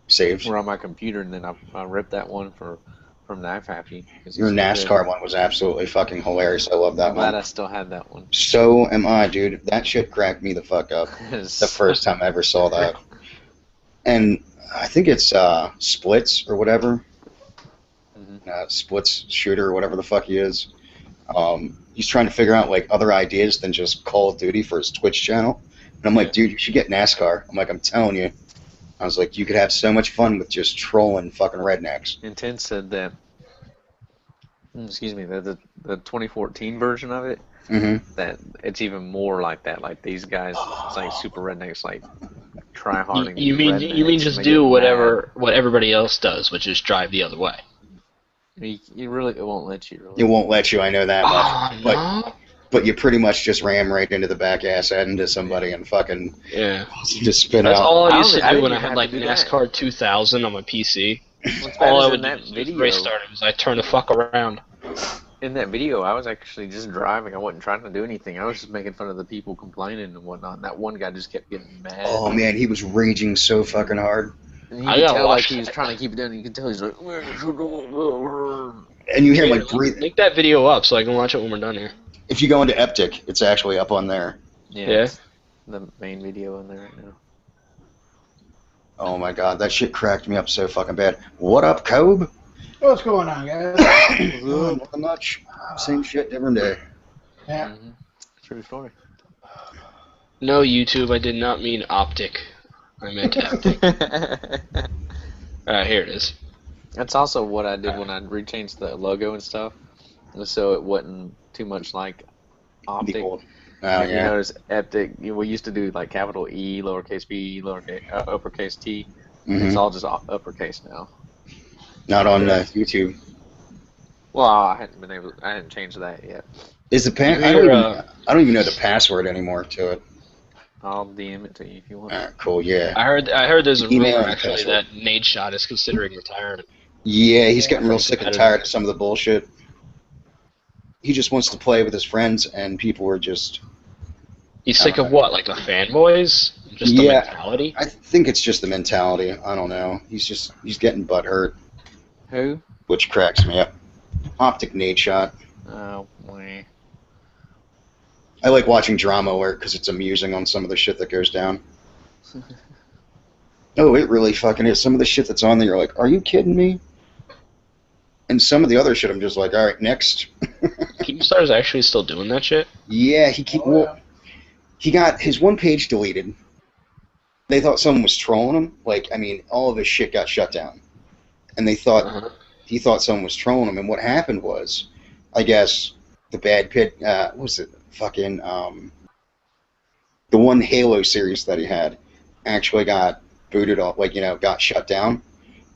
[SPEAKER 1] saved.
[SPEAKER 4] Were on my computer, and then I ripped that one from Knife Happy.
[SPEAKER 1] Your NASCAR one was absolutely fucking hilarious. I love that
[SPEAKER 4] I'm
[SPEAKER 1] one.
[SPEAKER 4] glad I still had that one.
[SPEAKER 1] So am I, dude. That shit cracked me the fuck up. The first time I ever saw that. And I think it's Splits or whatever. Splits shooter or whatever the fuck he is. He's trying to figure out like other ideas than just Call of Duty for his Twitch channel. And I'm like, dude, you should get NASCAR. I'm like, I'm telling you. I was like, you could have so much fun with just trolling fucking rednecks.
[SPEAKER 4] Intense said that, excuse me, the 2014 version of it, that it's even more like that. Like these guys, it's like super rednecks, like try harding.
[SPEAKER 7] You mean just do what everybody else does, which is drive the other way.
[SPEAKER 4] You really, it won't let you. Really.
[SPEAKER 1] It won't let you. I know that much.
[SPEAKER 7] No.
[SPEAKER 1] But you pretty much just ram right into the back ass end to somebody and fucking just spin
[SPEAKER 7] That's
[SPEAKER 1] out.
[SPEAKER 7] all I used to do when I had like NASCAR 2000 on my PC. All I would do was race started was I turn the fuck around.
[SPEAKER 4] In that video, I was actually just driving. I wasn't trying to do anything. I was just making fun of the people complaining and whatnot. And that one guy just kept getting mad.
[SPEAKER 1] Oh man, he was raging so fucking hard.
[SPEAKER 4] And you could tell like he was trying to keep it down. You could tell he's like,
[SPEAKER 1] and you hear him like breathing.
[SPEAKER 7] Link that video up so I can watch it when we're done here.
[SPEAKER 1] If you go into Eptic, it's actually up on there.
[SPEAKER 4] Yeah. The main video in there right now.
[SPEAKER 1] Oh my god, that shit cracked me up so fucking bad. What up, Cobe?
[SPEAKER 8] What's going on, guys?
[SPEAKER 1] Nothing much. Same shit, different day.
[SPEAKER 8] Yeah.
[SPEAKER 4] True story.
[SPEAKER 7] No, YouTube, I did not mean optic. I meant Eptic. Alright, here it is.
[SPEAKER 4] That's also what I did when I rechanged the logo and stuff. So it wouldn't too much like
[SPEAKER 1] The
[SPEAKER 4] optic.
[SPEAKER 1] old. Oh
[SPEAKER 4] Have you
[SPEAKER 1] yeah.
[SPEAKER 4] noticed Optic? We used to do like capital E, lowercase b, lowercase uppercase t. It's
[SPEAKER 1] Hmm.
[SPEAKER 4] all just uppercase now.
[SPEAKER 1] Not on YouTube.
[SPEAKER 4] Well, I hadn't changed that yet.
[SPEAKER 1] Is the
[SPEAKER 7] You
[SPEAKER 1] I
[SPEAKER 7] hear,
[SPEAKER 1] don't even know the password anymore to it.
[SPEAKER 4] I'll DM it to you if you want.
[SPEAKER 1] Alright, cool. Yeah.
[SPEAKER 7] I heard there's a
[SPEAKER 1] Email
[SPEAKER 7] rumor
[SPEAKER 1] and
[SPEAKER 7] actually
[SPEAKER 1] password.
[SPEAKER 7] that Nate Shot is considering retirement.
[SPEAKER 1] Yeah, he's getting real
[SPEAKER 7] From
[SPEAKER 1] sick and
[SPEAKER 7] competitive.
[SPEAKER 1] tired of some of the bullshit. He just wants to play with his friends, and people are just.
[SPEAKER 7] He's sick of what? Like the fanboys? Just the
[SPEAKER 1] Yeah.
[SPEAKER 7] mentality?
[SPEAKER 1] I think it's just the mentality. I don't know. He's getting butthurt,
[SPEAKER 4] Who?
[SPEAKER 1] which cracks me up. Optic Nade Shot.
[SPEAKER 4] Oh, meh.
[SPEAKER 1] I like watching drama where because it's amusing on some of the shit that goes down. Oh, it really fucking is. Some of the shit that's on there, you're like, are you kidding me? And some of the other shit, I'm just like, all right, next.
[SPEAKER 7] Keemstar's actually still doing that shit?
[SPEAKER 1] Yeah, he got his one page deleted. They thought someone was trolling him. Like, I mean, all of his shit got shut down, and they thought he thought someone was trolling him. And what happened was, I guess the bad pit. What was it? Fucking the one Halo series that he had actually got booted off. Like, got shut down,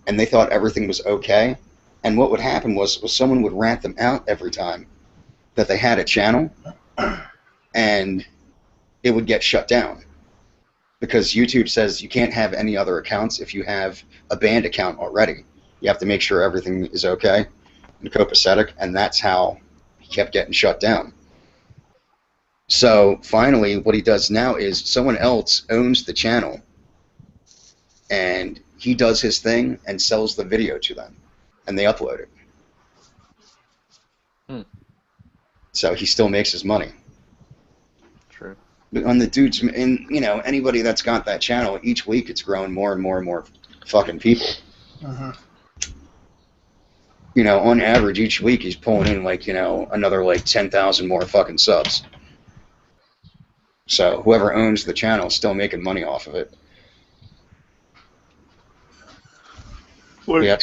[SPEAKER 1] and they thought everything was okay. And what would happen was someone would rat them out every time that they had a channel, and it would get shut down. Because YouTube says you can't have any other accounts if you have a banned account already. You have to make sure everything is okay and copacetic, and that's how he kept getting shut down. So finally, what he does now is someone else owns the channel, and he does his thing and sells the video to them, and they upload it. So he still makes his money.
[SPEAKER 4] True.
[SPEAKER 1] But on the dudes, and anybody that's got that channel, each week it's growing more and more and more fucking people.
[SPEAKER 8] Uh-huh.
[SPEAKER 1] On average, each week he's pulling in another 10,000 more fucking subs. So whoever owns the channel is still making money off of it. Yep.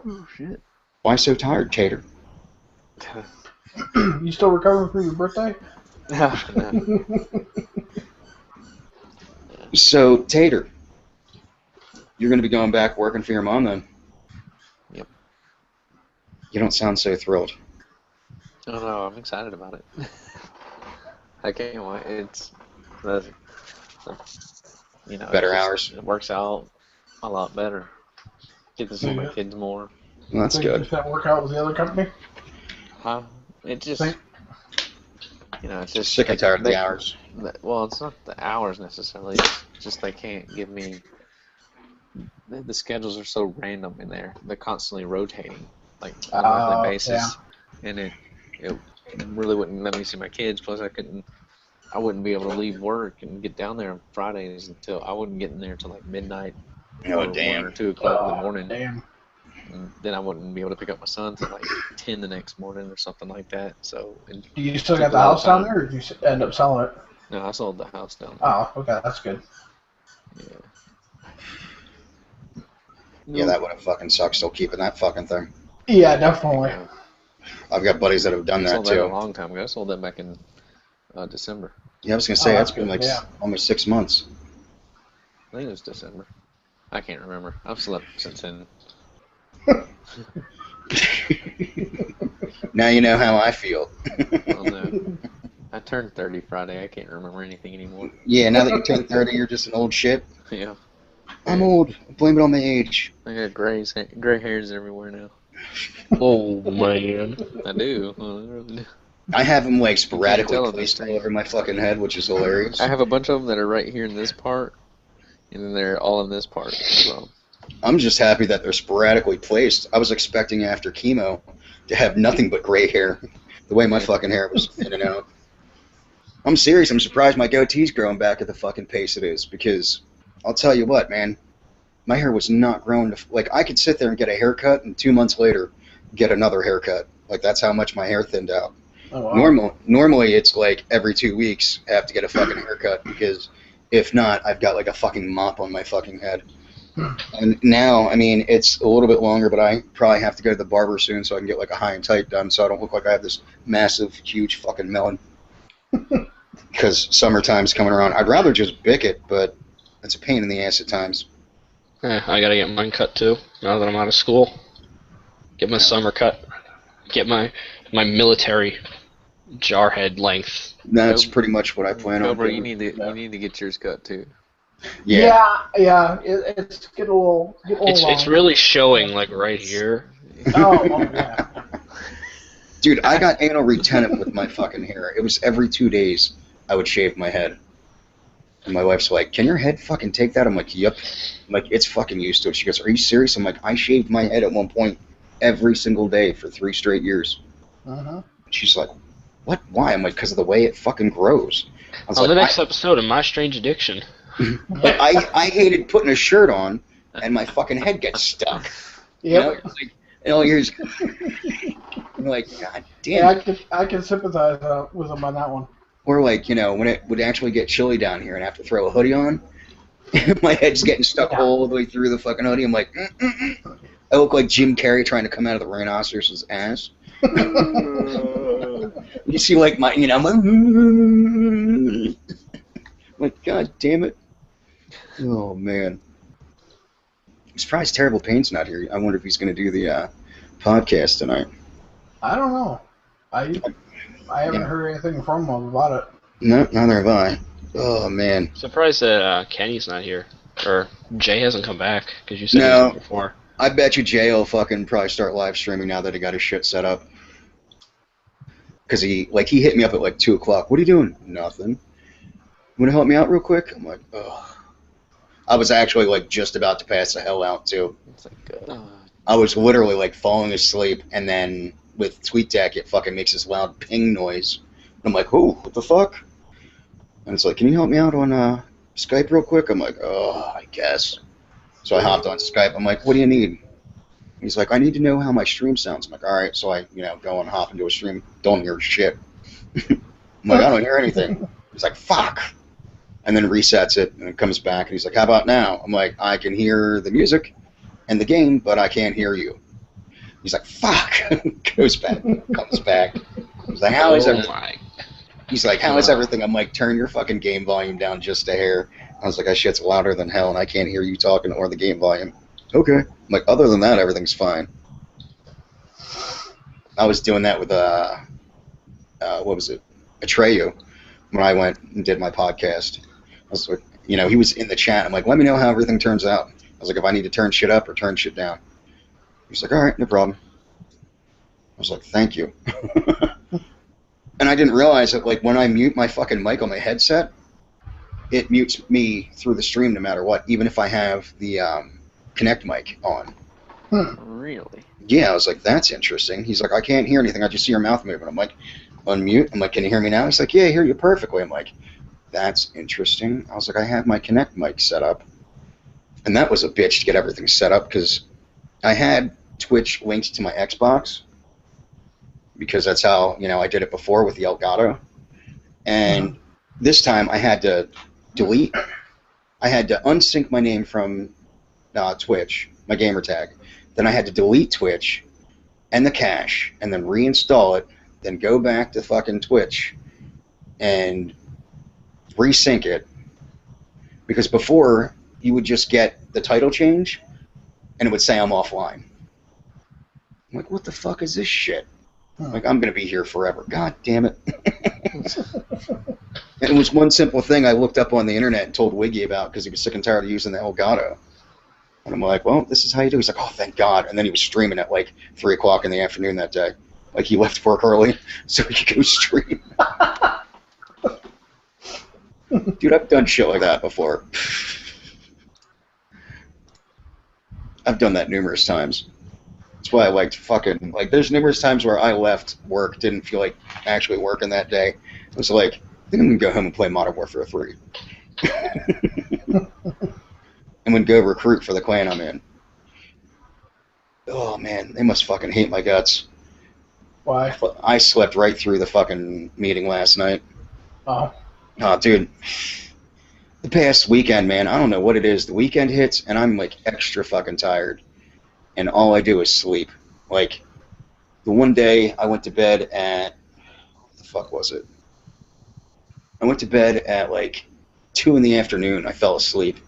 [SPEAKER 4] Oh shit.
[SPEAKER 1] Why so tired, Tater?
[SPEAKER 8] You still recovering from your birthday?
[SPEAKER 4] No.
[SPEAKER 1] So, Tater, you're going to be going back working for your mom then?
[SPEAKER 4] Yep.
[SPEAKER 1] You don't sound so thrilled.
[SPEAKER 4] Oh no, I'm excited about it. I can't wait. It's
[SPEAKER 1] Better hours.
[SPEAKER 4] It works out a lot better. Get to see my kids more.
[SPEAKER 1] Well, that's
[SPEAKER 8] So
[SPEAKER 1] good.
[SPEAKER 8] Does that work out with the other company?
[SPEAKER 4] Huh? It just,
[SPEAKER 8] Think-
[SPEAKER 4] it's just
[SPEAKER 1] Sick and tired of the hours.
[SPEAKER 4] Well, it's not the hours necessarily. It's just they can't give me. The schedules are so random in there. They're constantly rotating, like on a monthly basis, and it really wouldn't let me see my kids. Plus, I wouldn't be able to leave work and get down there on Fridays until I wouldn't get in there until like midnight
[SPEAKER 1] Oh,
[SPEAKER 4] or
[SPEAKER 1] damn.
[SPEAKER 4] 1 or 2 o'clock in the morning.
[SPEAKER 8] Damn.
[SPEAKER 4] And then I wouldn't be able to pick up my son till like 10 the next morning or something like that. So.
[SPEAKER 8] Do you still got the house down there, or did you end up selling it?
[SPEAKER 4] No, I sold the house down there.
[SPEAKER 8] Oh, okay, that's good.
[SPEAKER 1] Yeah, that would have fucking sucked still keeping that fucking thing.
[SPEAKER 8] Yeah, definitely.
[SPEAKER 4] Yeah.
[SPEAKER 1] I've got buddies that have done
[SPEAKER 4] I
[SPEAKER 1] that
[SPEAKER 4] sold that a
[SPEAKER 1] too.
[SPEAKER 4] long time ago. I sold that back in December.
[SPEAKER 1] Yeah, I was going to say,
[SPEAKER 8] Oh,
[SPEAKER 1] that's
[SPEAKER 8] that's
[SPEAKER 1] been
[SPEAKER 8] good, yeah.
[SPEAKER 1] almost 6 months.
[SPEAKER 4] I think it was December. I can't remember. I've slept since then.
[SPEAKER 1] Now you know how I feel.
[SPEAKER 4] Oh no. I turned 30 Friday. I can't remember anything anymore.
[SPEAKER 1] Yeah, now that you turned 30, you're just an old shit.
[SPEAKER 4] Yeah.
[SPEAKER 1] I'm old. Blame it on my age.
[SPEAKER 4] I got gray hairs everywhere now.
[SPEAKER 7] Oh, man.
[SPEAKER 4] I do. I really do.
[SPEAKER 1] I have them
[SPEAKER 4] tell
[SPEAKER 1] sporadically
[SPEAKER 4] them
[SPEAKER 1] placed
[SPEAKER 4] this
[SPEAKER 1] all over my fucking head, which is hilarious.
[SPEAKER 4] I have a bunch of them that are right here in this part, and then they're all in this part as well.
[SPEAKER 1] I'm just happy that they're sporadically placed. I was expecting after chemo to have nothing but gray hair, the way my fucking hair was in and out. I'm serious. I'm surprised my goatee's growing back at the fucking pace it is, because I'll tell you what, man, my hair was not growing. Like, I could sit there and get a haircut, and 2 months later get another haircut. Like, that's how much my hair thinned out.
[SPEAKER 8] Oh, wow.
[SPEAKER 1] Normally it's like every 2 weeks I have to get a fucking haircut, because if not, I've got like a fucking mop on my fucking head. And now, I mean, it's a little bit longer, but I probably have to go to the barber soon so I can get like a high and tight done, so I don't look like I have this massive, huge fucking melon. Because summertime's coming around. I'd rather just bick it, but it's a pain in the ass at times.
[SPEAKER 7] I gotta get mine cut too, now that I'm out of school. Get my summer cut. Get my military jarhead length.
[SPEAKER 1] That's pretty much what I plan on
[SPEAKER 4] Cobra,
[SPEAKER 1] doing.
[SPEAKER 4] you need to get yours cut too.
[SPEAKER 1] Yeah.
[SPEAKER 8] It's get a little
[SPEAKER 7] It's
[SPEAKER 8] long.
[SPEAKER 7] really showing like right here.
[SPEAKER 8] Oh, yeah.
[SPEAKER 1] Dude, I got anal retentive with my fucking hair. It was every 2 days I would shave my head. And my wife's like, can your head fucking take that? I'm like, yep. I'm like, it's fucking used to it. She goes, are you serious? I'm like, I shaved my head at one point every single day for 3 straight years.
[SPEAKER 8] Uh-huh.
[SPEAKER 1] She's like, what? Why? I'm like, because of the way it fucking grows. I was
[SPEAKER 7] On
[SPEAKER 1] like,
[SPEAKER 7] the next episode of My Strange Addiction.
[SPEAKER 1] But I hated putting a shirt on and my fucking head gets stuck.
[SPEAKER 8] Yep.
[SPEAKER 1] You know, it's like, you're like, God damn.
[SPEAKER 8] Yeah, I can sympathize with him on that one.
[SPEAKER 1] Or like, when it would actually get chilly down here and I have to throw a hoodie on, my head's getting stuck all the way through the fucking hoodie. I'm like, I look like Jim Carrey trying to come out of the rhinoceros's ass. You see, like, I'm like, God damn it. Oh, man. I'm surprised Terrible Pain's not here. I wonder if he's going to do the podcast tonight.
[SPEAKER 8] I don't know. I haven't heard anything from him about it.
[SPEAKER 1] No, neither have I. Oh, man.
[SPEAKER 7] Surprised that Kenny's not here. Or Jay hasn't come back, because you said he
[SPEAKER 1] No.
[SPEAKER 7] was here before.
[SPEAKER 1] I bet you Jay will fucking probably start live streaming now that he got his shit set up. Because he hit me up at like 2 o'clock. What are you doing? Nothing. Want to help me out real quick? I'm like, ugh. I was actually like just about to pass the hell out too.
[SPEAKER 4] It's like,
[SPEAKER 1] I was literally like falling asleep, and then with TweetDeck it fucking makes this loud ping noise. I'm like, oh, what the fuck? And it's like, can you help me out on Skype real quick? I'm like, oh, I guess. So I hopped on Skype. I'm like, what do you need? He's like, I need to know how my stream sounds. I'm like, all right. So I, go and hop into a stream. Don't hear shit. I'm like, I don't hear anything. He's like, fuck. And then resets it, and it comes back, and he's like, how about now? I'm like, I can hear the music and the game, but I can't hear you. He's like, fuck. Goes back, comes back. He's like, how is everything? He's like, how is everything? I'm like, turn your fucking game volume down just a hair. I was like, that shit's louder than hell, and I can't hear you talking or the game volume. Okay. I'm like, other than that, everything's fine. I was doing that with, what was it? Atreyu, when I went and did my podcast. I was like, he was in the chat. I'm like, let me know how everything turns out. I was like, if I need to turn shit up or turn shit down. He was like, all right, no problem. I was like, thank you. And I didn't realize that, like, when I mute my fucking mic on my headset, it mutes me through the stream no matter what, even if I have the Connect mic on.
[SPEAKER 4] Really?
[SPEAKER 1] Yeah, I was like, that's interesting. He's like, I can't hear anything. I just see your mouth moving. I'm like, unmute. I'm like, can you hear me now? He's like, yeah, I hear you perfectly. I'm like, that's interesting. I was like, I have my Connect mic set up. And that was a bitch to get everything set up, because I had Twitch linked to my Xbox, because that's how, I did it before with the Elgato. And this time I had to delete, I had to unsync my name from Twitch, my gamer tag. Then I had to delete Twitch and the cache, and then reinstall it, then go back to fucking Twitch and resync it. Because before, you would just get the title change, and it would say I'm offline. I'm like, what the fuck is this shit? Like, I'm going to be here forever. God damn it. And it was one simple thing I looked up on the internet and told Wiggy about, because he was sick and tired of using the Elgato. And I'm like, well, this is how you do it. He's like, oh, thank God. And then he was streaming at like 3 o'clock in the afternoon that day. Like, he left work early so he could go stream. Dude, I've done shit like that before. I've done that numerous times. That's why I liked fucking, like, there's numerous times where I left work, didn't feel like actually working that day. I was like, I think I'm going to go home and play Modern Warfare 3. And then go recruit for the clan I'm in. Oh, man, they must fucking hate my guts.
[SPEAKER 8] Why?
[SPEAKER 1] I slept right through the fucking meeting last night.
[SPEAKER 8] Oh.
[SPEAKER 1] Oh, dude. The past weekend, man, I don't know what it is. The weekend hits, and I'm like extra fucking tired, and all I do is sleep. Like the one day I went to bed at what the fuck was it? I went to bed at like 2 in the afternoon. I fell asleep,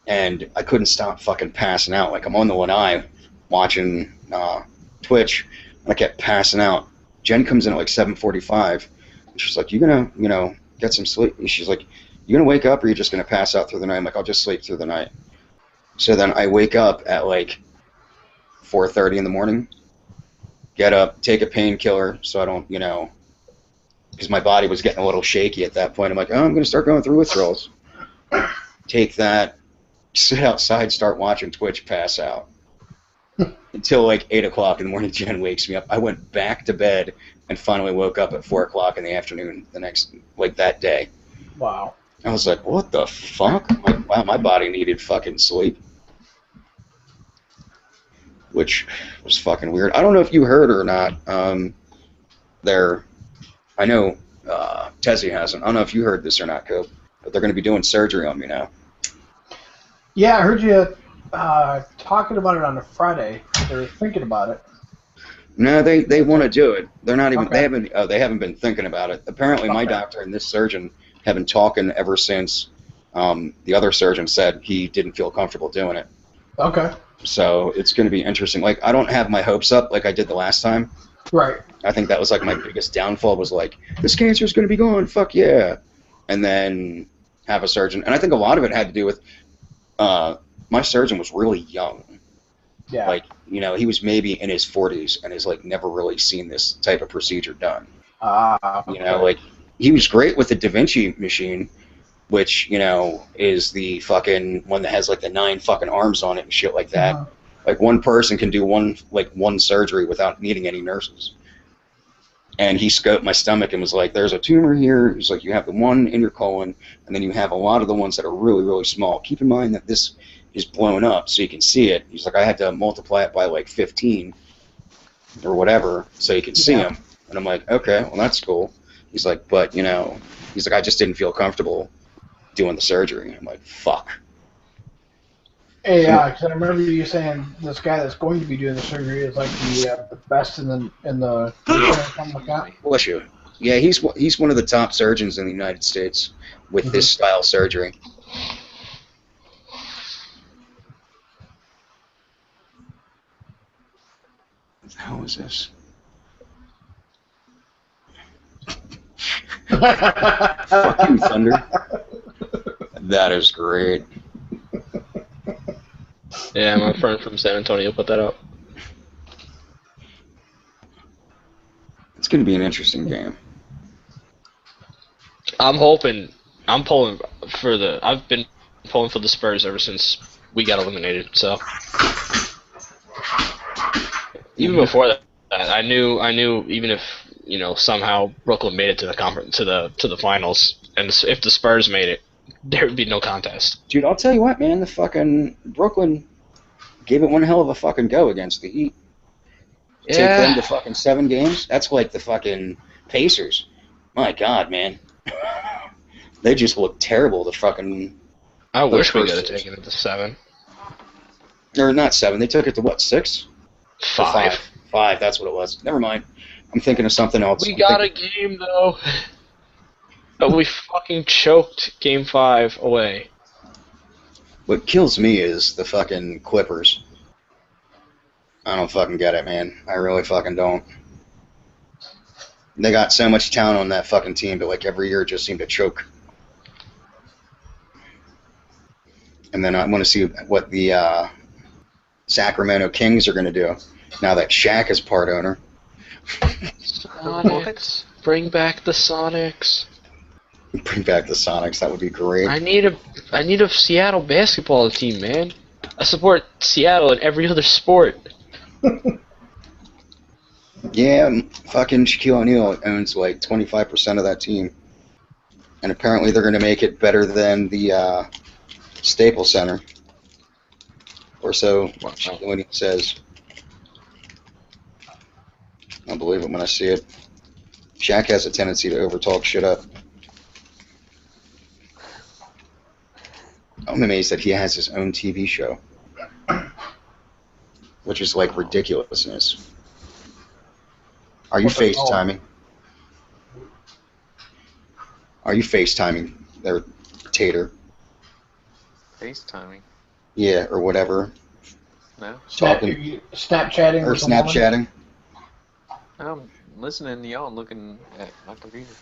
[SPEAKER 1] and I couldn't stop fucking passing out. Like I'm on the lanai watching Twitch, and I kept passing out. Jen comes in at like 7:45, and she's like, "You gonna, get some sleep?" And she's like, "You gonna wake up, or you just gonna pass out through the night?" I'm like, "I'll just sleep through the night." So then I wake up at like 4:30 in the morning, get up, take a painkiller, so I don't, because my body was getting a little shaky at that point. I'm like, "Oh, I'm gonna start going through withdrawals." Take that, sit outside, start watching Twitch, pass out. Until like 8 o'clock in the morning, Jen wakes me up. I went back to bed and finally woke up at 4 o'clock in the afternoon the next, like that day.
[SPEAKER 8] Wow.
[SPEAKER 1] I was like, what the fuck? Like, wow, my body needed fucking sleep. Which was fucking weird. I don't know if you heard or not. I know Tessie hasn't. I don't know if you heard this or not, Cope, but they're going to be doing surgery on me now.
[SPEAKER 8] Yeah, I heard you talking about it on a Friday. They're thinking about it.
[SPEAKER 1] No, they want to do it. They're not even.
[SPEAKER 8] Okay.
[SPEAKER 1] They haven't been thinking about it. Apparently, my doctor and this surgeon have been talking ever since the other surgeon said he didn't feel comfortable doing it.
[SPEAKER 8] Okay.
[SPEAKER 1] So it's going to be interesting. Like, I don't have my hopes up like I did the last time.
[SPEAKER 8] Right.
[SPEAKER 1] I think that was like my biggest downfall was like, this cancer is going to be gone. Fuck yeah. And then have a surgeon. And I think a lot of it had to do with my surgeon was really young.
[SPEAKER 8] Yeah.
[SPEAKER 1] Like, he was maybe in his 40s and has like never really seen this type of procedure done.
[SPEAKER 8] Okay.
[SPEAKER 1] Like he was great with the Da Vinci machine, which, is the fucking one that has like the 9 fucking arms on it and shit like that.
[SPEAKER 8] Uh-huh.
[SPEAKER 1] Like one person can do one surgery without needing any nurses. And he scoped my stomach and was like, there's a tumor here. He's like, you have the one in your colon, and then you have a lot of the ones that are really, really small. Keep in mind that this is blown up so you can see it. He's like, I had to multiply it by like 15 or whatever so you can see them. And I'm like, okay, well, that's cool. He's like, but, he's like, I just didn't feel comfortable doing the surgery. I'm like, fuck.
[SPEAKER 8] Hey, because I remember you saying this guy that's going to be doing the surgery is like the best in the or something like that.
[SPEAKER 1] Bless you. Yeah, he's one of the top surgeons in the United States with this style surgery. What the hell is this? Fuck you, Thunder. That is great.
[SPEAKER 7] Yeah, my friend from San Antonio put that up.
[SPEAKER 1] It's going to be an interesting game.
[SPEAKER 7] I'm pulling for I've been pulling for the Spurs ever since we got eliminated, so. Even before that, I knew even if, somehow Brooklyn made it to the conference, to the finals, and if the Spurs made it, there would be no contest.
[SPEAKER 1] Dude, I'll tell you what, man, the fucking Brooklyn gave it one hell of a fucking go against the Heat.
[SPEAKER 7] Yeah.
[SPEAKER 1] Take them to fucking 7 games? That's like the fucking Pacers. My God, man. They just look terrible, the fucking...
[SPEAKER 7] I wish we could have taken it to 7.
[SPEAKER 1] Or not 7, they took it to what, 6?
[SPEAKER 7] 5.
[SPEAKER 1] 5, that's what it was. Never mind. I'm thinking of something else.
[SPEAKER 7] We got a game, though. But we fucking choked Game 5 away.
[SPEAKER 1] What kills me is the fucking Clippers. I don't fucking get it, man. I really fucking don't. They got so much talent on that fucking team, but like every year it just seemed to choke. And then I want to see what the Sacramento Kings are going to do now that Shaq is part owner.
[SPEAKER 7] Sonics. Bring back the Sonics.
[SPEAKER 1] Bring back the Sonics. That would be great.
[SPEAKER 7] I need a Seattle basketball team, man. I support Seattle in every other sport.
[SPEAKER 1] Yeah, fucking Shaquille O'Neal owns like 25% of that team. And apparently they're going to make it better than the Staples Center. Or so Shaquille O'Neal says. I'll believe it when I see it. Shaq has a tendency to overtalk shit up. I'm amazed that he has his own TV show, which is like ridiculousness. Are you
[SPEAKER 8] What's it called?
[SPEAKER 1] FaceTiming? Are you FaceTiming there, Tater?
[SPEAKER 4] FaceTiming?
[SPEAKER 1] Yeah, or whatever.
[SPEAKER 4] No.
[SPEAKER 1] Talking
[SPEAKER 8] Snapchatting
[SPEAKER 1] or
[SPEAKER 8] with a woman?
[SPEAKER 1] Snapchatting?
[SPEAKER 4] I'm listening to y'all and looking at my computer.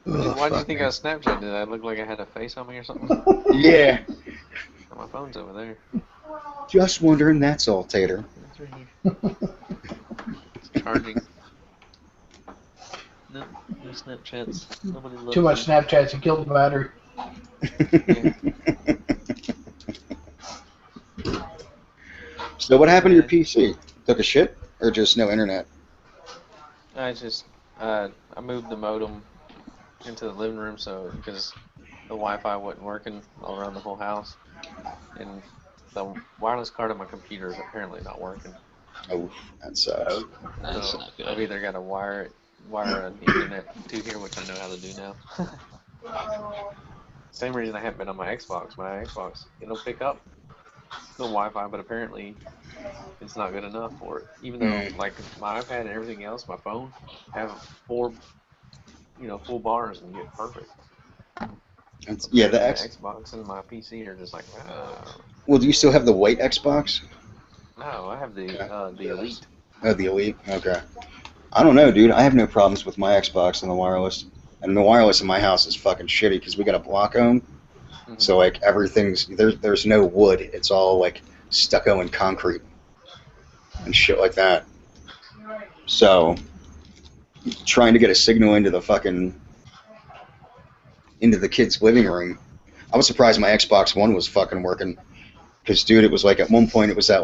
[SPEAKER 4] Why do you think I was Snapchatting? Did I look like I had a face on me or something?
[SPEAKER 1] Yeah.
[SPEAKER 4] My phone's over there.
[SPEAKER 1] Just wondering, that's all, Tater.
[SPEAKER 4] It's right here. It's charging. No Snapchats. Nobody loves
[SPEAKER 8] Too much
[SPEAKER 4] me.
[SPEAKER 8] Snapchats, you killed the battery.
[SPEAKER 1] So what happened to your PC? Took a shit or just no internet?
[SPEAKER 4] I just I moved the modem into the living room because the Wi-Fi wasn't working all around the whole house, and the wireless card on my computer is apparently not working.
[SPEAKER 1] Oh, that sucks.
[SPEAKER 7] That's
[SPEAKER 4] So
[SPEAKER 7] not
[SPEAKER 4] I've
[SPEAKER 7] good.
[SPEAKER 4] either got to wire an internet to here, which I know how to do now. Same reason I haven't been on my Xbox. My Xbox, it'll pick up the Wi-Fi, but apparently it's not good enough for it. Even though, like, my iPad and everything else, my phone, have full bars and get perfect.
[SPEAKER 1] Yeah, the
[SPEAKER 4] My
[SPEAKER 1] X.
[SPEAKER 4] Xbox and my PC are just like,
[SPEAKER 1] Well, do you still have the white Xbox?
[SPEAKER 4] no, I have the Elite.
[SPEAKER 1] Oh, the Elite. Okay. I don't know, dude. I have no problems with my Xbox and the wireless. And the wireless in my house is fucking shitty because we got a block home.
[SPEAKER 4] Mm-hmm.
[SPEAKER 1] So like everything's there's no wood. It's all like stucco and concrete and shit like that. So trying to get a signal into the kids' living room. I was surprised my Xbox One was fucking working. Because, dude, it was like at one point it was at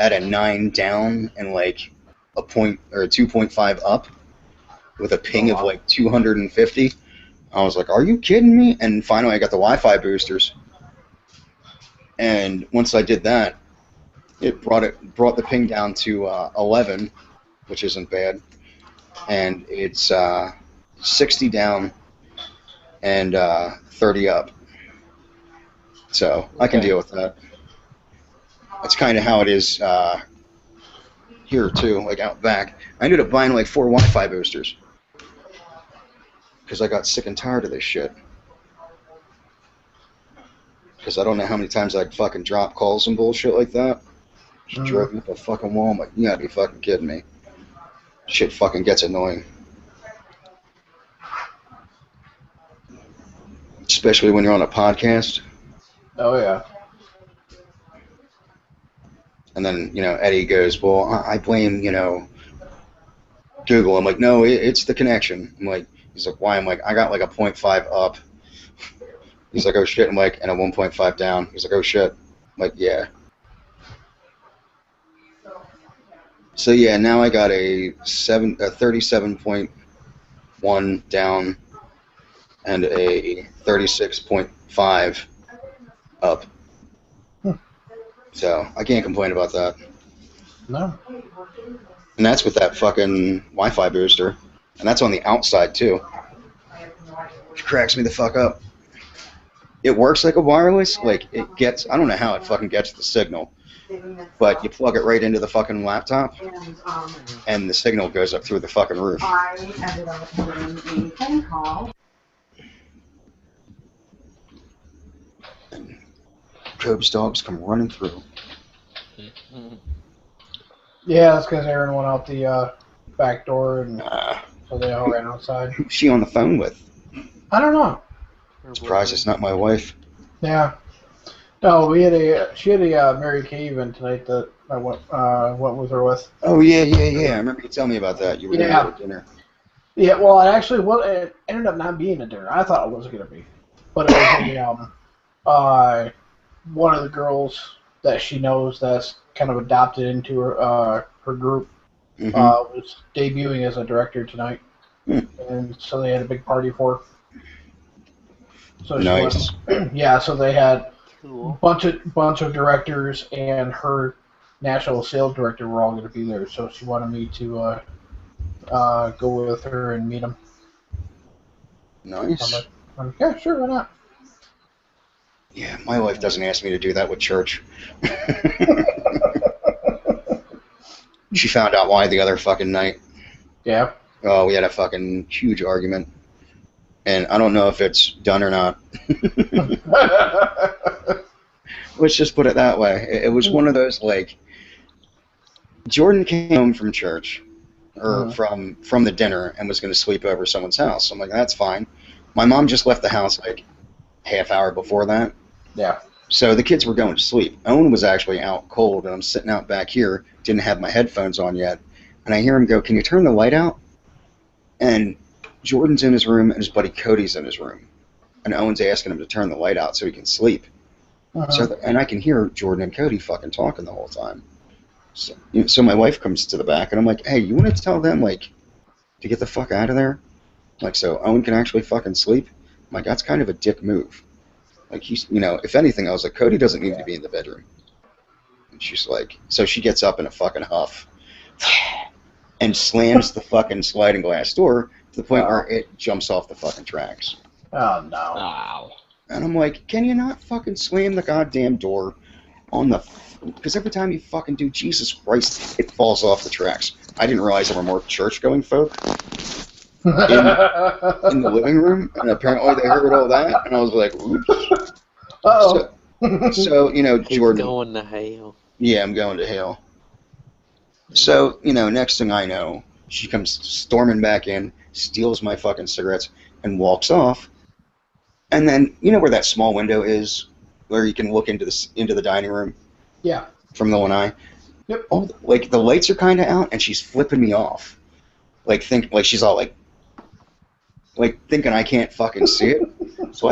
[SPEAKER 1] a 9 down and like a 2.5 up with a ping of like 250. I was like, are you kidding me? And finally I got the Wi-Fi boosters. And once I did that, it brought the ping down to 11, which isn't bad. And it's 60 down and 30 up. So I can deal with that. That's kind of how it is here too, like out back. I ended up buying like 4 Wi-Fi boosters because I got sick and tired of this shit. Because I don't know how many times I'd fucking drop calls and bullshit like that. Just drove me up a fucking wall. I'm like, you gotta be fucking kidding me. Shit fucking gets annoying. Especially when you're on a podcast.
[SPEAKER 8] Oh, yeah.
[SPEAKER 1] And then, Eddie goes, well, I blame, Google. I'm like, no, it's the connection. I'm like, he's like, why? I'm like, I got like a 0.5 up. He's like, oh shit. I'm like, and a 1.5 down. He's like, oh shit. I'm like, yeah. So yeah, now I got a 37.1 down and a 36.5 up. So I can't complain about that.
[SPEAKER 8] No.
[SPEAKER 1] And that's with that fucking Wi-Fi booster. And that's on the outside too. Which cracks me the fuck up. It works like a wireless. Like it gets, I don't know how it fucking gets the signal. But you plug it right into the fucking laptop and the signal goes up through the fucking roof.
[SPEAKER 9] I ended up getting a phone call.
[SPEAKER 1] And Kobe's dogs come running through.
[SPEAKER 8] Yeah, that's because Aaron went out the back door, and so they all ran outside.
[SPEAKER 1] Who's she on the phone with?
[SPEAKER 8] I don't know.
[SPEAKER 1] I'm surprised it's not my wife.
[SPEAKER 8] Yeah. No, she had a Mary Kay event tonight that I went with her with.
[SPEAKER 1] Oh yeah. I remember you telling me about that. You were there at dinner.
[SPEAKER 8] Yeah, well, it ended up not being a dinner. I thought it was gonna be, but it was one of the girls that she knows that's kind of adopted into her group was debuting as a director tonight, and so they had a big party for her. So
[SPEAKER 1] nice.
[SPEAKER 8] So they had a bunch of directors and her national sales director were all going to be there. So she wanted me to go with her and meet them.
[SPEAKER 1] Nice.
[SPEAKER 8] I'm like, yeah, sure, why not?
[SPEAKER 1] Yeah, my wife doesn't ask me to do that with church. She found out why the other fucking night.
[SPEAKER 8] Yeah.
[SPEAKER 1] Oh, we had a fucking huge argument. And I don't know if it's done or not. Let's just put it that way. It was one of those, like, Jordan came home from church, or from the dinner, and was going to sleep over someone's house. I'm like, that's fine. My mom just left the house, like, half hour before that.
[SPEAKER 8] Yeah.
[SPEAKER 1] So the kids were going to sleep. Owen was actually out cold, and I'm sitting out back here, didn't have my headphones on yet, and I hear him go, can you turn the light out? And Jordan's in his room, and his buddy Cody's in his room. And Owen's asking him to turn the light out so he can sleep. And I can hear Jordan and Cody fucking talking the whole time. So my wife comes to the back, and I'm like, hey, you want to tell them, like, to get the fuck out of there? Like, so Owen can actually fucking sleep? I'm like, that's kind of a dick move. Like, he's, if anything, I was like, Cody doesn't need to be in the bedroom. And she's like, so she gets up in a fucking huff and slams the fucking sliding glass door to the point where it jumps off the fucking tracks.
[SPEAKER 8] Oh, no.
[SPEAKER 7] Wow.
[SPEAKER 1] And I'm like, can you not fucking slam the goddamn door on the... Because every time you fucking do, Jesus Christ, it falls off the tracks. I didn't realize there were more church-going folk in the living room, and apparently they heard all that, and I was like, oops.
[SPEAKER 8] Uh-oh.
[SPEAKER 1] So Jordan...
[SPEAKER 5] going to hell.
[SPEAKER 1] Yeah, I'm going to hell. So, next thing I know, she comes storming back in, steals my fucking cigarettes, and walks off. And then, where that small window is, where you can look into the dining room?
[SPEAKER 8] Yeah.
[SPEAKER 1] From the one eye?
[SPEAKER 8] Yep.
[SPEAKER 1] Like, the lights are kind of out, and she's flipping me off. Like, she's all like, thinking I can't fucking see it. So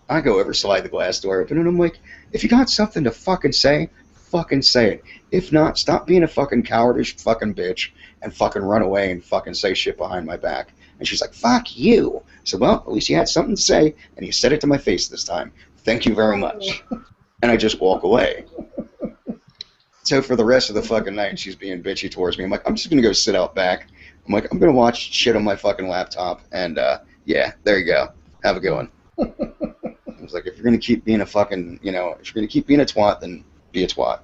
[SPEAKER 1] I go over, slide the glass door open, and I'm like, if you got something to fucking say it. If not, stop being a fucking cowardish fucking bitch and fucking run away and fucking say shit behind my back. And she's like, fuck you. So, well, at least you had something to say, and you said it to my face this time. Thank you very much. And I just walk away. So for the rest of the fucking night, she's being bitchy towards me. I'm like, I'm just going to go sit out back. I'm like, I'm going to watch shit on my fucking laptop. And, yeah, there you go. Have a good one. I was like, if you're going to keep being a fucking, if you're going to keep being a twat, then be a twat.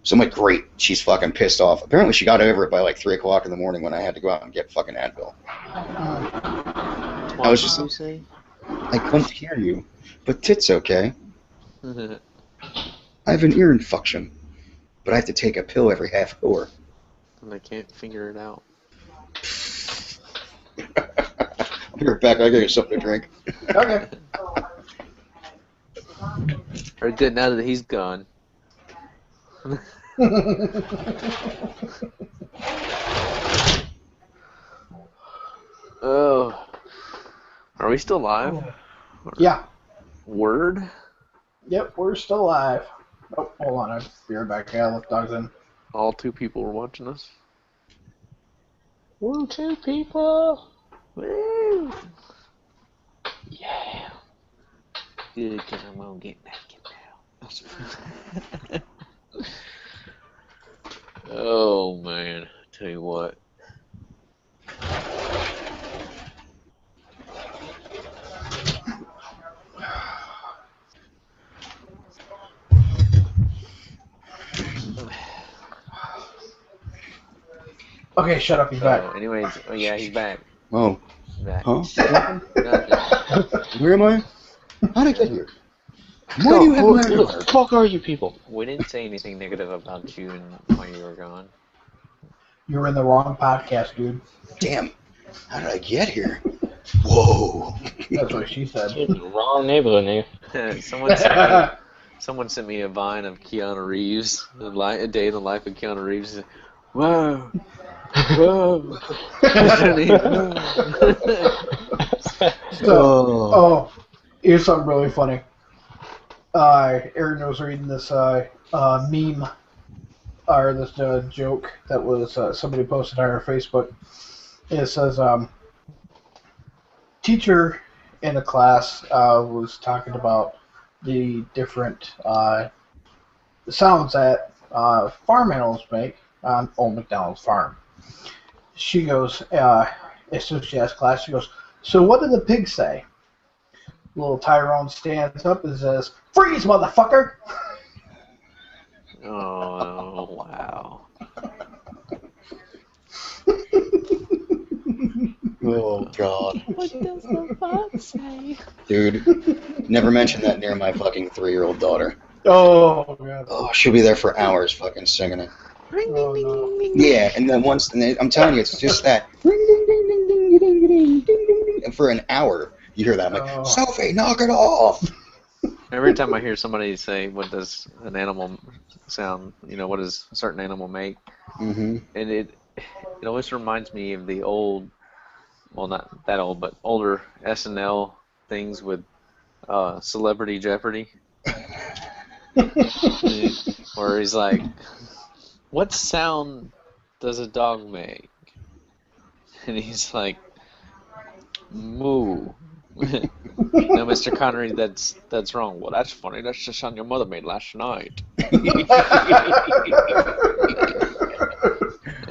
[SPEAKER 1] So I'm like, great. She's fucking pissed off. Apparently she got over it by like 3 o'clock in the morning when I had to go out and get fucking Advil. I was just...
[SPEAKER 5] say?
[SPEAKER 1] I couldn't hear you. But tit's okay. I have an ear infection. But I have to take a pill every half hour.
[SPEAKER 5] And I can't figure it out.
[SPEAKER 1] I'll be right back. I gotta get something to drink.
[SPEAKER 8] Okay.
[SPEAKER 5] Or good now that he's gone. Oh. Are we still live?
[SPEAKER 8] Yeah.
[SPEAKER 5] Word?
[SPEAKER 8] Yep, we're still live. Oh, hold on. I'll be right back. I gotta let dogs in.
[SPEAKER 5] All 2 people were watching us.
[SPEAKER 7] Woo, 2 people.
[SPEAKER 5] Woo!
[SPEAKER 7] Yeah.
[SPEAKER 5] Good, because I'm going to get naked now. Oh, man. Tell you what.
[SPEAKER 8] Okay, shut up. He's back.
[SPEAKER 5] Anyways, yeah, he's back.
[SPEAKER 1] Oh.
[SPEAKER 5] He's back.
[SPEAKER 1] Huh?
[SPEAKER 5] Nothing.
[SPEAKER 1] Where am I? How'd I get here? Why do you have my
[SPEAKER 7] Who the fuck are you people?
[SPEAKER 5] We didn't say anything negative about you and while you were gone.
[SPEAKER 8] You were in the wrong podcast, dude.
[SPEAKER 1] Damn. How did I get here? Whoa.
[SPEAKER 8] That's what she said.
[SPEAKER 7] You're in the wrong neighborhood, nigga.
[SPEAKER 5] Someone sent me a vine of Keanu Reeves, a day in the life of Keanu Reeves. Said, whoa. Whoa.
[SPEAKER 8] So, here's something really funny. Aaron was reading this meme, or this joke that was somebody posted on our Facebook. It says, teacher in a class was talking about the different sounds that farm animals make on Old MacDonald's farm. She goes, as soon as she has class, she goes, So what did the pig say? Little Tyrone stands up and says, "Freeze, motherfucker!"
[SPEAKER 5] Oh, wow.
[SPEAKER 1] Oh God.
[SPEAKER 5] What does the fox say?
[SPEAKER 1] Dude, never mention that near my fucking 3-year-old daughter.
[SPEAKER 8] Oh, God.
[SPEAKER 1] Oh, she'll be there for hours fucking singing it.
[SPEAKER 8] Oh, no.
[SPEAKER 1] Yeah, and then once, and I'm telling you, it's just that. And for an hour, you hear that. I'm like, Sophie, knock it off.
[SPEAKER 5] Every time I hear somebody say, what does an animal sound, what does a certain animal make?
[SPEAKER 1] Mm-hmm.
[SPEAKER 5] And it always reminds me of the old, well, not that old, but older SNL things with Celebrity Jeopardy. Where he's like, what sound does a dog make? And he's like, moo. No, Mr. Connery, that's wrong. Well, that's funny. That's the sound your mother made last night. And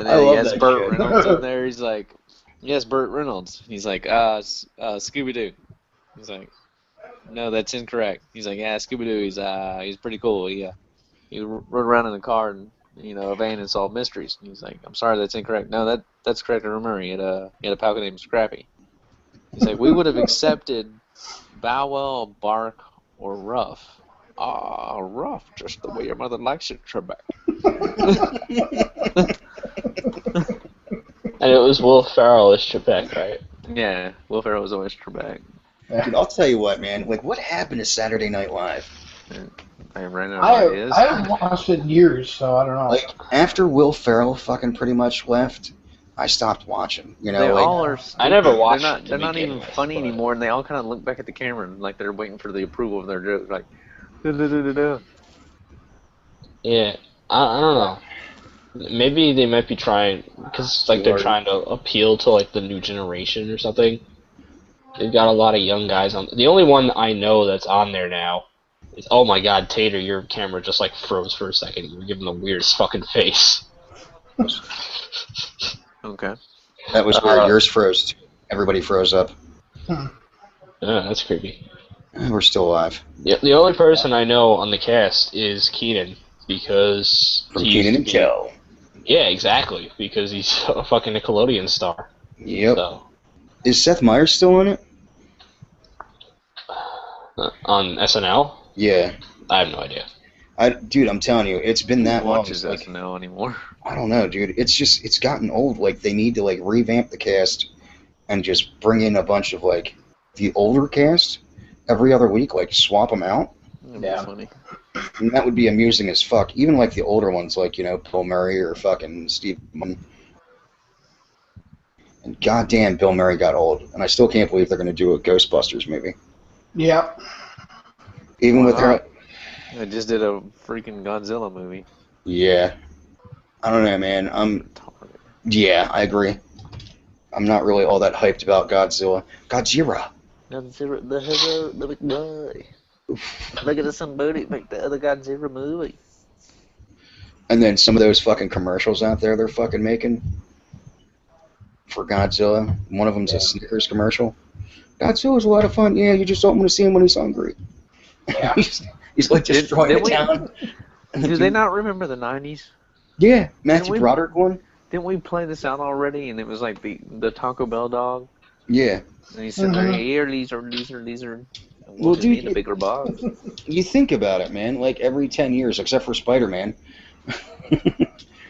[SPEAKER 5] then he has Burt Reynolds in there. He's like, yes, Burt Reynolds. He's like, Scooby-Doo. He's like, no, that's incorrect. He's like, yeah, Scooby-Doo. He's pretty cool. He rode around in a car and a van and solved mysteries. And he's like, I'm sorry, that's incorrect. No, that's correct. I remember he had a pal named Scrappy. He's like, we would have accepted Bow Wow, Bark, or Ruff. Ruff, just the way your mother likes it, Trebek.
[SPEAKER 7] And it was Will Ferrell as Trebek, right?
[SPEAKER 5] Yeah, Will Ferrell was always Trebek.
[SPEAKER 1] Dude, I'll tell you what, man. Like, what happened to Saturday Night Live?
[SPEAKER 5] I ran out of ideas.
[SPEAKER 8] I haven't watched it in years, so I don't know.
[SPEAKER 1] Like, after Will Ferrell fucking pretty much left, I stopped watching.
[SPEAKER 5] They all are stupid.
[SPEAKER 7] I never watched.
[SPEAKER 5] They're not even funny anymore, and they all kind of look back at the camera and like they're waiting for the approval of their joke. Like, da-da-da-da-da.
[SPEAKER 7] Yeah, I don't know. Maybe they might be trying, because they're trying to appeal to like the new generation or something. They've got a lot of young guys on. The only one I know that's on there now is, oh my God, Tater, your camera just like froze for a second. You were giving the weirdest fucking face.
[SPEAKER 5] Okay.
[SPEAKER 1] That was weird. Yours froze. Everybody froze up.
[SPEAKER 7] Yeah, that's creepy.
[SPEAKER 1] We're still alive.
[SPEAKER 7] Yeah, the only person I know on the cast is Keenan, because
[SPEAKER 1] From Keenan and Kel.
[SPEAKER 7] Yeah, exactly, because he's a fucking Nickelodeon star.
[SPEAKER 1] Yep.
[SPEAKER 7] So.
[SPEAKER 1] Is Seth Meyers still on it?
[SPEAKER 7] On SNL?
[SPEAKER 1] Yeah.
[SPEAKER 7] I have no idea.
[SPEAKER 1] Dude, I'm telling you, it's been that long.
[SPEAKER 5] Watches SNL anymore?
[SPEAKER 1] I don't know, dude. It's gotten old. Like, they need to like revamp the cast and just bring in a bunch of like the older cast every other week. Like, swap them out.
[SPEAKER 5] That'd be funny.
[SPEAKER 1] And that would be amusing as fuck. Even like the older ones, like Bill Murray or fucking Steve. And goddamn, Bill Murray got old, and I still can't believe they're gonna do a Ghostbusters movie.
[SPEAKER 8] Yep.
[SPEAKER 1] Even with her.
[SPEAKER 5] I just did a freaking Godzilla movie.
[SPEAKER 1] Yeah. I don't know, man. Yeah, I agree. I'm not really all that hyped about Godzilla. Godzilla.
[SPEAKER 5] Godzilla, the big guy. Look at somebody make the other Godzilla movie.
[SPEAKER 1] And then some of those fucking commercials out there they're fucking making for Godzilla. One of them's a Snickers commercial. Godzilla's a lot of fun. Yeah, you just don't want to see him when he's hungry.
[SPEAKER 8] Yeah.
[SPEAKER 1] he's like destroying the town.
[SPEAKER 5] Do they not remember the 90s?
[SPEAKER 1] Yeah, Matthew Broderick one.
[SPEAKER 5] Didn't we play this out already? And it was like the Taco Bell dog.
[SPEAKER 1] Yeah.
[SPEAKER 5] And he said, "Here, these are."
[SPEAKER 1] Well, dude,
[SPEAKER 5] a bigger box.
[SPEAKER 1] You think about it, man. Like every 10 years, except for Spider-Man.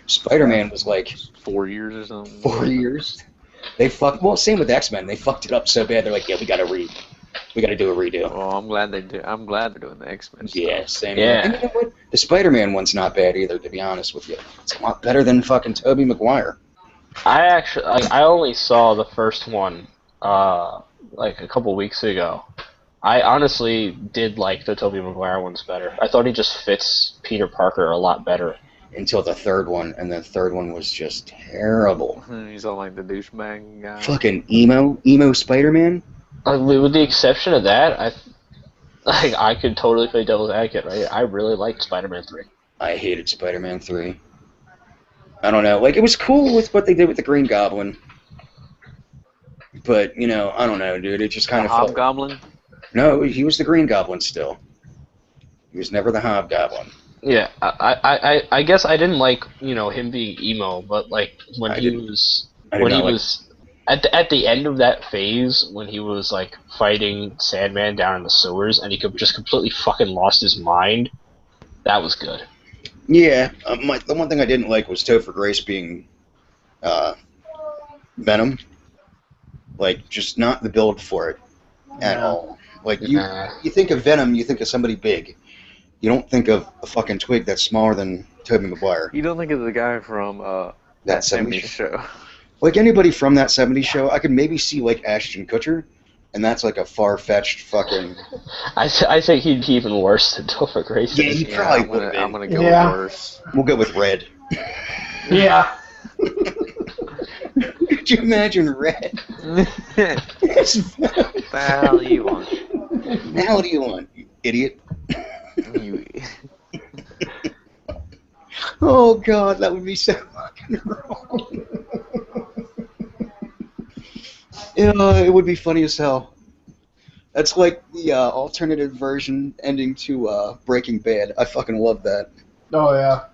[SPEAKER 1] Spider-Man was like
[SPEAKER 5] 4 years or something.
[SPEAKER 1] 4 years. They fucked. Well, same with X-Men. They fucked it up so bad. They're like, yeah, we got to do a redo.
[SPEAKER 5] Oh, I'm glad they do. I'm glad they're doing the X-Men stuff.
[SPEAKER 1] Yeah, same.
[SPEAKER 7] Yeah.
[SPEAKER 1] And you know what? The Spider-Man one's not bad either, to be honest with you. It's a lot better than fucking Tobey Maguire.
[SPEAKER 7] I only saw the first one, like a couple weeks ago. I honestly did like the Tobey Maguire ones better. I thought he just fits Peter Parker a lot better.
[SPEAKER 1] Until the third one, and the third one was just terrible.
[SPEAKER 5] He's all like the douchebag guy.
[SPEAKER 1] Fucking emo Spider-Man.
[SPEAKER 7] With the exception of that, I could totally play devil's advocate. Right? I really liked Spider-Man 3.
[SPEAKER 1] I hated Spider-Man 3. I don't know. Like, it was cool with what they did with the Green Goblin. But, you know, I don't know, dude. It just kind of felt...
[SPEAKER 4] Hobgoblin?
[SPEAKER 1] No, he was the Green Goblin still. He was never the Hobgoblin.
[SPEAKER 7] Yeah, I guess I didn't like, you know, him being emo, but like when he was at the end of that phase when he was like fighting Sandman down in the sewers and he could just completely fucking lost his mind, that was good.
[SPEAKER 1] Yeah, the one thing I didn't like was Topher Grace being Venom. Like, just not the build for it at all. Like, you think of Venom, you think of somebody big. You don't think of a fucking twig that's smaller than Tobey Maguire.
[SPEAKER 4] You don't think of the guy from
[SPEAKER 1] that
[SPEAKER 4] 70s show.
[SPEAKER 1] Like, anybody from that 70s show, I could maybe see, like, Ashton Kutcher, and that's, like, a far-fetched fucking...
[SPEAKER 7] I think he'd be even worse than Topher Grace.
[SPEAKER 1] Yeah, he probably would have been.
[SPEAKER 4] I'm gonna go with worse.
[SPEAKER 1] We'll go with Red.
[SPEAKER 8] Yeah.
[SPEAKER 1] Could you imagine Red?
[SPEAKER 4] The hell do you want?
[SPEAKER 1] Now what do you want, you idiot? Oh God, that would be so fucking wrong. It would be funny as hell. That's like the alternative version ending to Breaking Bad. I fucking love that.
[SPEAKER 8] Oh yeah.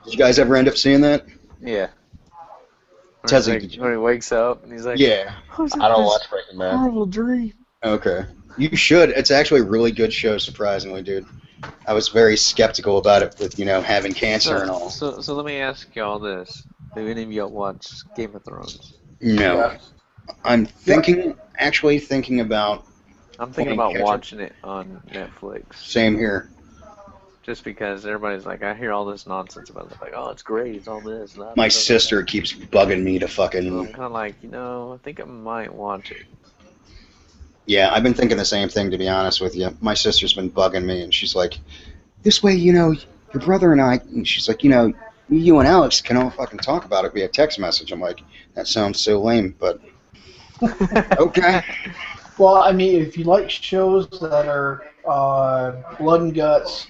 [SPEAKER 1] Did you guys ever end up seeing that?
[SPEAKER 4] Yeah.
[SPEAKER 1] Tezzy,
[SPEAKER 4] When he wakes up and he's like,
[SPEAKER 1] yeah.
[SPEAKER 7] I don't watch Breaking Bad.
[SPEAKER 4] horrible dream.
[SPEAKER 1] Okay. You should. It's actually a really good show, surprisingly, dude. I was very skeptical about it with, you know, having cancer and all.
[SPEAKER 4] So let me ask y'all this. Do any of y'all watch Game of Thrones?
[SPEAKER 1] No.
[SPEAKER 8] Yeah.
[SPEAKER 1] I'm actually thinking about...
[SPEAKER 4] I'm thinking about watching it on Netflix.
[SPEAKER 1] Same here.
[SPEAKER 4] Just because everybody's like, I hear all this nonsense about it. Like, oh, it's great, it's all this.
[SPEAKER 1] My sister keeps bugging me to fucking...
[SPEAKER 4] So I'm kind of like, you know, I think I might watch it.
[SPEAKER 1] Yeah, I've been thinking the same thing, to be honest with you. My sister's been bugging me, and she's like, this way, you know, your brother and I... And she's like, you know, you and Alex can all fucking talk about it via text message. I'm like, that sounds so lame, but... Okay.
[SPEAKER 8] Well, I mean, if you like shows that are blood and guts,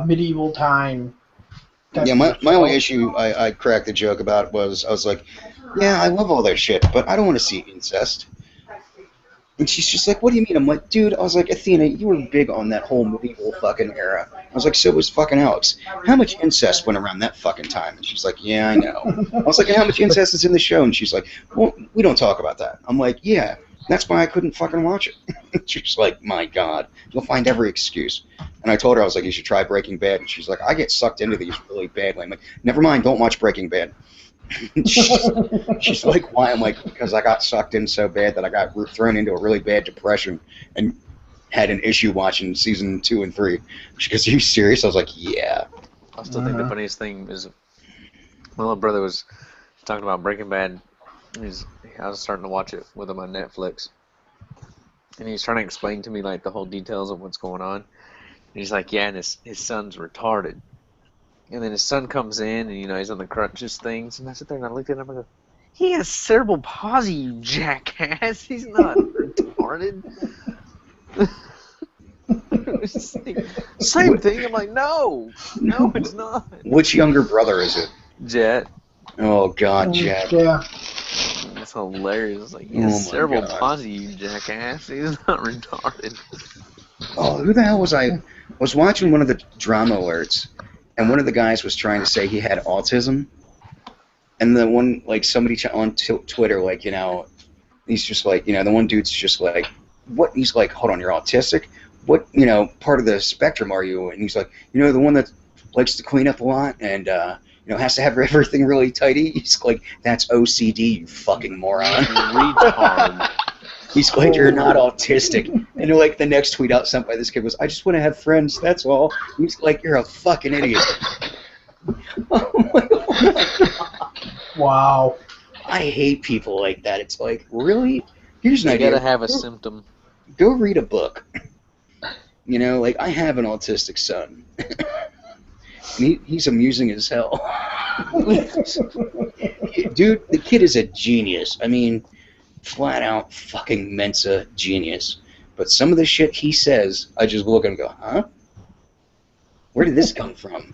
[SPEAKER 8] medieval time.
[SPEAKER 1] Yeah, my only issue I cracked the joke about was I was like, yeah, I love all that shit, but I don't want to see incest. And she's just like, what do you mean? I'm like, dude, I was like, Athena, you were big on that whole medieval fucking era. I was like, so was fucking Alex. How much incest went around that fucking time? And she's like, yeah, I know. I was like, and how much incest is in the show? And she's like, well, we don't talk about that. I'm like, yeah, that's why I couldn't fucking watch it. She's like, my God, you'll find every excuse. And I told her, I was like, you should try Breaking Bad. And she's like, I get sucked into these really badly. I'm like, never mind, don't watch Breaking Bad. She's like, why? I'm like, because I got sucked in so bad that I got thrown into a really bad depression and had an issue watching season 2 and 3. She goes, are you serious? I was like, yeah.
[SPEAKER 4] I still think the funniest thing is my little brother was talking about Breaking Bad. I was starting to watch it with him on Netflix. And he's trying to explain to me like the whole details of what's going on. And he's like, yeah, and his son's retarded. And then his son comes in, and, you know, he's on the crutches things. And I sit there, and I looked at him, and I go, he has cerebral palsy, you jackass. He's not retarded. Same thing. I'm like, no, it's not.
[SPEAKER 1] Which younger brother is it?
[SPEAKER 4] Jet.
[SPEAKER 1] Oh, God, Jet.
[SPEAKER 8] Yeah.
[SPEAKER 4] That's hilarious. It's like, he has cerebral palsy, you jackass. He's not retarded.
[SPEAKER 1] Oh, who the hell was I? I was watching one of the drama alerts. And one of the guys was trying to say he had autism. And the one, like, somebody on Twitter, like, you know, he's just like, you know, the one dude's just like, what? He's like, hold on, you're autistic? What, you know, part of the spectrum are you? And he's like, you know, the one that likes to clean up a lot and, you know, has to have everything really tidy? He's like, that's OCD, you fucking moron.
[SPEAKER 4] Retard.
[SPEAKER 1] He's like, you're not autistic. And like the next tweet out sent by this kid was, I just want to have friends, that's all. He's like, you're a fucking idiot. Oh my God.
[SPEAKER 8] Wow.
[SPEAKER 1] I hate people like that. It's like, really? Here's an idea.
[SPEAKER 4] You gotta have a symptom.
[SPEAKER 1] Go read a book. You know, like, I have an autistic son. And he's amusing as hell. Dude, the kid is a genius. I mean, flat out fucking Mensa genius. But some of the shit he says, I just look and go, huh? Where did this come from?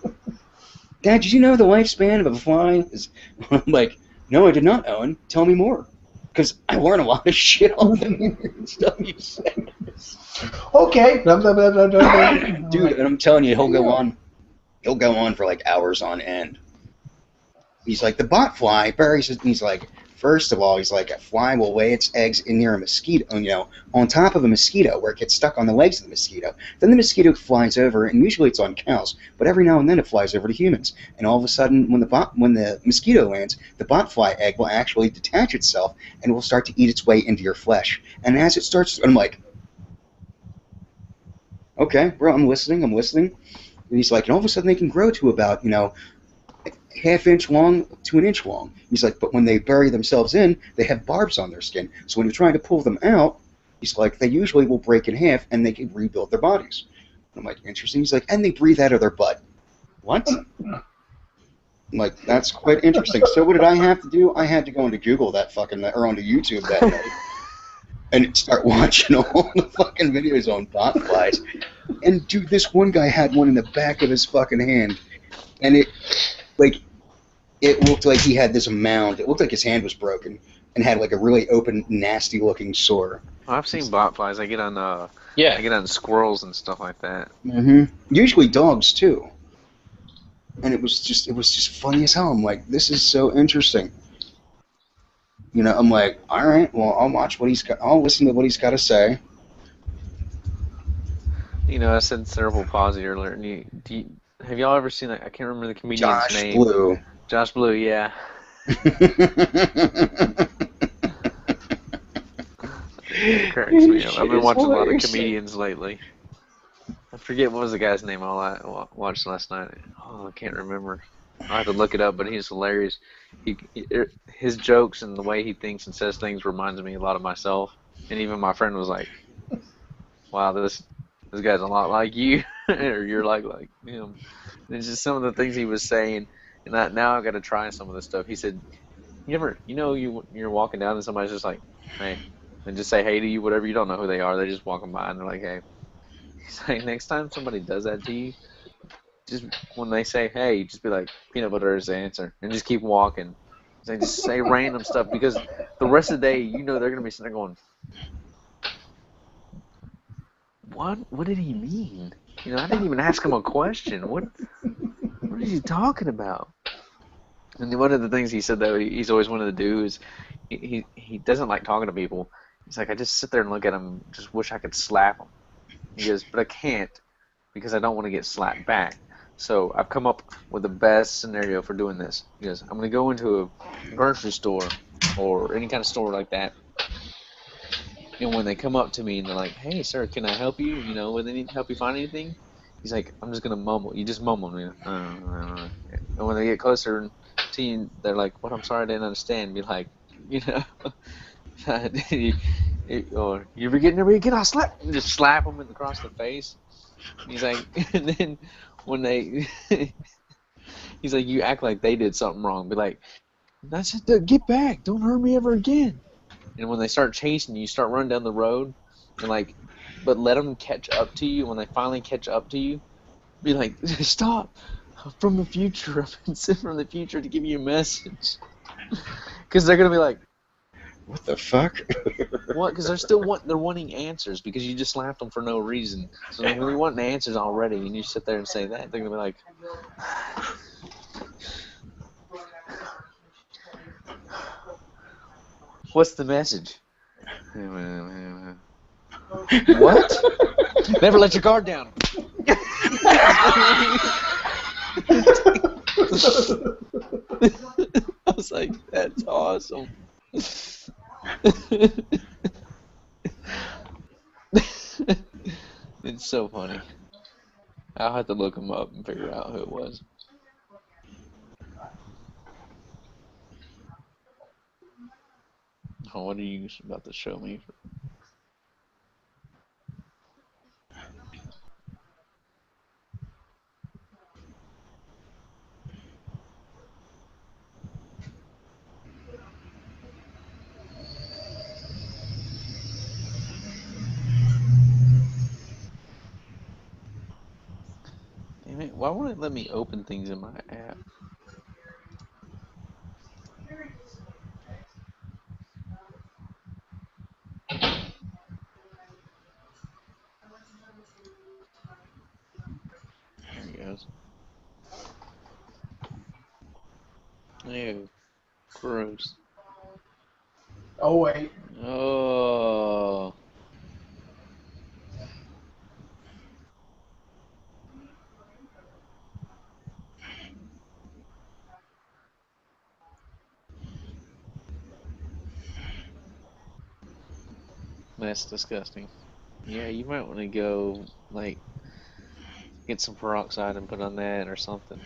[SPEAKER 1] Dad, did you know the lifespan of a fly is... I'm like, no, I did not, Owen. Tell me more. because I learn a lot of shit off the stuff you said.
[SPEAKER 8] Okay. Blah, blah, blah, blah, blah.
[SPEAKER 1] Dude, and I'm telling you, he'll go on for like hours on end. He's like, the botfly buries it. He's like, first of all, he's like, a fly will lay its eggs in near a mosquito, on top of a mosquito where it gets stuck on the legs of the mosquito. Then the mosquito flies over, and usually it's on cows, but every now and then it flies over to humans. And all of a sudden, when the mosquito lands, the botfly egg will actually detach itself and will start to eat its way into your flesh. And as it starts, I'm like, okay, bro, I'm listening. And he's like, and all of a sudden they can grow to about, half-inch long to an inch long. He's like, but when they bury themselves in, they have barbs on their skin. So when you're trying to pull them out, he's like, they usually will break in half and they can rebuild their bodies. And I'm like, interesting. He's like, and they breathe out of their butt. What? I'm like, that's quite interesting. So what did I have to do? I had to go into Google that or onto YouTube that night and start watching all the fucking videos on botflies. And dude, this one guy had one in the back of his fucking hand, and it looked like he had this mound. It looked like his hand was broken and had like a really open, nasty-looking sore.
[SPEAKER 4] Well, I've seen botflies. I get on squirrels and stuff like that.
[SPEAKER 1] Mm-hmm. Usually dogs too. And it was just funny as hell. I'm like, this is so interesting. I'm like, all right, well, I'll listen to what he's got to say.
[SPEAKER 4] I said cerebral palsy earlier. And have y'all ever seen I can't remember the comedian's name.
[SPEAKER 1] Blue.
[SPEAKER 4] Josh Blue, yeah. It cracks me up. I've been watching a lot of comedians lately. I forget what was the guy's name I watched last night. Oh, I can't remember. I have to look it up, but he's hilarious. His jokes and the way he thinks and says things reminds me a lot of myself. And even my friend was like, "Wow, this guy's a lot like you," or "You're like him." And it's just some of the things he was saying. And now I've got to try some of this stuff. He said, you're walking down and somebody's just like, hey, and just say hey to you, whatever. You don't know who they are. They're just walking by and they're like, hey. He's like, next time somebody does that to you, just when they say hey, just be like, peanut butter is the answer, and just keep walking. Just say random stuff, because the rest of the day, they're going to be sitting there going, what did he mean? I didn't even ask him a question. What is he talking about? And one of the things he said that he's always wanted to do is he doesn't like talking to people. He's like, I just sit there and look at him, just wish I could slap him. He goes, but I can't because I don't want to get slapped back. So I've come up with the best scenario for doing this. He goes, I'm going to go into a grocery store or any kind of store like that. And when they come up to me and they're like, hey, sir, can I help you? Would they need help you find anything? He's like, I'm just going to mumble. You just mumble. And when they get closer to you, they're like, what? I'm sorry, I didn't understand. Be like, or you ever get near again, I'll slap. Just slap them across the face. He's like, and then when he's like, you act like they did something wrong. Be like, I said, get back. Don't hurt me ever again. And when they start chasing you, start running down the road, and but let them catch up to you. When they finally catch up to you, be like, stop. I'm from the future. I've been sent from the future to give you a message. Because they're going to be like,
[SPEAKER 1] what the fuck?
[SPEAKER 4] What? Because they're wanting answers because you just slapped them for no reason. So they're really wanting answers already, and you sit there and say that, they're going to be like, what's the message? What? Never let your guard down. I was like, that's awesome. It's so funny. I'll have to look him up and figure out who it was. Oh, what are you about to show me? Damn it, why won't it let me open things in my app?
[SPEAKER 5] goes. Ew. Gross.
[SPEAKER 8] Oh wait.
[SPEAKER 5] Oh. That's disgusting. Yeah, you might want to go, like, get some peroxide and put on that or something.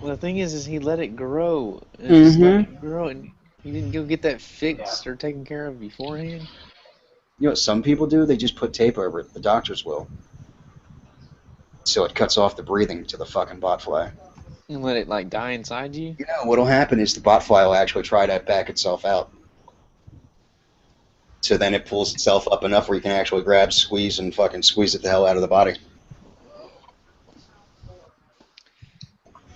[SPEAKER 5] Well, the thing is he let it grow. And just let it grow, and he didn't go get that fixed or taken care of beforehand.
[SPEAKER 1] You know what some people do? They just put tape over it. The doctors will. So it cuts off the breathing to the fucking botfly.
[SPEAKER 5] And let it, like, die inside you?
[SPEAKER 1] You know, what'll happen is the botfly will actually try to back itself out. So then it pulls itself up enough where you can actually grab, squeeze, and fucking squeeze it the hell out of the body.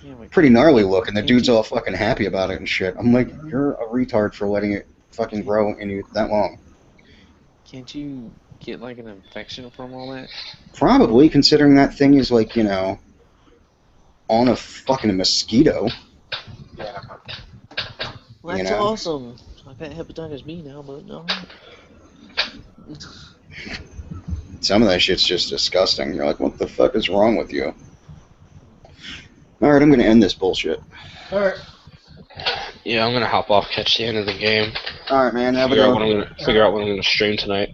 [SPEAKER 5] Yeah,
[SPEAKER 1] pretty gnarly looking. The dude's all fucking happy about it and shit. I'm like, you're a retard for letting it fucking grow in you that long.
[SPEAKER 5] Can't you get, like, an infection from all that?
[SPEAKER 1] Probably, considering that thing is, like, you know, on a fucking mosquito.
[SPEAKER 8] Yeah.
[SPEAKER 5] Well, that's
[SPEAKER 1] You know?
[SPEAKER 5] awesome. I've got hepatitis B now, but no.
[SPEAKER 1] Some of that shit's just disgusting. You're like, what the fuck is wrong with you? Alright, I'm gonna end this bullshit.
[SPEAKER 8] Alright.
[SPEAKER 7] Yeah, I'm gonna hop off, catch the end of the game.
[SPEAKER 1] Alright, man. Have a
[SPEAKER 7] Figure
[SPEAKER 1] good
[SPEAKER 7] out
[SPEAKER 1] one.
[SPEAKER 7] what I'm gonna stream tonight.